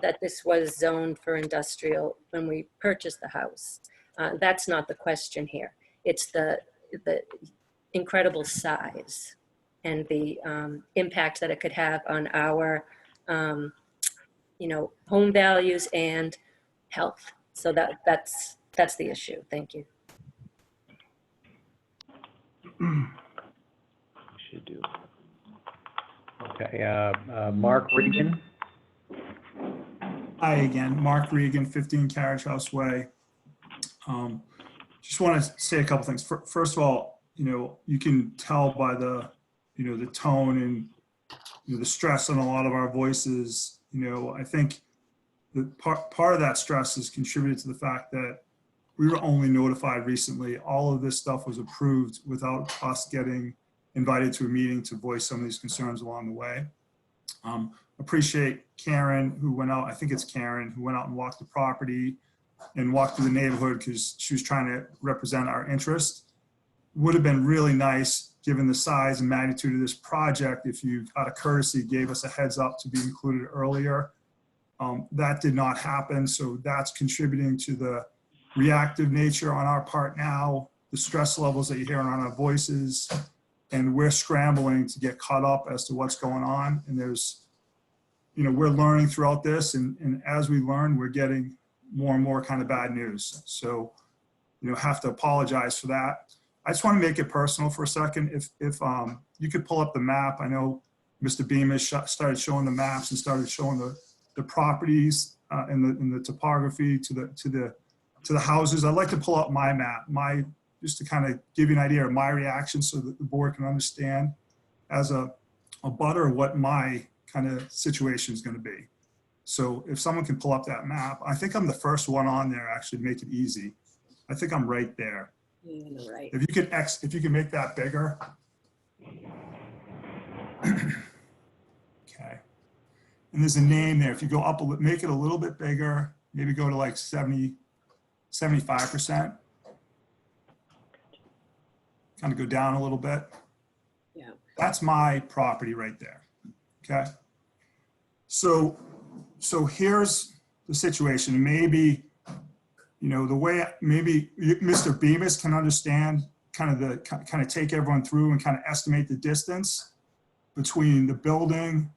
that this was zoned for industrial when we purchased the house, that's not the question here. It's the incredible size and the impact that it could have on our, home values and health. So that's the issue. Thank you. Should do. Okay, Mark Regan. Hi again, Mark Regan, 15 Carriage House Way. Just want to say a couple things. First of all, you can tell by the the tone and the stress on a lot of our voices. I think the part of that stress is contributed to the fact that we were only notified recently. All of this stuff was approved without us getting invited to a meeting to voice some of these concerns along the way. Appreciate Karen, who went out, I think it's Karen, who went out and walked the property and walked through the neighborhood because she was trying to represent our interest. Would have been really nice, given the size and magnitude of this project, if you, out of courtesy, gave us a heads up to be included earlier. That did not happen, so that's contributing to the reactive nature on our part now, the stress levels that you're hearing on our voices, and we're scrambling to get caught up as to what's going on. And there's, we're learning throughout this, and as we learn, we're getting more and more kind of bad news. So, have to apologize for that. I just want to make it personal for a second. If you could pull up the map. I know Mr. Bemis started showing the maps and started showing the properties and the topography to the houses. I'd like to pull up my map, just to kind of give you an idea of my reaction so that the board can understand as a butter what my kind of situation is going to be. So if someone can pull up that map, I think I'm the first one on there, actually, make it easy. I think I'm right there. Right. If you can make that bigger. Okay. And there's a name there. If you go up, make it a little bit bigger, maybe go to like 75%. Kind of go down a little bit. Yeah. That's my property right there. Okay. So here's the situation. Maybe, the way maybe Mr. Bemis can understand kind of take everyone through and kind of estimate the distance between the building,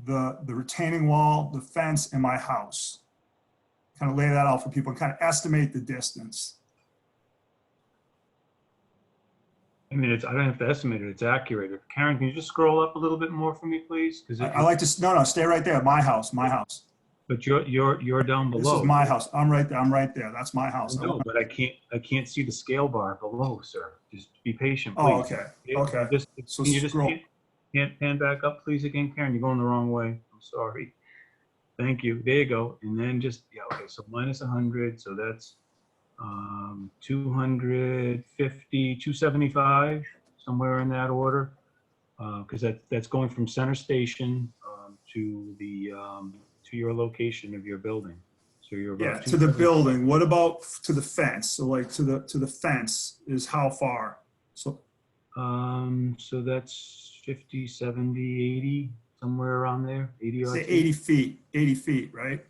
the retaining wall, the fence, and my house. Kind of lay that out for people and kind of estimate the distance. I mean, I don't have to estimate it, it's accurate. Karen, can you just scroll up a little bit more for me, please? Because I like to, no, stay right there, my house. But you're down below. This is my house, I'm right there, that's my house. No, but I can't see the scale bar below, sir. Just be patient, please. Oh, okay, okay. Can you just pan back up, please, again, Karen? You're going the wrong way, I'm sorry. Thank you, there you go. And then just, yeah, okay, so minus 100, so that's 250, 275, somewhere in that order, because that's going from center station to your location of your building. So you're about to the building. What about to the fence? So like to the fence is how far? So so that's 50, 70, 80, somewhere around there. 80 say 80 feet. 80 feet, right?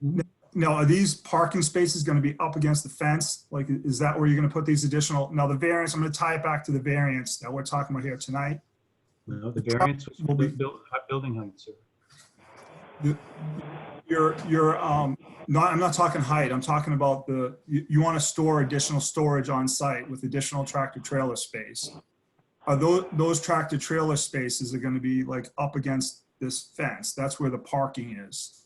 Mm-hmm. Now, are these parking spaces going to be up against the fence? Like, is that where you're going to put these additional? Now, the variance, I'm going to tie it back to the variance that we're talking about here tonight. No, the variance will be building height, sir. I'm not talking height. I'm talking about you want to store additional storage on site with additional tractor trailer space. Are those tractor trailer spaces are going to be like up against this fence? That's where the parking is.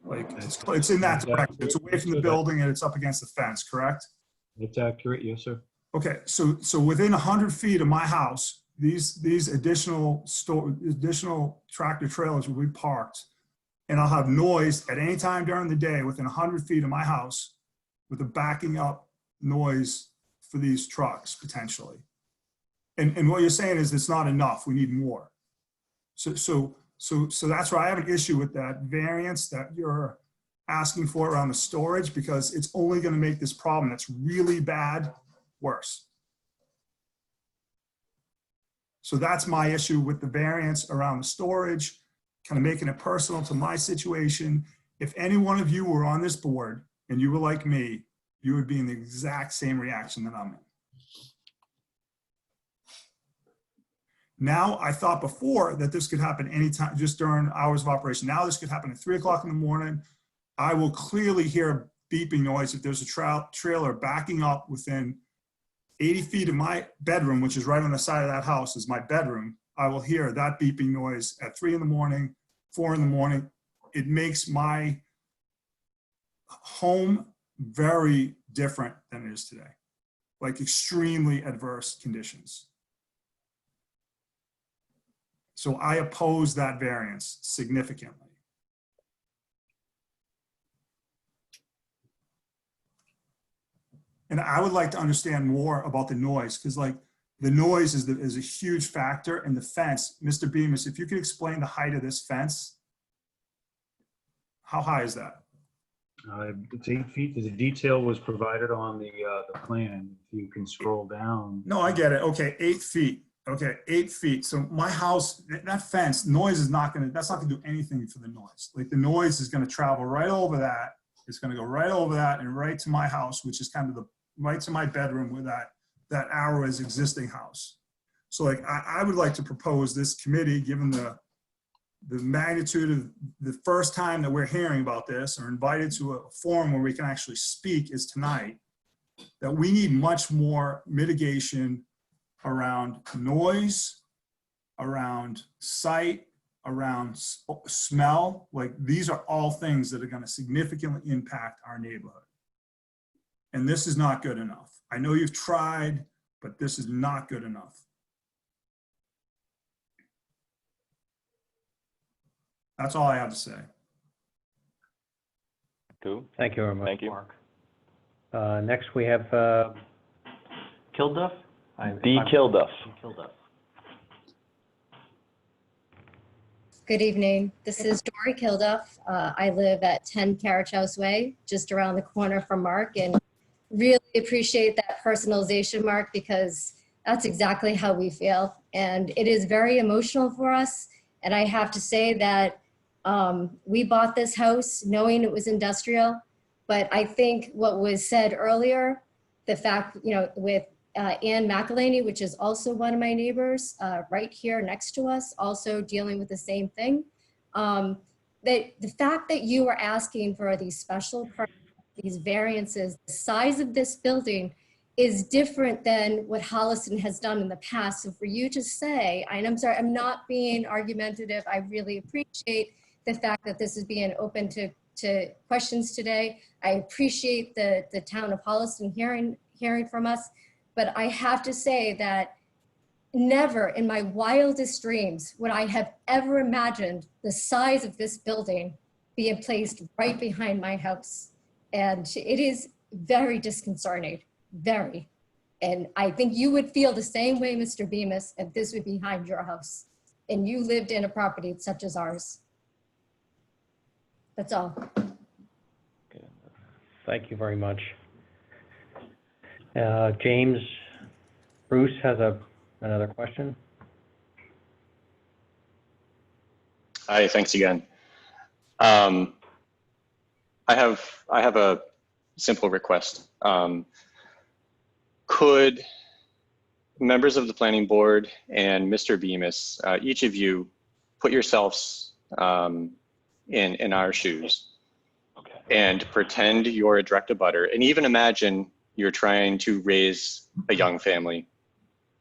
Like it's in that direction. It's away from the building and it's up against the fence, correct? It's accurate, yes, sir. Okay, so within 100 feet of my house, these additional tractor trailers will be parked, and I'll have noise at any time during the day within 100 feet of my house with a backing up noise for these trucks potentially. And what you're saying is it's not enough. We need more. So that's where I have an issue with that variance that you're asking for around the storage, because it's only going to make this problem that's really bad worse. So that's my issue with the variance around the storage, kind of making it personal to my situation. If any one of you were on this board and you were like me, you would be in the exact same reaction that I'm in. Now, I thought before that this could happen anytime, just during hours of operation. Now this could happen at 3 o'clock in the morning. I will clearly hear beeping noise if there's a trailer backing up within 80 feet of my bedroom, which is right on the side of that house is my bedroom. I will hear that beeping noise at 3 in the morning, 4 in the morning. It makes my home very different than it is today, like extremely adverse conditions. So I oppose that variance significantly. And I would like to understand more about the noise, because like the noise is a huge factor, and the fence. Mr. Bemis, if you could explain the height of this fence. How high is that? It's 8 feet. The detail was provided on the plan. If you can scroll down. No, I get it. Okay, 8 feet. Okay, 8 feet. So my house, that fence, noise is not gonna, that's not gonna do anything for the noise. Like the noise is gonna travel right over that. It's gonna go right over that and right to my house, which is kind of right to my bedroom where that arrow is existing house. So like, I would like to propose this committee, given the magnitude of the first time that we're hearing about this or invited to a forum where we can actually speak is tonight, that we need much more mitigation around noise, around sight, around smell. Like these are all things that are going to significantly impact our neighborhood. And this is not good enough. I know you've tried, but this is not good enough. That's all I have to say. Cool. Thank you very much, Thank you. Mark. Next, we have Kilduff? D. Kilduff. Kilduff. Good evening. This is Dory Kilduff. I live at 10 Carriage House Way, just around the corner from Mark, and really appreciate that personalization, Mark, because that's exactly how we feel. And it is very emotional for us. And I have to say that we bought this house knowing it was industrial, but I think what was said earlier, the fact, with Ann McElhaney, which is also one of my neighbors right here next to us, also dealing with the same thing, that the fact that you are asking for these special permits, these variances, the size of this building is different than what Holliston has done in the past. So for you to say, and I'm sorry, I'm not being argumentative, I really appreciate the fact that this is being open to questions today. I appreciate the town of Holliston hearing from us, but I have to say that never in my wildest dreams would I have ever imagined the size of this building being placed right behind my house. And it is very disconcerting, very. And I think you would feel the same way, Mr. Bemis, if this would be behind your house and you lived in a property such as ours. That's all. Thank you very much. James Bruce has another question. Hi, thanks again. I have a simple request. Could members of the planning board and Mr. Bemis, each of you, put yourselves in our shoes and pretend you're a direct abutter, and even imagine you're trying to raise a young family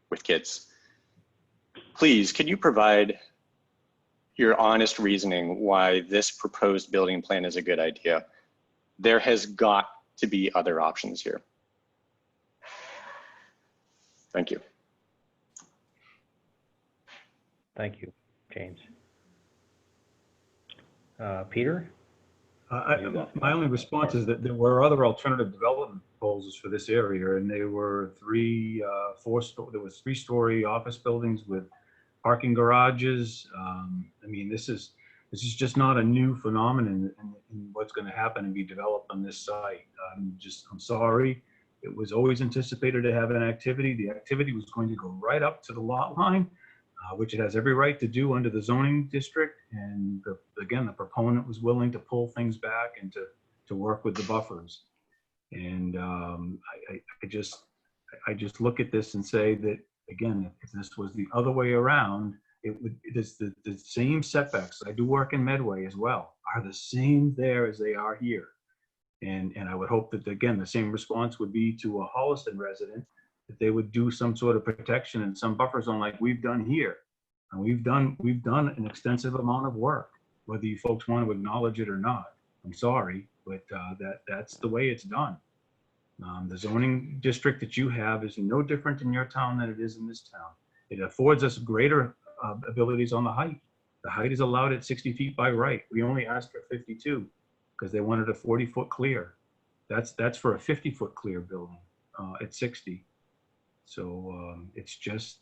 with kids. Please, could you provide your honest reasoning why this proposed building plan is a good idea? There has got to be other options here. Thank you. Thank you, James. Peter? My only response is that there were other alternative development proposals for this area, and they were there was 3-story office buildings with parking garages. I mean, this is just not a new phenomenon in what's going to happen and be developed on this site. I'm sorry. It was always anticipated to have an activity. The activity was going to go right up to the lot line, which it has every right to do under the zoning district. And again, the proponent was willing to pull things back and to work with the buffers. And I just look at this and say that, again, if this was the other way around, it's the same setbacks. I do work in Medway as well, are the same there as they are here. And I would hope that, again, the same response would be to a Holliston resident, that they would do some sort of protection and some buffer zone like we've done here. And we've done an extensive amount of work, whether you folks want to acknowledge it or not. I'm sorry, but that's the way it's done. The zoning district that you have is no different in your town than it is in this town. It affords us greater abilities on the height. The height is allowed at 60 feet by right. We only asked for 52 because they wanted a 40-foot clear. That's for a 50-foot clear building at 60. So it's just,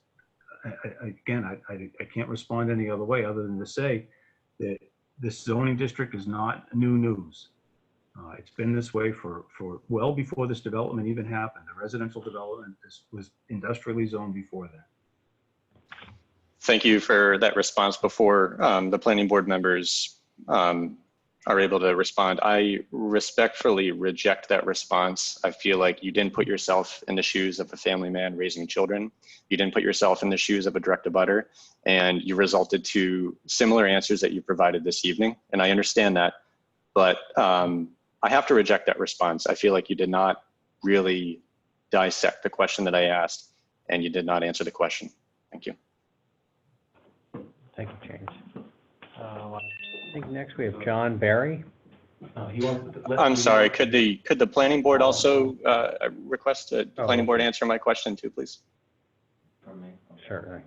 again, I can't respond any other way other than to say that this zoning district is not new news. It's been this way for well before this development even happened. The residential development was industrially zoned before that. Thank you for that response. Before the planning board members are able to respond, I respectfully reject that response. I feel like you didn't put yourself in the shoes of a family man raising children. You didn't put yourself in the shoes of a direct abutter, and you resulted to similar answers that you provided this evening. And I understand that, but I have to reject that response. I feel like you did not really dissect the question that I asked, and you did not answer the question. Thank you. Thank you, James. I think next we have John Barry. I'm sorry, could the planning board also request the planning board answer my question too, please? Certainly.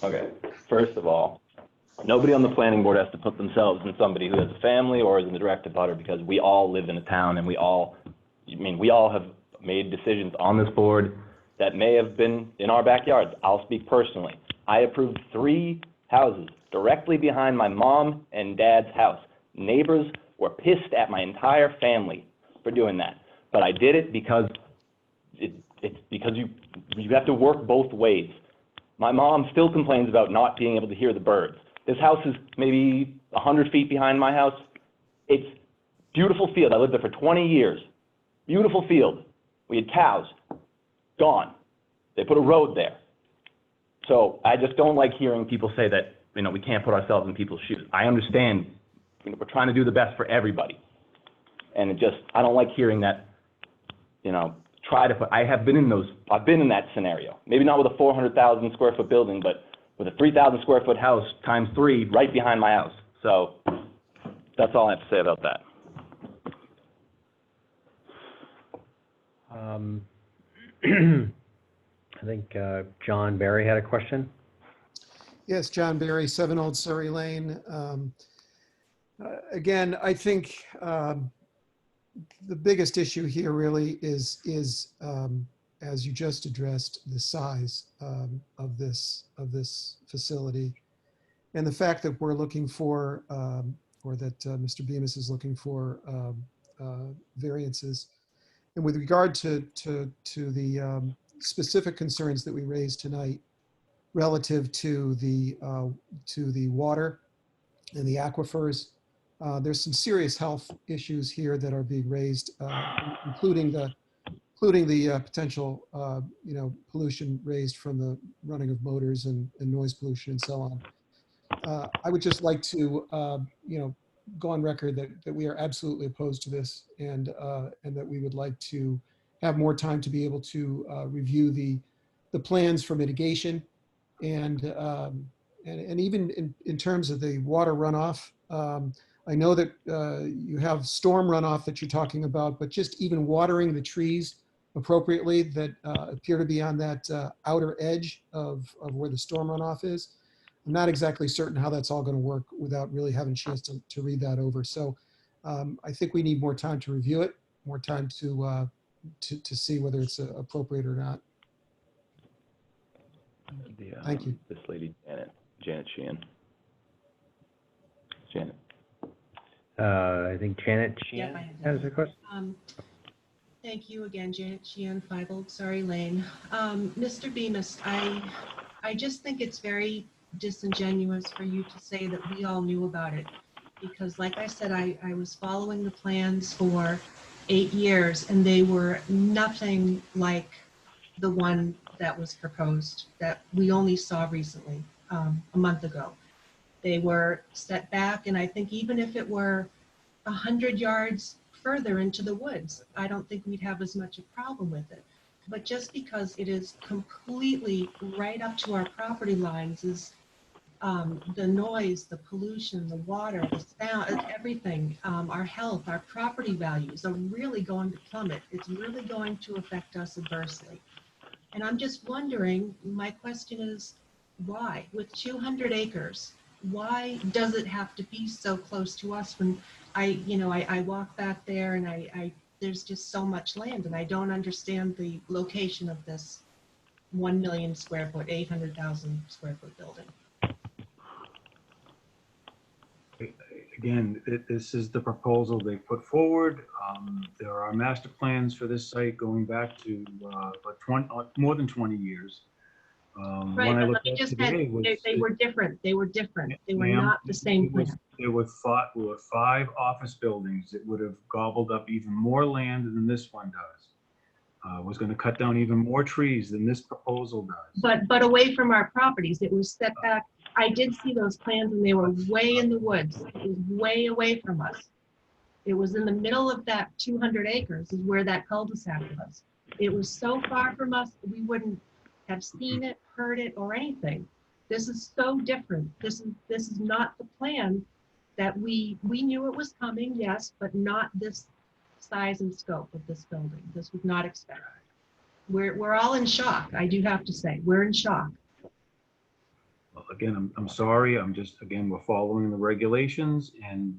Okay, first of all, nobody on the planning board has to put themselves in somebody who has a family or is in the direct abutter, because we all live in a town and we all have made decisions on this board that may have been in our backyards. I'll speak personally. I approved 3 houses directly behind my mom and dad's house. Neighbors were pissed at my entire family for doing that. But I did it because it's because you have to work both ways. My mom still complains about not being able to hear the birds. This house is maybe 100 feet behind my house. It's beautiful field. I lived there for 20 years. Beautiful field. We had cows. Gone. They put a road there. So I just don't like hearing people say that, we can't put ourselves in people's shoes. I understand, we're trying to do the best for everybody. And I don't like hearing that, I've been in that scenario. Maybe not with a 400,000 square foot building, but with a 3,000 square foot house times 3 right behind my house. So that's all I have to say about that. I think John Barry had a question. Yes, John Barry, 7 Old Surrey Lane. Again, I think the biggest issue here really is as you just addressed, the size of this facility, and the fact that we're looking for, or that Mr. Bemis is looking for variances. And with regard to the specific concerns that we raised tonight relative to the water and the aquifers, there's some serious health issues here that are being raised, including the potential pollution raised from the running of motors and noise pollution and so on. I would just like to go on record that we are absolutely opposed to this, and that we would like to have more time to be able to review the plans for mitigation, and even in terms of the water runoff. I know that you have storm runoff that you're talking about, but just even watering the trees appropriately that appear to be on that outer edge of where the storm runoff is. I'm not exactly certain how that's all going to work without really having a chance to read that over. So I think we need more time to review it, more time to see whether it's appropriate or not. Thank you. This lady, Janet Sheehan. Janet. I think Janet Sheehan has a question. Thank you again, Janet Sheehan, 5 Old Surrey Lane. Mr. Bemis, I just think it's very disingenuous for you to say that we all knew about it, because like I said, I was following the plans for 8 years, and they were nothing like the one that was proposed that we only saw recently, a month ago. They were set back, and I think even if it were 100 yards further into the woods, I don't think we'd have as much a problem with it. But just because it is completely right up to our property lines, is the noise, the pollution, the water, the sound, everything, our health, our property values are really going to plummet. It's really going to affect us adversely. And I'm just wondering, my question is, Why? With 200 acres, why does it have to be so close to us when I walk back there and there's just so much land and I don't understand the location of this 1 million square foot, 800,000 square foot building. Again, this is the proposal they put forward. There are master plans for this site going back to more than 20 years. Right, When I but let looked me at just today say, was they were different. They were different. They were ma'am, not the same plan. there were 5 office buildings. It would have gobbled up even more land than this one does. Was going to cut down even more trees than this proposal does. But away from our properties, it was set back. I did see those plans and they were way in the woods. It was way away from us. It was in the middle of that 200 acres is where that cul-de-sac was. It was so far from us, we wouldn't have seen it, heard it, or anything. This is so different. This is not the plan that we knew it was coming, yes, but not this size and scope of this building. This was not expected. We're all in shock. I do have to say, we're in shock. Well, again, I'm sorry. We're following the regulations, and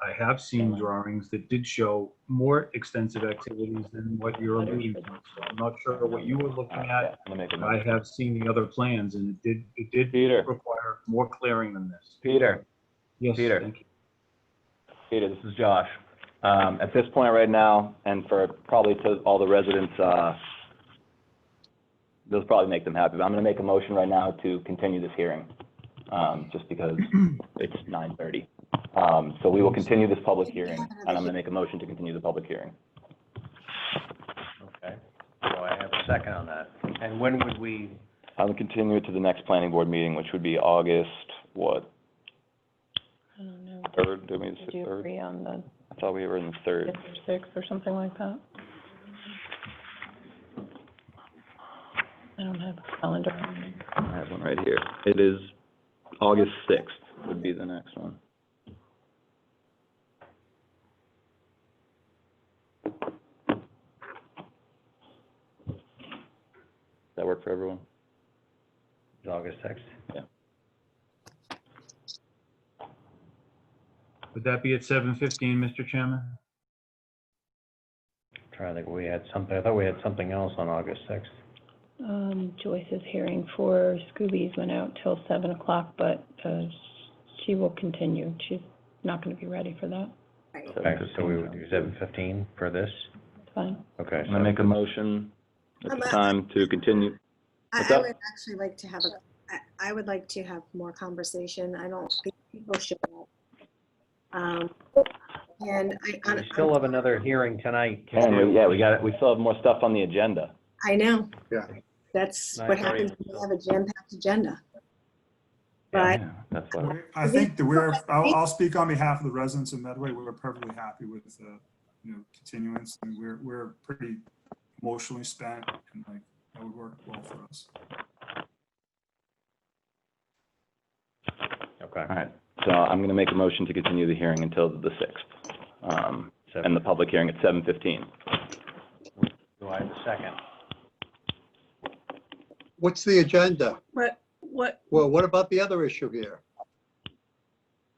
I have seen drawings that did show more extensive activities than what you're alluding to. So I'm not sure what you were looking at. I have seen the other plans, and it did require more clearing than this. Peter. Yes, Peter. thank you. Peter, this is Josh. At this point right now, and for probably to all the residents, those probably make them happy. But I'm going to make a motion right now to continue this hearing, just because it's 9:30. So we will continue this public hearing, and I'm going to make a motion to continue the public hearing. Okay, so I have a second on that. And when would we? I'm going to continue it to the next planning board meeting, which would be August, what? I don't know. 3rd? Did you agree on the I thought we were in the 3rd. 5th or 6th or something like that? I don't have a calendar. I have one right here. It is August 6th would be the next one. Does that work for everyone? It's August 6th? Yeah. Would that be at 7:15, Mr. Chairman? Trying to think, we had something, I thought we had something else on August 6th. Joyce's hearing for Scoobies went out till 7 o'clock, but she will continue. She's not going to be ready for that. Okay, so we would do 7:15 for this? Fine. Okay. I'm going to make a motion at the time to continue. I What's up? would actually like to have I would like to have more conversation. I don't think people should. And We still have another hearing tonight. Yeah, we still have more stuff on the agenda. I know. Yeah. That's Nice. what happens when you have a jam-packed agenda. But Yeah, that's why. I think that I'll speak on behalf of the residents of Medway. We're perfectly happy with continuance, and we're pretty emotionally spent, and that would work well for us. Okay. All right, so I'm going to make a motion to continue the hearing until the 6th, and the public hearing at 7:15. Do I have a second? What's the agenda? What? Well, what about the other issue here?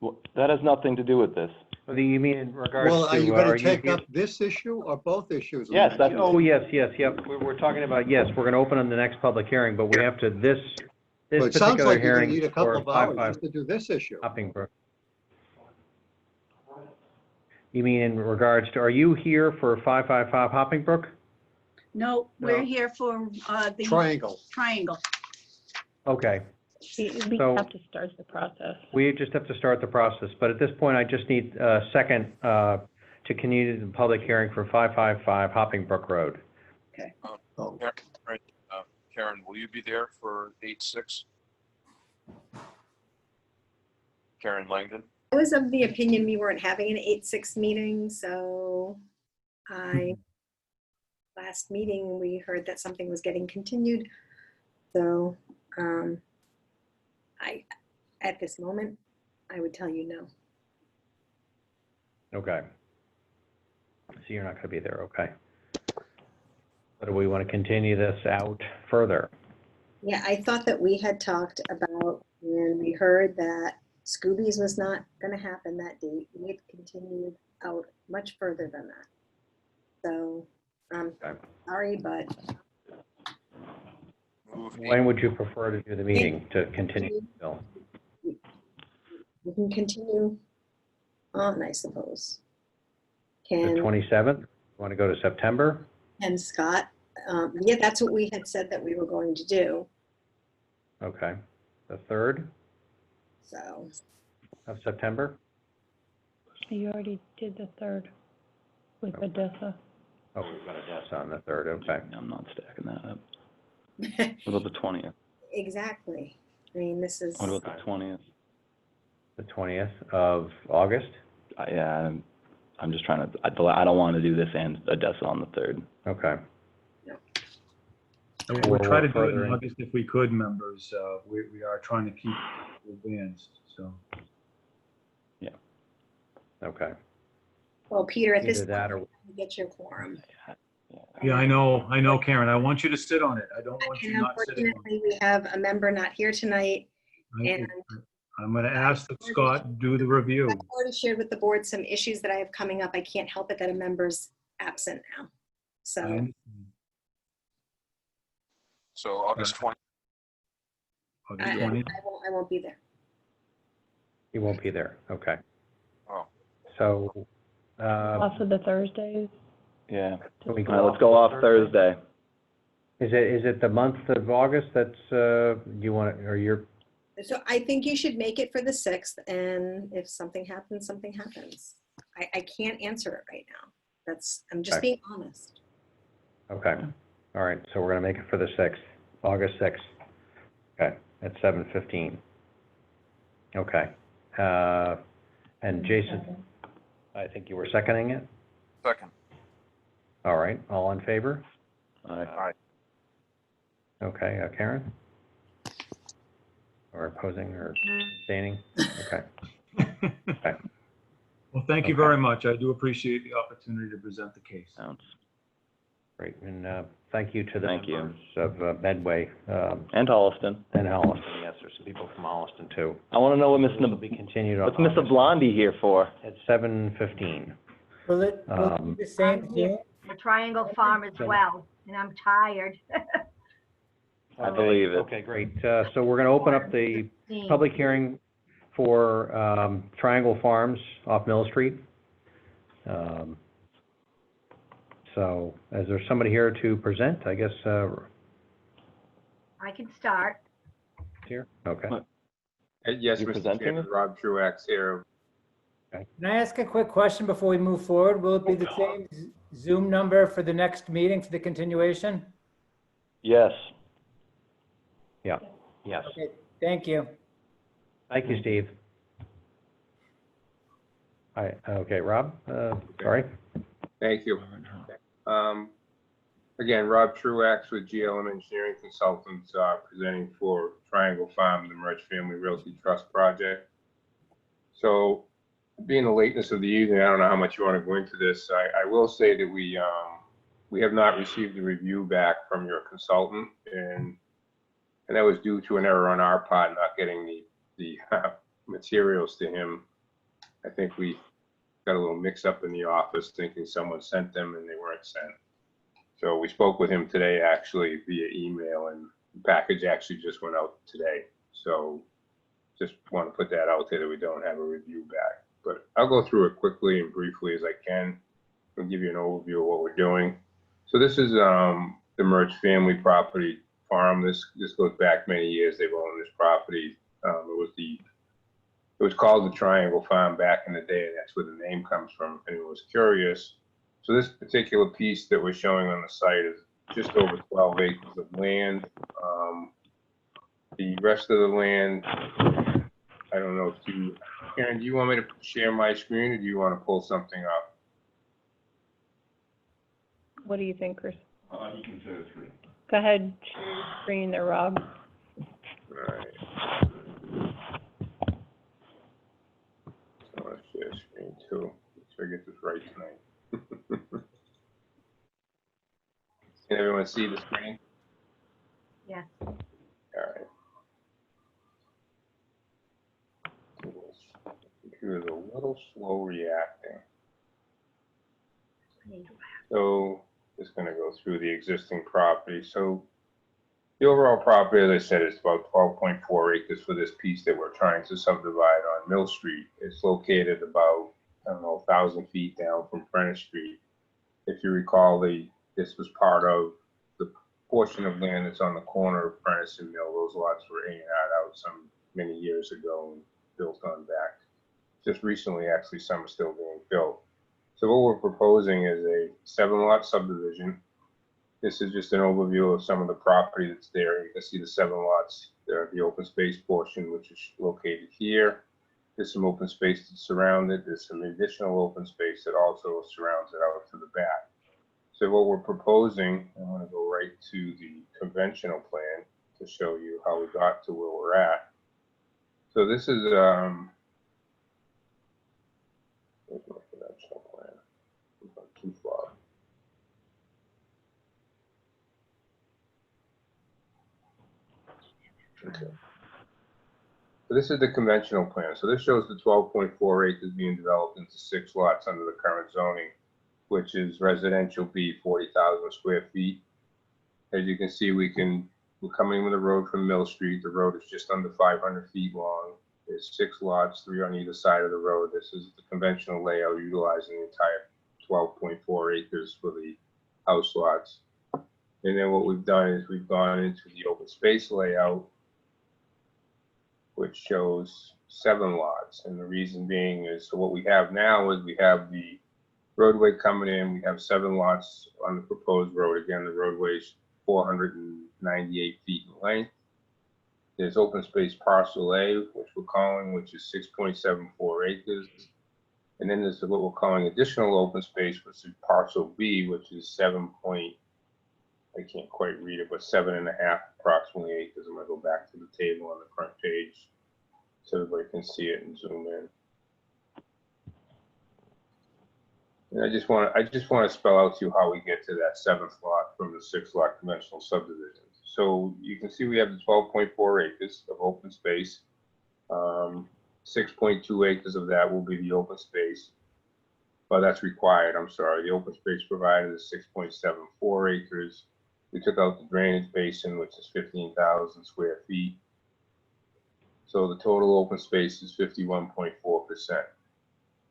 Well, that has nothing to do with this. What do you mean in regards to? Well, are you going to take here- up this issue or both issues? Yes, that's. Oh, yes, yep. We're talking about, yes, we're going to open on the next public hearing, but we have to, this Well, it sounds particular like you're going hearing to need a couple for of hours 5.5 just to do this issue. Hopping Brook. You mean in regards to, are you here for 555 Hopping Brook? No, we're No. here for the Triangle. triangle. Okay, We So- have to start the process. we just have to start the process, but at this point, I just need a second to continue the public hearing for 555 Hopping Brook Road. Oh. Karen, will you be there for 8/6? Karen Langdon? I was of the opinion we weren't having an 8/6 meeting, so last meeting, we heard that something was getting continued. So at this moment, I would tell you no. Okay. So you're not going to be there, okay. But do we want to continue this out further? Yeah, I thought that we had talked about, and we heard that Scooby's was not going to happen that date. We had continued out much further than that. So, sorry, but When would you prefer to do the meeting to continue? Bill? we can continue on, I suppose. The Can 27th? Want to go to September? and Scott, yeah, that's what we had said that we were going to do. Okay. The 3rd So, of September? You already did the 3rd with Odessa. Oh, we've got Odessa on the 3rd, okay. I'm not stacking that up. What about the 20th? exactly. I mean, this is. What about the 20th? The 20th of August? Yeah, I'm just trying to, I don't want to do this and Odessa on the 3rd. Okay. And we'll try to do it further in in- August if we could, members. We are trying to keep advanced, so. Okay. Well, Peter, at this Either that point, or- you get your quorum. Yeah, I know, Karen. I want you to sit on it. I don't want you And not sitting on unfortunately, we have a member not here tonight. it. And I'm going to ask that Scott do the review. I've already shared with the board some issues that I have coming up. I can't help it that a member's absent now. So, So August 20th. August I 20th. won't be there. You won't be there, okay. Oh. So, Also the Thursdays. Yeah. can we All right, let's go off Thursday. Is it the month of August that's, you want, or you're, So I think you should make it for the 6th, and if something happens, something happens. I can't answer it right now. I'm just Okay. being honest. okay. All right, so we're gonna make it for the 6th, August 6th. Okay, at 7:15. Okay. And Jason, I think you were seconding it? Second. All right, all in favor? Aye. Okay, Karen? Or opposing or abstaining? Okay. Okay. Well, thank you Okay. very much. I do appreciate the opportunity to present the case. Sounds Great, and thank you to the Thank you. members of Medway and Holliston. and Holliston. Yes, there's some people from Holliston too. I want to know what Miss This will be continued on what's Miss August Blondie here for? at 7:15. Will it be the same I'm here Zoom? for Triangle Farm as well, and I'm tired. I believe it. Okay, great. So we're going to open up the public hearing for Triangle Farms off Mill Street. So is there somebody here to present? I guess I can start. here? Okay. Yes, You Mr. presenting Chairman, it? Rob Truax here. Can I ask a quick question before we move forward? Will it be the same Zoom number for the next meeting for the continuation? Yes. Yeah, yes. Okay, thank you. Thank you, Steve. Hi, okay, Rob, sorry. Thank you. Again, Rob Truax with GLM Engineering Consultants, presenting for Triangle Farm, the Merch Family Realty Trust Project. So, being the lateness of the evening, I don't know how much you want to go into this. I will say that we have not received a review back from your consultant, and that was due to an error on our part, not getting the materials to him. I think we got a little mix up in the office, thinking someone sent them and they weren't sent. So we spoke with him today, actually via email, and the package actually just went out today. So just want to put that out there that we don't have a review back. But I'll go through it quickly and briefly as I can. I'll give you an overview of what we're doing. So this is the Merch family property farm. This goes back many years. They've owned this property. It was called the Triangle Farm back in the day, and that's where the name comes from, if anyone was curious. So this particular piece that we're showing on the site is just over 12 acres of land. The rest of the land, I don't know if you, Karen, do you want me to share my screen, or do you want to pull something up? What do you think, Chris? You can share the screen. Go ahead, share your screen there, Rob. All right. So let's share screen too. Make sure I get this right tonight. Can everyone see the screen? Yes. computer's a little slow reacting. So just gonna go through the existing property. So the overall property, as I said, is about 12.4 acres for this piece that we're trying to subdivide on Mill Street. It's located about, I don't know, 1,000 feet down from Prentice Street. If you recall, this was part of the portion of land that's on the corner of Prentice and Mill. Those lots were A&R'd out some many years ago and built on back. Just recently, actually, some are still being built. So what we're proposing is a 7-lot subdivision. This is just an overview of some of the property that's there. You can see the 7 lots. There are the open space portion, which is located here. There's some open space that surround it. There's some additional open space that also surrounds it out to the back. So what we're proposing, I'm going to go right to the conventional plan to show you how we got to where we're at. So this is where's my conventional plan? I've gone too far. Okay. So this is the conventional plan. So this shows the 12.4 acres being developed into 6 lots under the current zoning, which is residential B, 40,000 square feet. As you can see, we're coming with the road from Mill Street. The road is just under 500 feet long. There's 6 lots, 3 on either side of the road. This is the conventional layout utilizing the entire 12.4 acres for the house lots. And then what we've done is we've gone into the open space layout, which shows 7 lots. And the reason being is, so what we have now is we have the roadway coming in. We have 7 lots on the proposed road. Again, the roadway is 498 feet in length. There's open space parcel A, which we're calling, which is 6.74 acres. And then there's what we're calling additional open space, which is parcel B, which is 7 point, I can't quite read it, but 7.5 approximately acres. I'm gonna go back to the table on the front page so everybody can see it and zoom in. And I just want to spell out to you how we get to that 7th lot from the 6 lot conventional subdivision. So you can see we have the 12.4 acres of open space. 6.2 acres of that will be the open space. Well, that's required, I'm sorry. The open space provided is 6.74 acres. We took out the drainage basin, which is 15,000 square feet. So the total open space is 51.4%.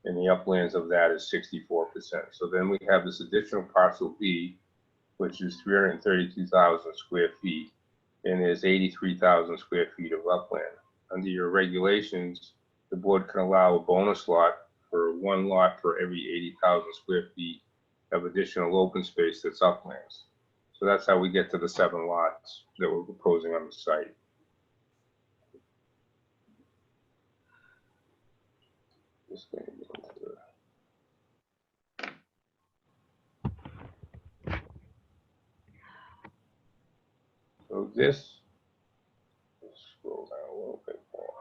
And the uplands of that is 64%. So then we have this additional parcel B, which is 332,000 square feet, and there's 83,000 square feet of upland. Under your regulations, the board can allow a bonus lot for 1 lot for every 80,000 square feet of additional open space that's uplands. So that's how we get to the 7 lots that we're proposing on the site. Just going to go into so this, let's scroll down a little bit more.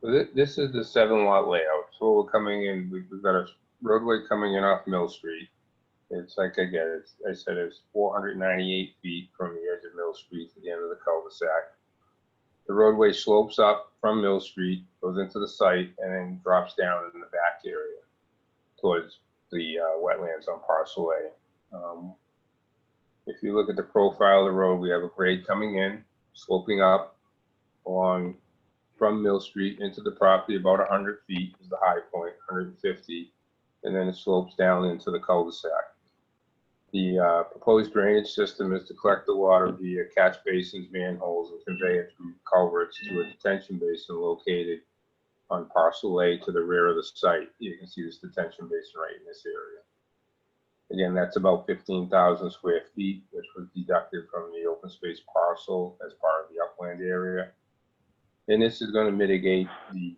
So this is the 7 lot layout. So we're coming in, we've got a roadway coming in off Mill Street. It's like, again, I said it's 498 feet from the edge of Mill Street to the end of the cul-de-sac. The roadway slopes up from Mill Street, goes into the site, and then drops down in the back area towards the wetlands on parcel A. If you look at the profile of the road, we have a grade coming in, sloping up along from Mill Street into the property about 100 feet is the high point, 150, and then it slopes down into the cul-de-sac. The proposed drainage system is to collect the water via catch basins, manholes, and convey it through culverts to a detention basin located on parcel A to the rear of the site. You can see this detention basin right in this area. Again, that's about 15,000 square feet, which was deducted from the open space parcel as part of the upland area. And this is going to mitigate the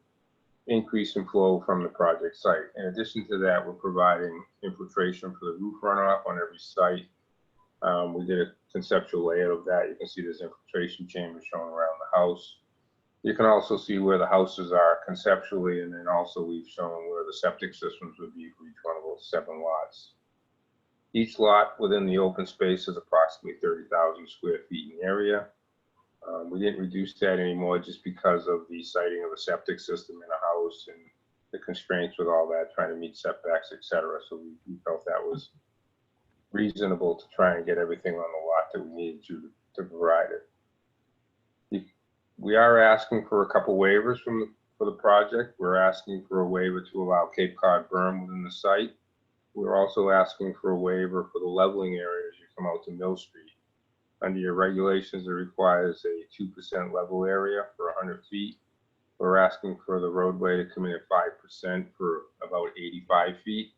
increase in flow from the project site. In addition to that, we're providing infiltration for the roof runoff on every site. We did a conceptual layout of that. You can see there's infiltration chambers shown around the house. You can also see where the houses are conceptually, and then also we've shown where the septic systems would be for each one of those 7 lots. Each lot within the open space is approximately 30,000 square feet in area. We didn't reduce that anymore just because of the siting of a septic system in a house and the constraints with all that, trying to meet setbacks, et cetera. So we felt that was reasonable to try and get everything on the lot that we needed to provide it. We are asking for a couple waivers for the project. We're asking for a waiver to allow Cape Cod berm within the site. We're also asking for a waiver for the leveling area as you come out to Mill Street. Under your regulations, it requires a 2% level area for 100 feet. We're asking for the roadway to come in at 5% for about 85 feet.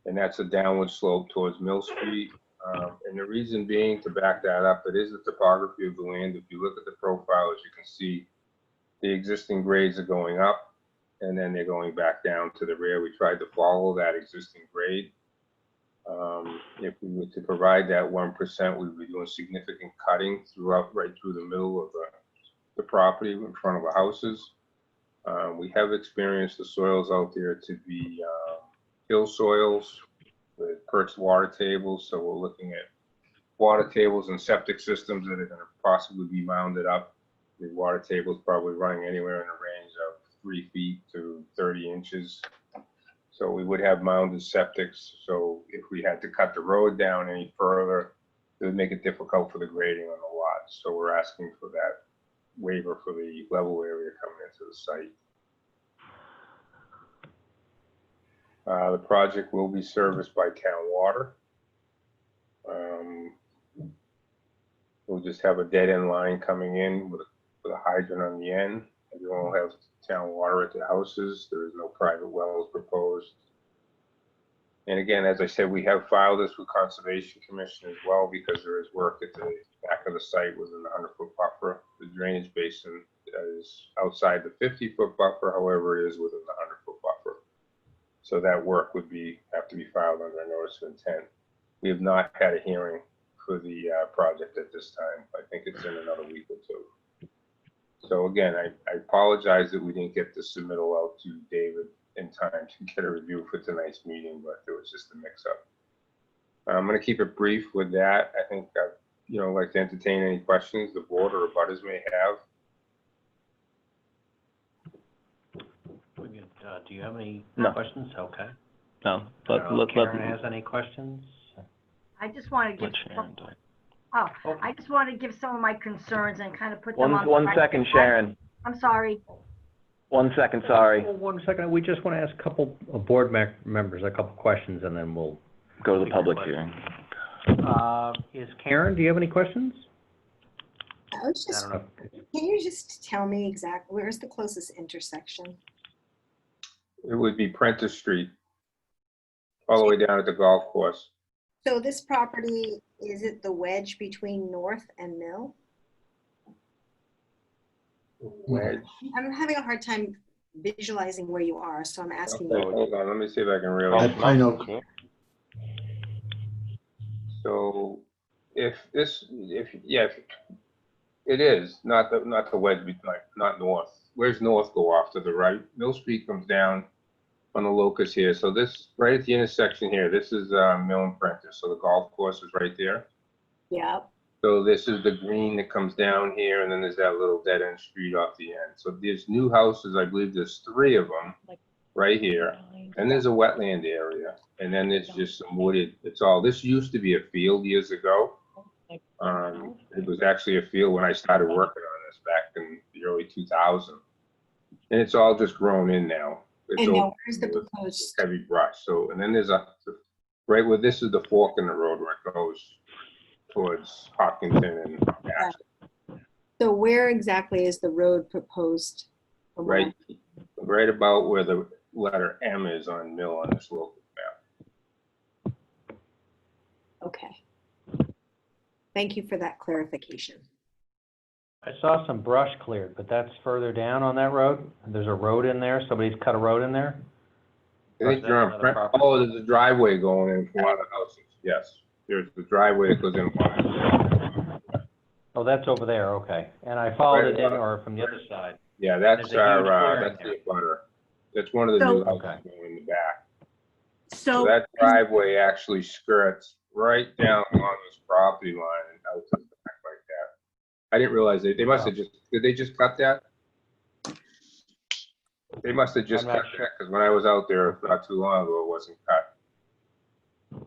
And that's a downward slope towards Mill Street. And the reason being, to back that up, it is the topography of the land. If you look at the profile, as you can see, the existing grades are going up and then they're going back down to the rear. We tried to follow that existing grade. If we were to provide that 1%, we would be doing significant cutting right through the middle of the property in front of the houses. We have experienced the soils out there to be hill soils with perched water tables. So we're looking at water tables and septic systems that are going to possibly be mounded up. The water tables probably running anywhere in the range of 3 feet to 30 inches. So we would have mounded septics. So if we had to cut the road down any further, it would make it difficult for the grading on the lot. So we're asking for that waiver for the level area coming into the site. The project will be serviced by town water. We'll just have a dead end line coming in with a hydrant on the end. Everyone will have town water at the houses. There is no private wells proposed. And again, as I said, we have filed this with Conservation Commission as well because there is work at the back of the site within the 100-foot buffer. The drainage basin is outside the 50-foot buffer, however, it is within the 100-foot buffer. So that work would have to be filed under a notice of intent. We have not had a hearing for the project at this time. I think it's in another week or two. So again, I apologize that we didn't get the submittal out to David in time to get a review for tonight's meeting, but there was just a mix-up. I'm going to keep it brief with that. I think I'd like to entertain any questions the board or abutters may have. Do you have any No. questions? Okay. No. Karen has any questions? I just want to give, I just want to give some of my concerns and kind of put them on. One second, Sharon. I'm sorry. 1 second, sorry. Well, 1 second. We just want to ask a couple of board members a couple questions, and then we'll go to the public hearing. Is Karen? Do you have any questions? I was just, I don't know. can you just tell me exactly where's the closest intersection? It would be Prentice Street, all the way down at the golf course. So this property, is it the wedge between North and Mill? Wedge. I'm having a hard time visualizing where you are, so I'm asking Okay, you. hold on, let me see if I can really. Pine Oak. So if it is not the wedge, not north. Where's north go off to the right? Mill Street comes down on the locus here. So this right at the intersection here, this is Mill and Prentice. So the golf course is right there. Yeah. So this is the green that comes down here, and then there's that little dead end street off the end. So there's new houses, I believe there's 3 of them right here. And there's a wetland area, and then there's just some wooded, this used to be a field years ago. It was actually a field when I started working on this back in the early 2000s. And it's all just grown in now. It's And now where's the proposed? heavy brush. So, and then there's right where this is the fork in the road where it goes towards Hopkinton and Ashland. So where exactly is the road proposed? Right about where the letter M is on Mill on this local map. Okay. Thank you for that clarification. I saw some brush cleared, but that's further down on that road. There's a road in there. Somebody's cut a road in there. I think you're on, there's a driveway going in from one of the houses. Yes, there's the driveway that goes in one. Oh, that's over there. Okay. And I followed it in, or from the other side. Yeah, that's There's a huge that's clearing the butter. That's one of the new houses Okay. going in the back. So that driveway actually skirts right down along this property line and out to the back like that. I didn't realize they must have did they just cut that? They must have just I'm not cut that, because when I was out there not too long ago, it wasn't cut.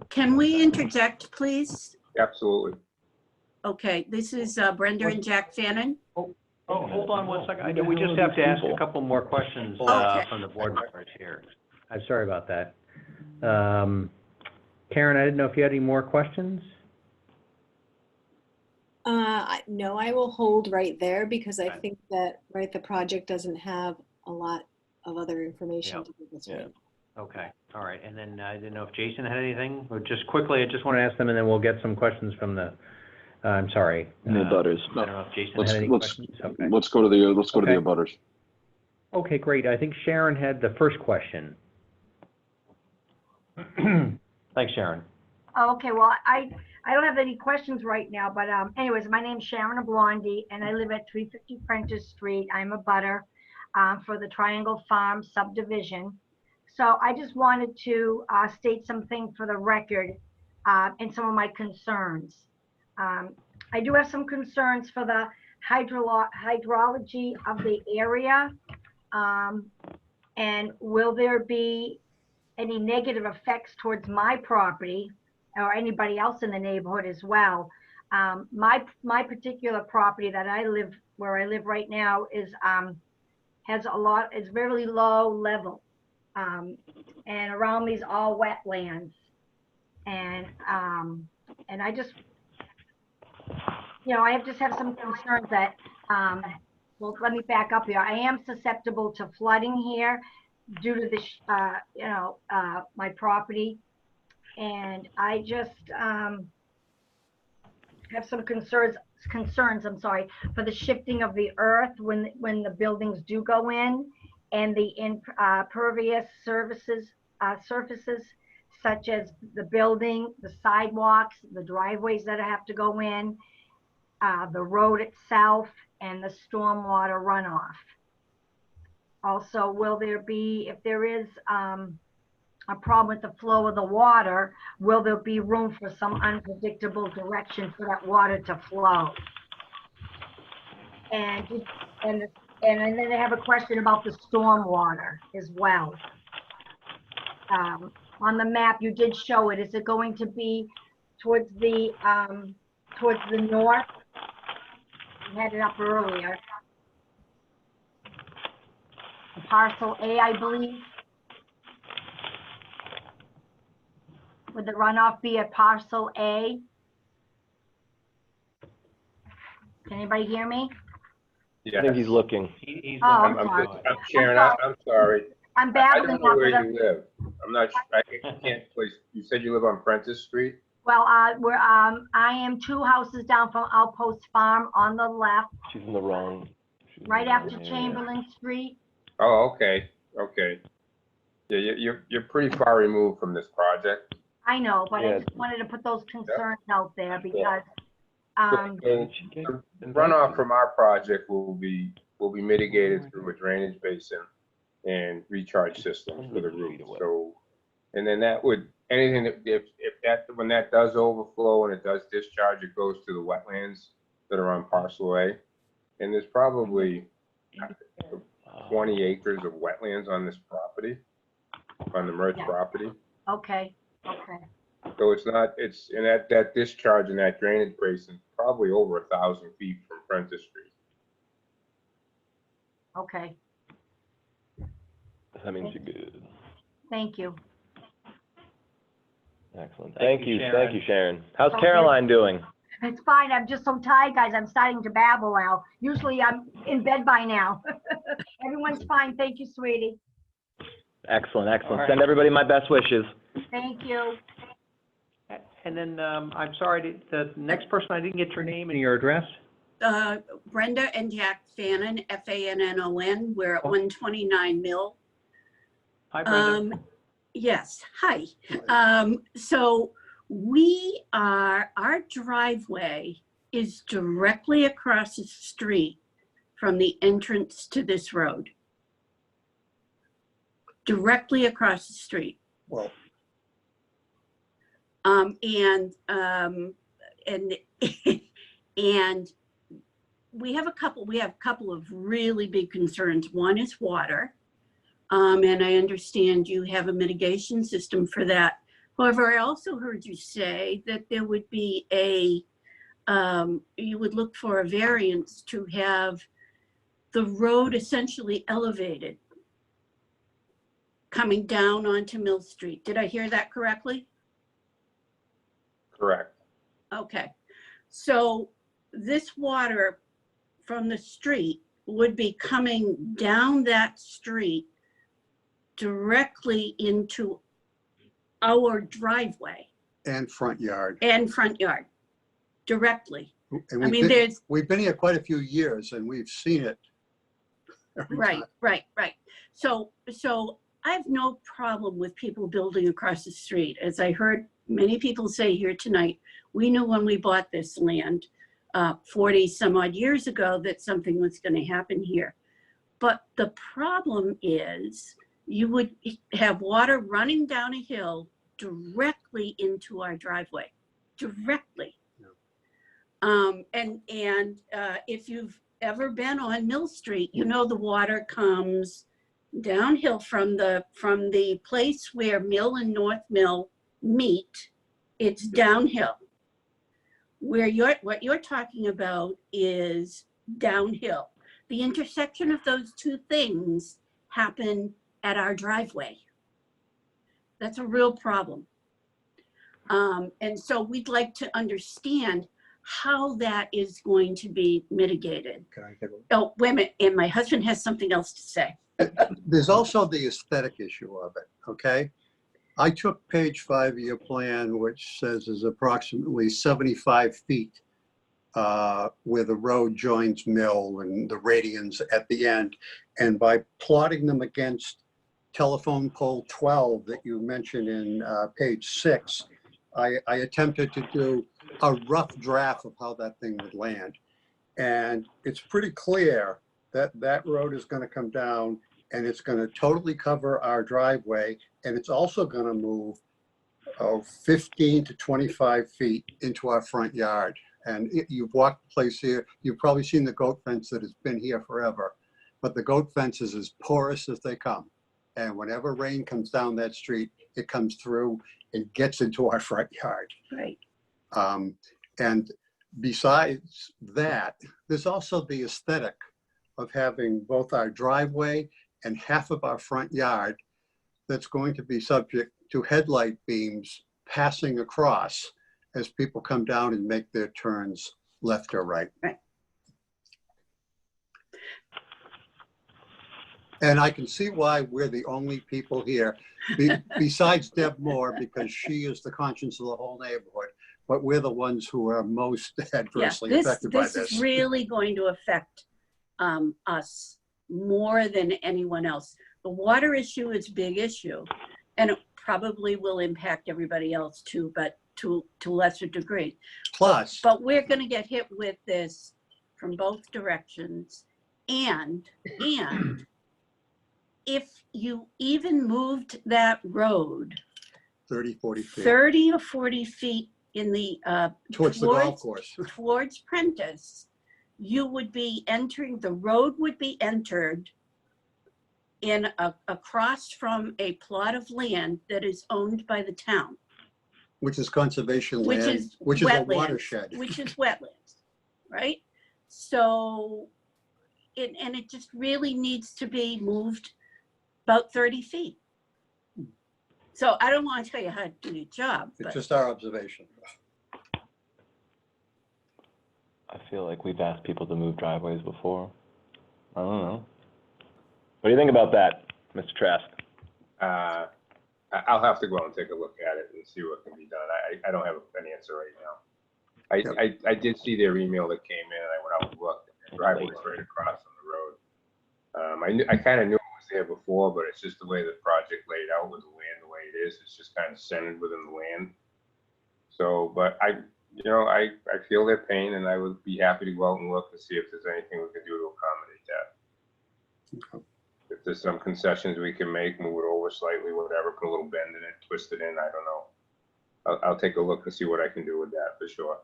Can we interject, please? Absolutely. Okay, this is Brenda and Jack Fannin. Oh, hold on one second. We just have to ask a couple more questions Okay. from the board members here. I'm sorry about that. Karen, I didn't know if you had any more questions? No, I will hold right there because I think that, right, the project doesn't have a lot of other information to give us right now. Okay, all right. And then I didn't know if Jason had anything, or just quickly, I just want to ask them and then we'll get some questions from the, I'm sorry. The butters. I don't know if Jason had any questions. Okay. Let's go to the butters. Okay, great. I think Sharon had the first question. Thanks, Sharon. Oh, okay, well, I don't have any questions right now, but anyways, my name's Sharon Blondie, and I live at 350 Prentice Street. I'm a butter for the Triangle Farm subdivision. So I just wanted to state something for the record and some of my concerns. I do have some concerns for the hydrology of the area. And will there be any negative effects towards my property or anybody else in the neighborhood as well? My particular property that I live, where I live right now, is is very low level, and around me is all wetlands, and I just, I just have some concerns that, well, let me back up here. I am susceptible to flooding here due to this, my property. And I just have some concerns, I'm sorry, for the shifting of the earth when the buildings do go in, and the impervious surfaces such as the building, the sidewalks, the driveways that have to go in, the road itself, and the stormwater runoff. Also, will there be, if there is a problem with the flow of the water, will there be room for some unpredictable direction for that water to flow? And then I have a question about the stormwater as well. On the map, you did show it. Is it going to be towards the north? You had it up earlier. Parcel A, I believe. Would the runoff be at parcel A? Can anybody hear me? Yeah. I think he's looking. I'm sorry. Sharon, I'm sorry. I'm babbling. I don't know where you live. I'm not sure. I can't place. You said you live on Prentice Street? Well, I am 2 houses down from Outpost Farm on the left. She's in the wrong. Right after Chamberlain Street. Oh, okay. Okay. Yeah, you're pretty far removed from this project. I know, but I just wanted to put those concerns out there because The runoff from our project will be mitigated through a drainage basin and recharge systems for the roof. So, and then that would, anything that, when that does overflow and it does discharge, it goes to the wetlands that are on parcel A. And there's probably 20 acres of wetlands on this property, on the merged property. Okay, okay. So it's not, and that discharge in that drainage basin, probably over 1,000 feet from Prentice Street. Okay, That means you're good. thank you. Excellent. Thank Thank you, you. Sharon. Thank you, Sharon. How's Okay. Caroline doing? It's fine, I'm just so tired, guys. I'm starting to babble now. Usually I'm in bed by now. Everyone's fine. Thank you, sweetie. Excellent, excellent. All right. Send everybody my best wishes. Thank you. And then, I'm sorry, the next person, I didn't get your name and your address? Brenda and Jack Fannin, Fannon. We're at 129 Mill. Hi, Brenda. Yes, hi. So our driveway is directly across the street from the entrance to this road. Directly across the street. Well, And we have a couple of really big concerns. One is water. And I understand you have a mitigation system for that. However, I also heard you say that there would be you would look for a variance to have the road essentially elevated coming down onto Mill Street. Did I hear that correctly? Correct. Okay. So this water from the street would be coming down that street directly into our driveway And front yard. directly. And I mean, we've been here quite a few years and we've seen it. every time. Right. So I have no problem with people building across the street. As I heard many people say here tonight, we knew when we bought this land 40 some odd years ago that something was going to happen here. But the problem is you would have water running down a hill directly into our driveway, directly. If you've ever been on Mill Street, you know the water comes downhill from the place where Mill and North Mill meet. It's downhill. What you're talking about is downhill. The intersection of those two things happen at our driveway. That's a real problem. And so we'd like to understand how that is going to be mitigated. Oh, wait a minute, and my husband has something else to say. There's also the aesthetic issue of it, okay? I took page 5 of your plan, which says is approximately 75 feet where the road joins Mill and the radians at the end. And by plotting them against telephone pole 12 that you mentioned in page 6, I attempted to do a rough draft of how that thing would land. And it's pretty clear that that road is going to come down and it's going to totally cover our driveway. And it's also going to move 15 to 25 feet into our front yard. And you've walked the place here, you've probably seen the goat fence that has been here forever. But the goat fence is as porous as they come. And whenever rain comes down that street, it comes through and gets into our front yard. Right. And besides that, there's also the aesthetic of having both our driveway and half of our front yard that's going to be subject to headlight beams passing across as people come down and make their turns left or right. Right. And I can see why we're the only people here, besides Deb Moore, because she is the conscience of the whole neighborhood. But we're the ones who are most adversely affected by this. This is really going to affect us more than anyone else. The water issue is a big issue, and it probably will impact everybody else too, but to lesser degree. Plus, but we're going to get hit with this from both directions, and if you even moved that road 30, 40 feet. 30 or 40 feet in the towards the golf course, towards Prentice, you would be entering, the road would be entered in across from a plot of land that is owned by the town. Which is conservation land, which is a watershed. Which is wetlands, right? So, and it just really needs to be moved about 30 feet. So I don't want to tell you how to do your job. It's just our observation. I feel like we've asked people to move driveways before. I don't know. What do you think about that, Mr. Trask? I'll have to go out and take a look at it and see what can be done. I don't have an answer right now. I did see their email that came in, and I went out and looked. The driveway is right across from the road. I kind of knew it was there before, but it's just the way the project laid out with the land the way it is. It's just kind of centered within the land. So, but I feel their pain, and I would be happy to go out and look and see if there's anything we can do to accommodate that. Okay. If there's some concessions we can make, move it over slightly, whatever, put a little bend in it, twist it in, I don't know. I'll take a look and see what I can do with that for sure.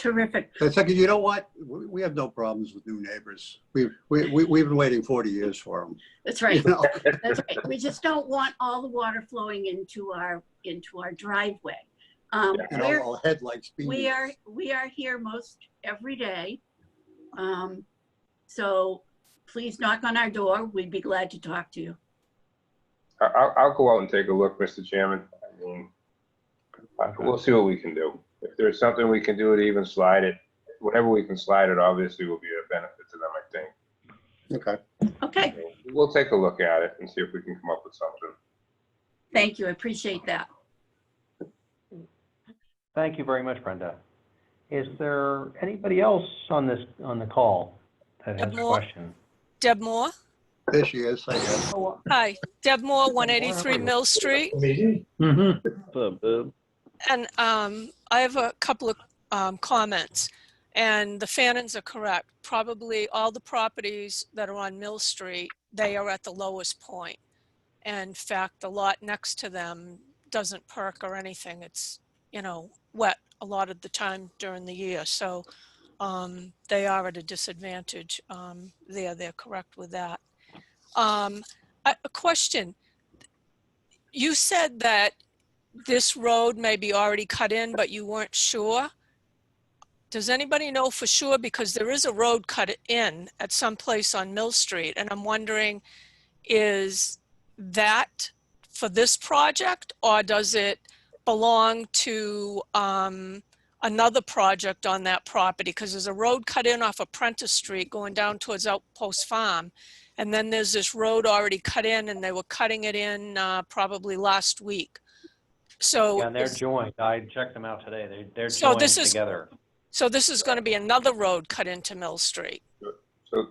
Terrific. It's like, you know what? We have no problems with new neighbors. We've been waiting 40 years for them. That's right. You know? That's right. We just don't want all the water flowing into our driveway. And all headlights beaming. We are here most every day. So please knock on our door. We'd be glad to talk to you. I'll go out and take a look, Mr. Chairman. I mean, we'll see what we can do. If there's something we can do to even slide it, whatever we can slide it, obviously will be a benefit to them, I think. Okay. Okay. We'll take a look at it and see if we can come up with something. Thank you. I appreciate that. Thank you very much, Brenda. Is there anybody else on the call that has a question? Deb Moore. There she is, I guess. Hi, Deb Moore, 183 Mill Street. Mm-hmm. And I have a couple of comments. And the Fannons are correct. Probably all the properties that are on Mill Street, they are at the lowest point. And in fact, the lot next to them doesn't perk or anything. It's, wet a lot of the time during the year. So they are at a disadvantage there. They're correct with that. A question. You said that this road may be already cut in, but you weren't sure. Does anybody know for sure? Because there is a road cut in at some place on Mill Street. And I'm wondering, is that for this project, or does it belong to another project on that property? Because there's a road cut in off Apprentice Street going down towards Outpost Farm. And then there's this road already cut in, and they were cutting it in probably last week. So yeah, and they're joined. I checked them out today. They're so joined together. So this is going to be another road cut into Mill Street. So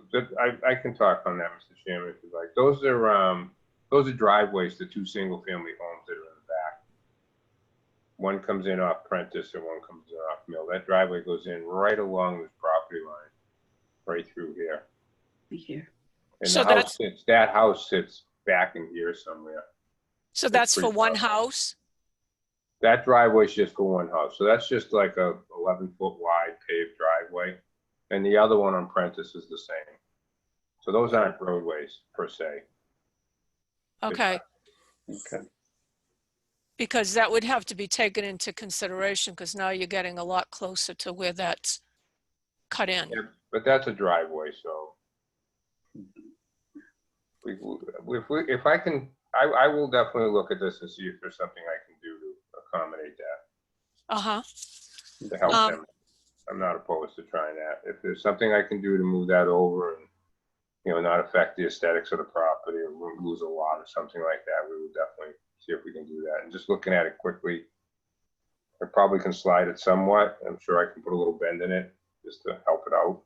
I can talk on that, Mr. Chairman, if you'd like. Those are driveways to two single-family homes that are in the back. One comes in off Prentice and one comes in off Mill. That driveway goes in right along this property line, right through here. Here. And so that house sits back in here somewhere. So that's for one house? That driveway is just for one house. So that's just like a 11-foot wide paved driveway. And the other one on Prentice is the same. So those aren't roadways per se. Okay. Okay. Because that would have to be taken into consideration, because now you're getting a lot closer to where that's cut in. Yeah, but that's a driveway, so if I can, I will definitely look at this and see if there's something I can do to accommodate that. Uh-huh. To help them. I'm not opposed to trying that. If there's something I can do to move that over and, not affect the aesthetics of the property or lose a lot or something like that, we would definitely see if we can do that. And just looking at it quickly, I probably can slide it somewhat. I'm sure I can put a little bend in it just to help it out.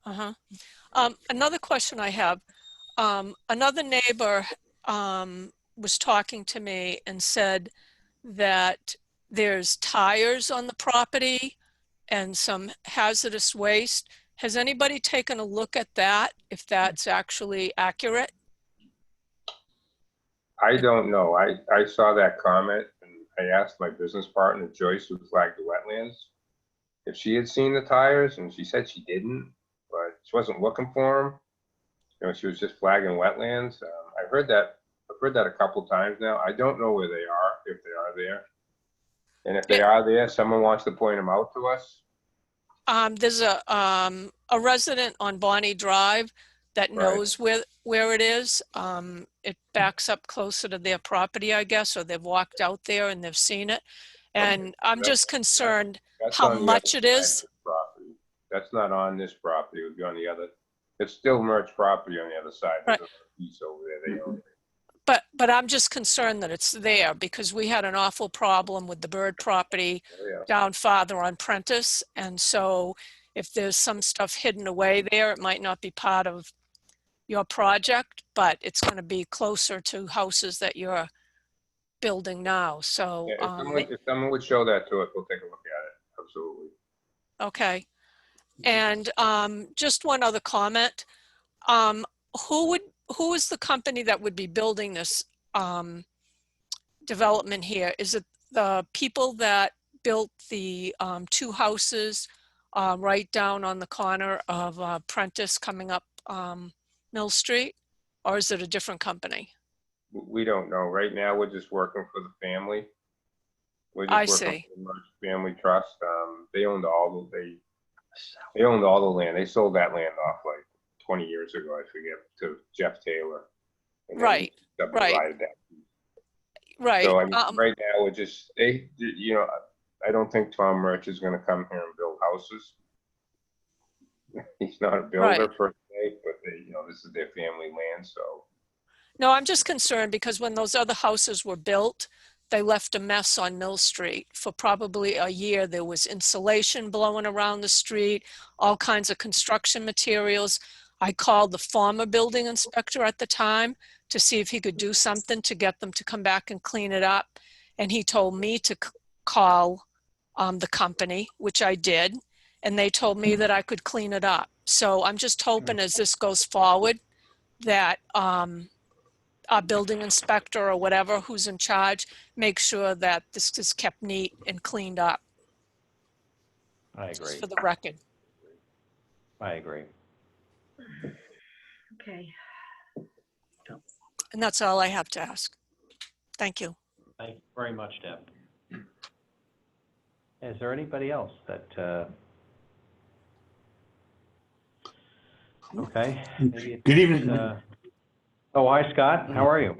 Uh-huh. Another question I have, another neighbor was talking to me and said that there's tires on the property and some hazardous waste. Has anybody taken a look at that, if that's actually accurate? I don't know. I saw that comment and I asked my business partner, Joyce, who flagged the wetlands, if she had seen the tires, and she said she didn't, but she wasn't looking for them. She was just flagging wetlands. I've heard that a couple times now. I don't know where they are, if they are there. And if they are there, someone wants to point them out to us. There's a resident on Bonnie Drive that knows where it is. It backs up closer to their property, I guess, or they've walked out there and they've seen it. And I'm just concerned how much it is. That's not on this property. It would be on the other. It's still merged property on the other side. There's a piece over there they own. But I'm just concerned that it's there, because we had an awful problem with the bird property down farther on Prentice. And so if there's some stuff hidden away there, it might not be part of your project, but it's going to be closer to houses that you're building now. So if someone would show that to us, we'll take a look at it. Absolutely. Okay. And just one other comment. Who is the company that would be building this development here? Is it the people that built the 2 houses right down on the corner of Prentice coming up Mill Street? Or is it a different company? We don't know. Right now, we're just working for the family. We're I just working see. for the Merch Family Trust. They owned all the land. They sold that land off like 20 years ago, I forget, to Jeff Taylor. And then Right, he subdivided that. right. So I mean, right now we're just I don't think Tom Merch is going to come here and build houses. He's not a builder per se, but this is their family land, so. No, I'm just concerned because when those other houses were built, they left a mess on Mill Street for probably a year. There was insulation blowing around the street, all kinds of construction materials. I called the former building inspector at the time to see if he could do something to get them to come back and clean it up. And he told me to call the company, which I did. And they told me that I could clean it up. So I'm just hoping as this goes forward that our building inspector or whatever who's in charge make sure that this is kept neat and cleaned up. I agree. Just for the record. I agree. Okay. And that's all I have to ask. Thank you. Thank you very much, Deb. Is there anybody else that, okay. Good evening. Oh, hi, Scott. How are you?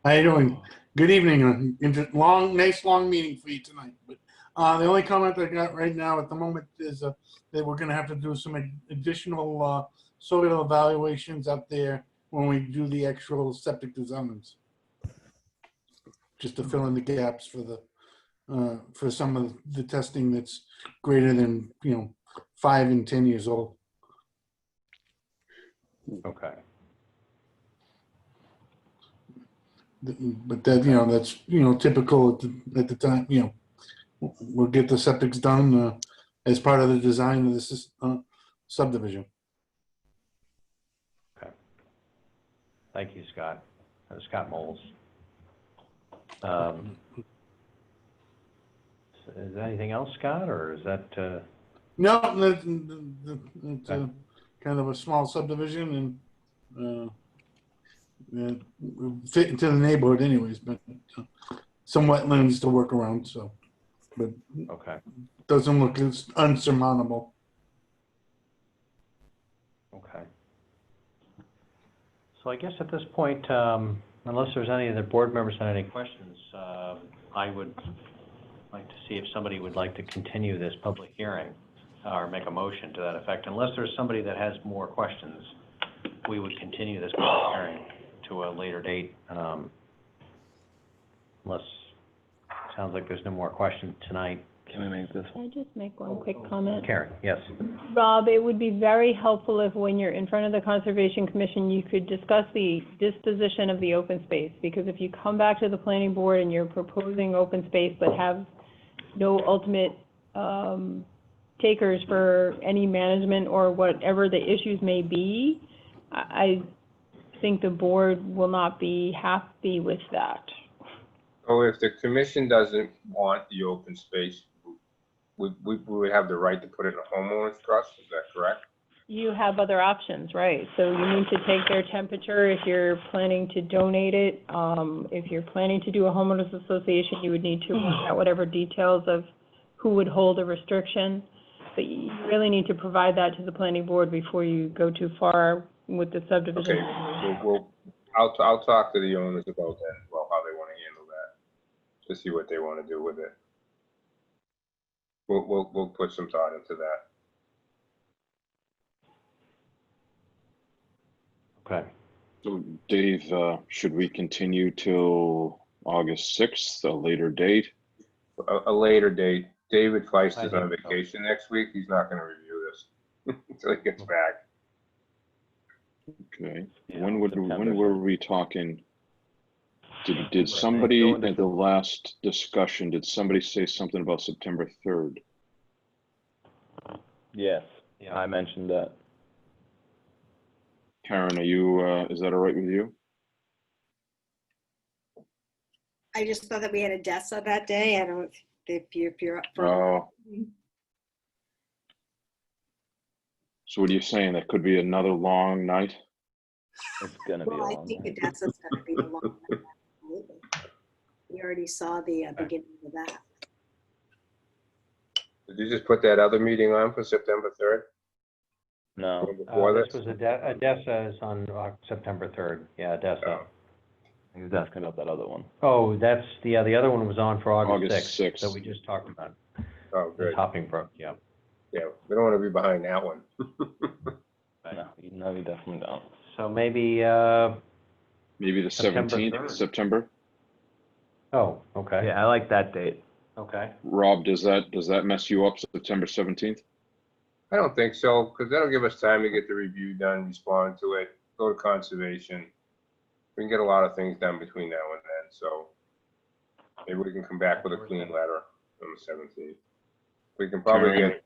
How you doing? Good evening. Nice long meeting for you tonight. But the only comment I got right now at the moment is that we're going to have to do some additional soil evaluations up there when we do the actual septic designs, just to fill in the gaps for the for some of the testing that's greater than 5 and 10 years old. Okay. But that that's typical at the time. We'll get the septics done as part of the design of this subdivision. Okay. Thank you, Scott. Scott Moles. Is there anything else, Scott, or is that? No, it's kind of a small subdivision and fit into the neighborhood anyways, but some wetlands to work around, so, but okay, doesn't look as unsurmountable. Okay. So I guess at this point, unless there's any other board members had any questions, I would like to see if somebody would like to continue this public hearing or make a motion to that effect. Unless there's somebody that has more questions, we would continue this public hearing to a later date. Unless it sounds like there's no more questions tonight. Can I just make one quick comment? Karen, yes. Rob, it would be very helpful if when you're in front of the Conservation Commission, you could discuss the disposition of the open space. Because if you come back to the planning board and you're proposing open space but have no ultimate takers for any management or whatever the issues may be, I think the board will not be happy with that. So if the commission doesn't want the open space, we would have the right to put it in a homeowner's trust, is that correct? You have other options, right? So you need to take their temperature if you're planning to donate it. If you're planning to do a homeowners association, you would need to work out whatever details of who would hold a restriction. But you really need to provide that to the planning board before you go too far with the subdivision. Okay, so I'll talk to the owners about that as well, how they want to handle that, to see what they want to do with it. We'll put some thought into that. Okay. So Dave, should we continue till August 6th, a later date? A later date. David Feist is on vacation next week. He's not going to review this until he gets back. Okay. Yeah, when were we talking? Did somebody at the last discussion, did somebody say something about September 3rd? Yes, yeah. I mentioned that. Karen, are you, is that all right with you? I just thought that we had a DESA that day. I don't if you're up for. Oh. So what are you saying? That could be another long night? It's gonna be a Well, I long think night. Odessa's gonna be a long night, absolutely. We already saw the beginning of that. Did you just put that other meeting on for September 3rd? No. Before This this? was Odessa is on September 3rd. Yeah, Odessa. He was asking about that other one. Oh, that's, the other one was on for August August 6th, 6th. that we just talked about. Oh, It's good. Hopping Brook, yeah. Yeah, we don't want to be behind that one. No, we definitely don't. So maybe, Maybe the September 17th 3rd. of September? oh, okay, Yeah, I like that date. okay. Rob, does that mess you up, September 17th? I don't think so, because that'll give us time to get the review done, respond to it, go to conservation. We can get a lot of things done between now and then, so maybe we can come back with a clean letter on the 17th. We can probably Karen.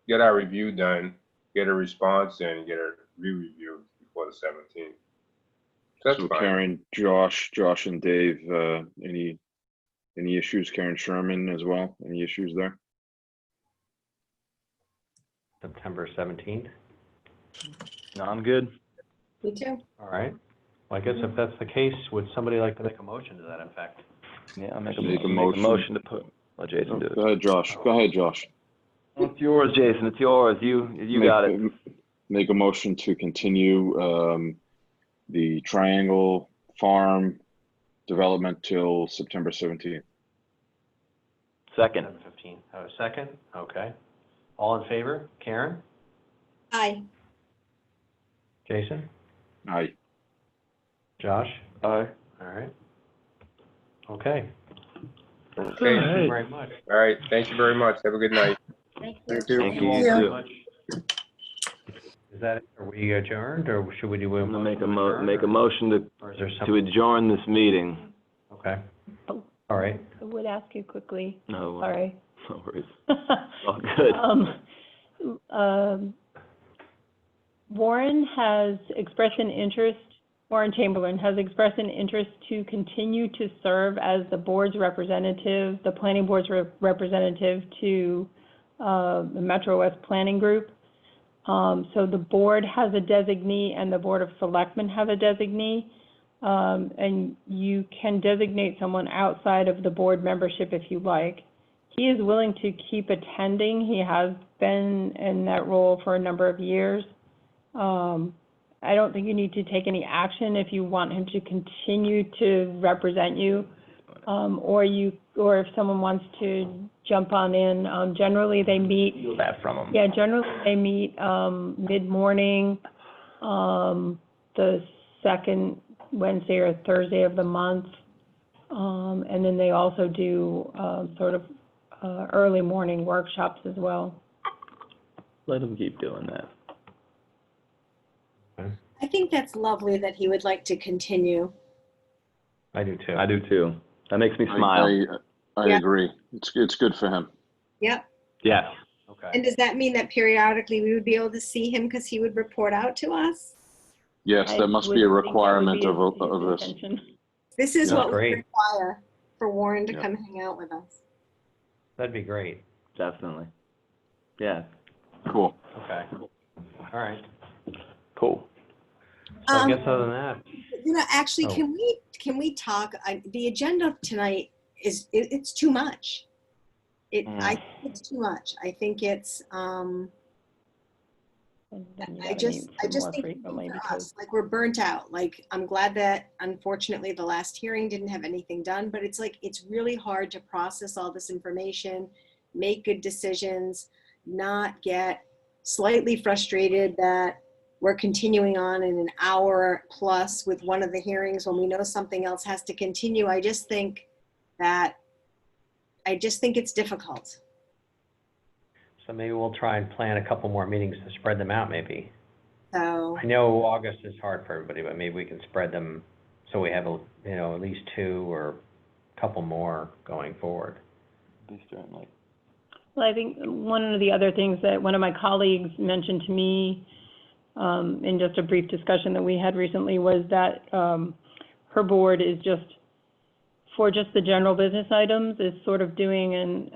get our review done, get a response in, get it re-reviewed before the 17th. That's So fine. Karen, Josh, and Dave, any issues? Karen Sherman as well, any issues there? September 17th. No, I'm good. Me too. All right. Well, I guess if that's the case, would somebody like to make a motion to that effect? Yeah, I'll make Make a a motion. motion to put, let Jason do it. Go ahead, Josh. It's yours, Jason. It's yours. You got it. Make a motion to continue the Triangle Farm development till September 17th. Second. 7:15. Oh, second? Okay. All in favor? Karen? Aye. Jason? Aye. Josh? Aye. All right. Okay. Okay. Thank you very much. All right. Thank you very much. Have a good night. Thank you. Thank you. Thank you, you too. Is that, are we adjourned, or should we do? I'm gonna make a adjourn, motion or is there to something? adjourn this meeting. Okay. Oh. All right. I would ask you quickly, No. sorry. No worries. All good. Warren has expressed an interest, Warren Chamberlain has expressed an interest to continue to serve as the board's representative, the planning board's representative to the Metro West Planning Group. So the board has a designee and the Board of Selectmen have a designee. And you can designate someone outside of the board membership if you like. He is willing to keep attending. He has been in that role for a number of years. I don't think you need to take any action if you want him to continue to represent you, or if someone wants to jump on in. Generally, they meet. Feel that from him. Yeah, generally they meet mid-morning, the second Wednesday or Thursday of the month, and then they also do sort of early morning workshops as well. Let him keep doing that. I think that's lovely that he would like to continue. I do too. I do too. That makes me smile. I Yeah. agree. It's good for him. Yep. Yes. Okay. And does that mean that periodically we would be able to see him because he would report out to us? Yes, that must be a requirement of this. This is Yeah. what we Great. require for Warren to Yeah. come hang out with us. That'd be great. Definitely. Yeah. Cool. Okay. All right. Cool. So I guess other than that, Actually, Oh. can we talk? The agenda tonight it's too much. I think it's too much. I think it's I just think for us, like, we're burnt out. Like, I'm glad that unfortunately the last hearing didn't have anything done, but it's like it's really hard to process all this information, make good decisions, not get slightly frustrated that we're continuing on in an hour plus with one of the hearings when we know something else has to continue. I just think it's difficult. so maybe we'll try and plan a couple more meetings to spread them out maybe. So I know August is hard for everybody, but maybe we can spread them so we have, at least two or a couple more going forward. Certainly. Well, I think one of the other things that one of my colleagues mentioned to me in just a brief discussion that we had recently was that her board is just for just the general business items is sort of doing,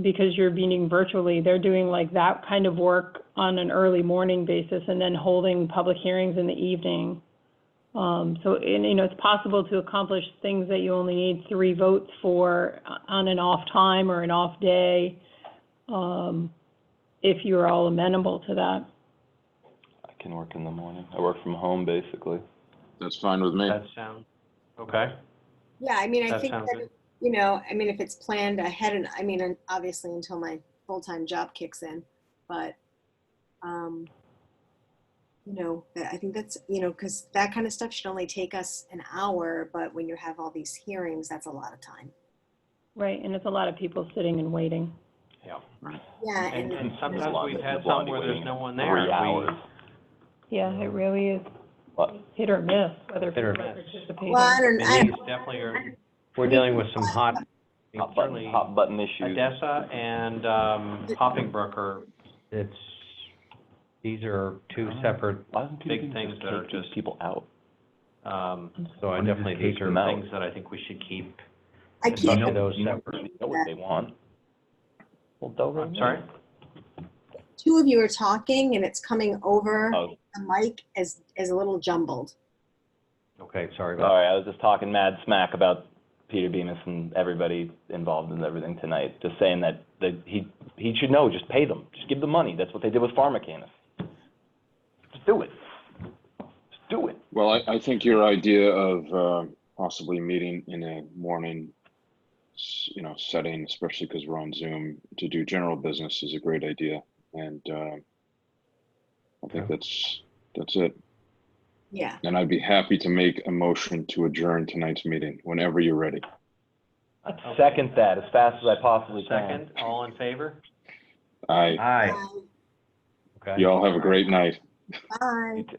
because you're meeting virtually, they're doing like that kind of work on an early morning basis and then holding public hearings in the evening. It's possible to accomplish things that you only need 3 votes for on an off time or an off day, if you're all amenable to that. I can work in the morning. I work from home, basically. That's fine with me. That sounds, okay. Yeah, I mean, I That think sounds that, good. if it's planned ahead, and I mean, obviously until my full-time job kicks in, but, I think that's, because that kind of stuff should only take us an hour, but when you have all these hearings, that's a lot of time. Right, and it's a lot of people sitting and waiting. Yeah. Yeah, And sometimes we've had people some where there's waiting no one 3 there. hours. Yeah, it really is What? hit or miss, whether Hit or people are miss. participating. Well, I And these definitely are, we're dealing with some hot, certainly Hot button issues. Odessa and Hoppingbrook these are 2 separate Why doesn't big people things that are take just, people out? so I Why don't you definitely, just these take are them out? things that I think we should keep, I can't, especially those You know separate. what they want. Well, don't I'm sorry? 2 of you are talking and it's coming over Oh, the mic as a little jumbled. Okay, sorry about sorry, I was just talking mad smack about Peter Bemis and everybody involved in everything tonight. Just saying that he should know, just pay them. Just give them money. That's what they did with Pharmacanis. Just do it. Just do it. Well, I think your idea of possibly meeting in a morning, setting, especially because we're on Zoom, to do general business is a great idea. And I think that's it. Yeah. And I'd be happy to make a motion to adjourn tonight's meeting whenever you're ready. I'd second that as fast as I possibly can. Second, all in favor? Aye. Aye. Okay. You all have a great night. Bye. Thank you.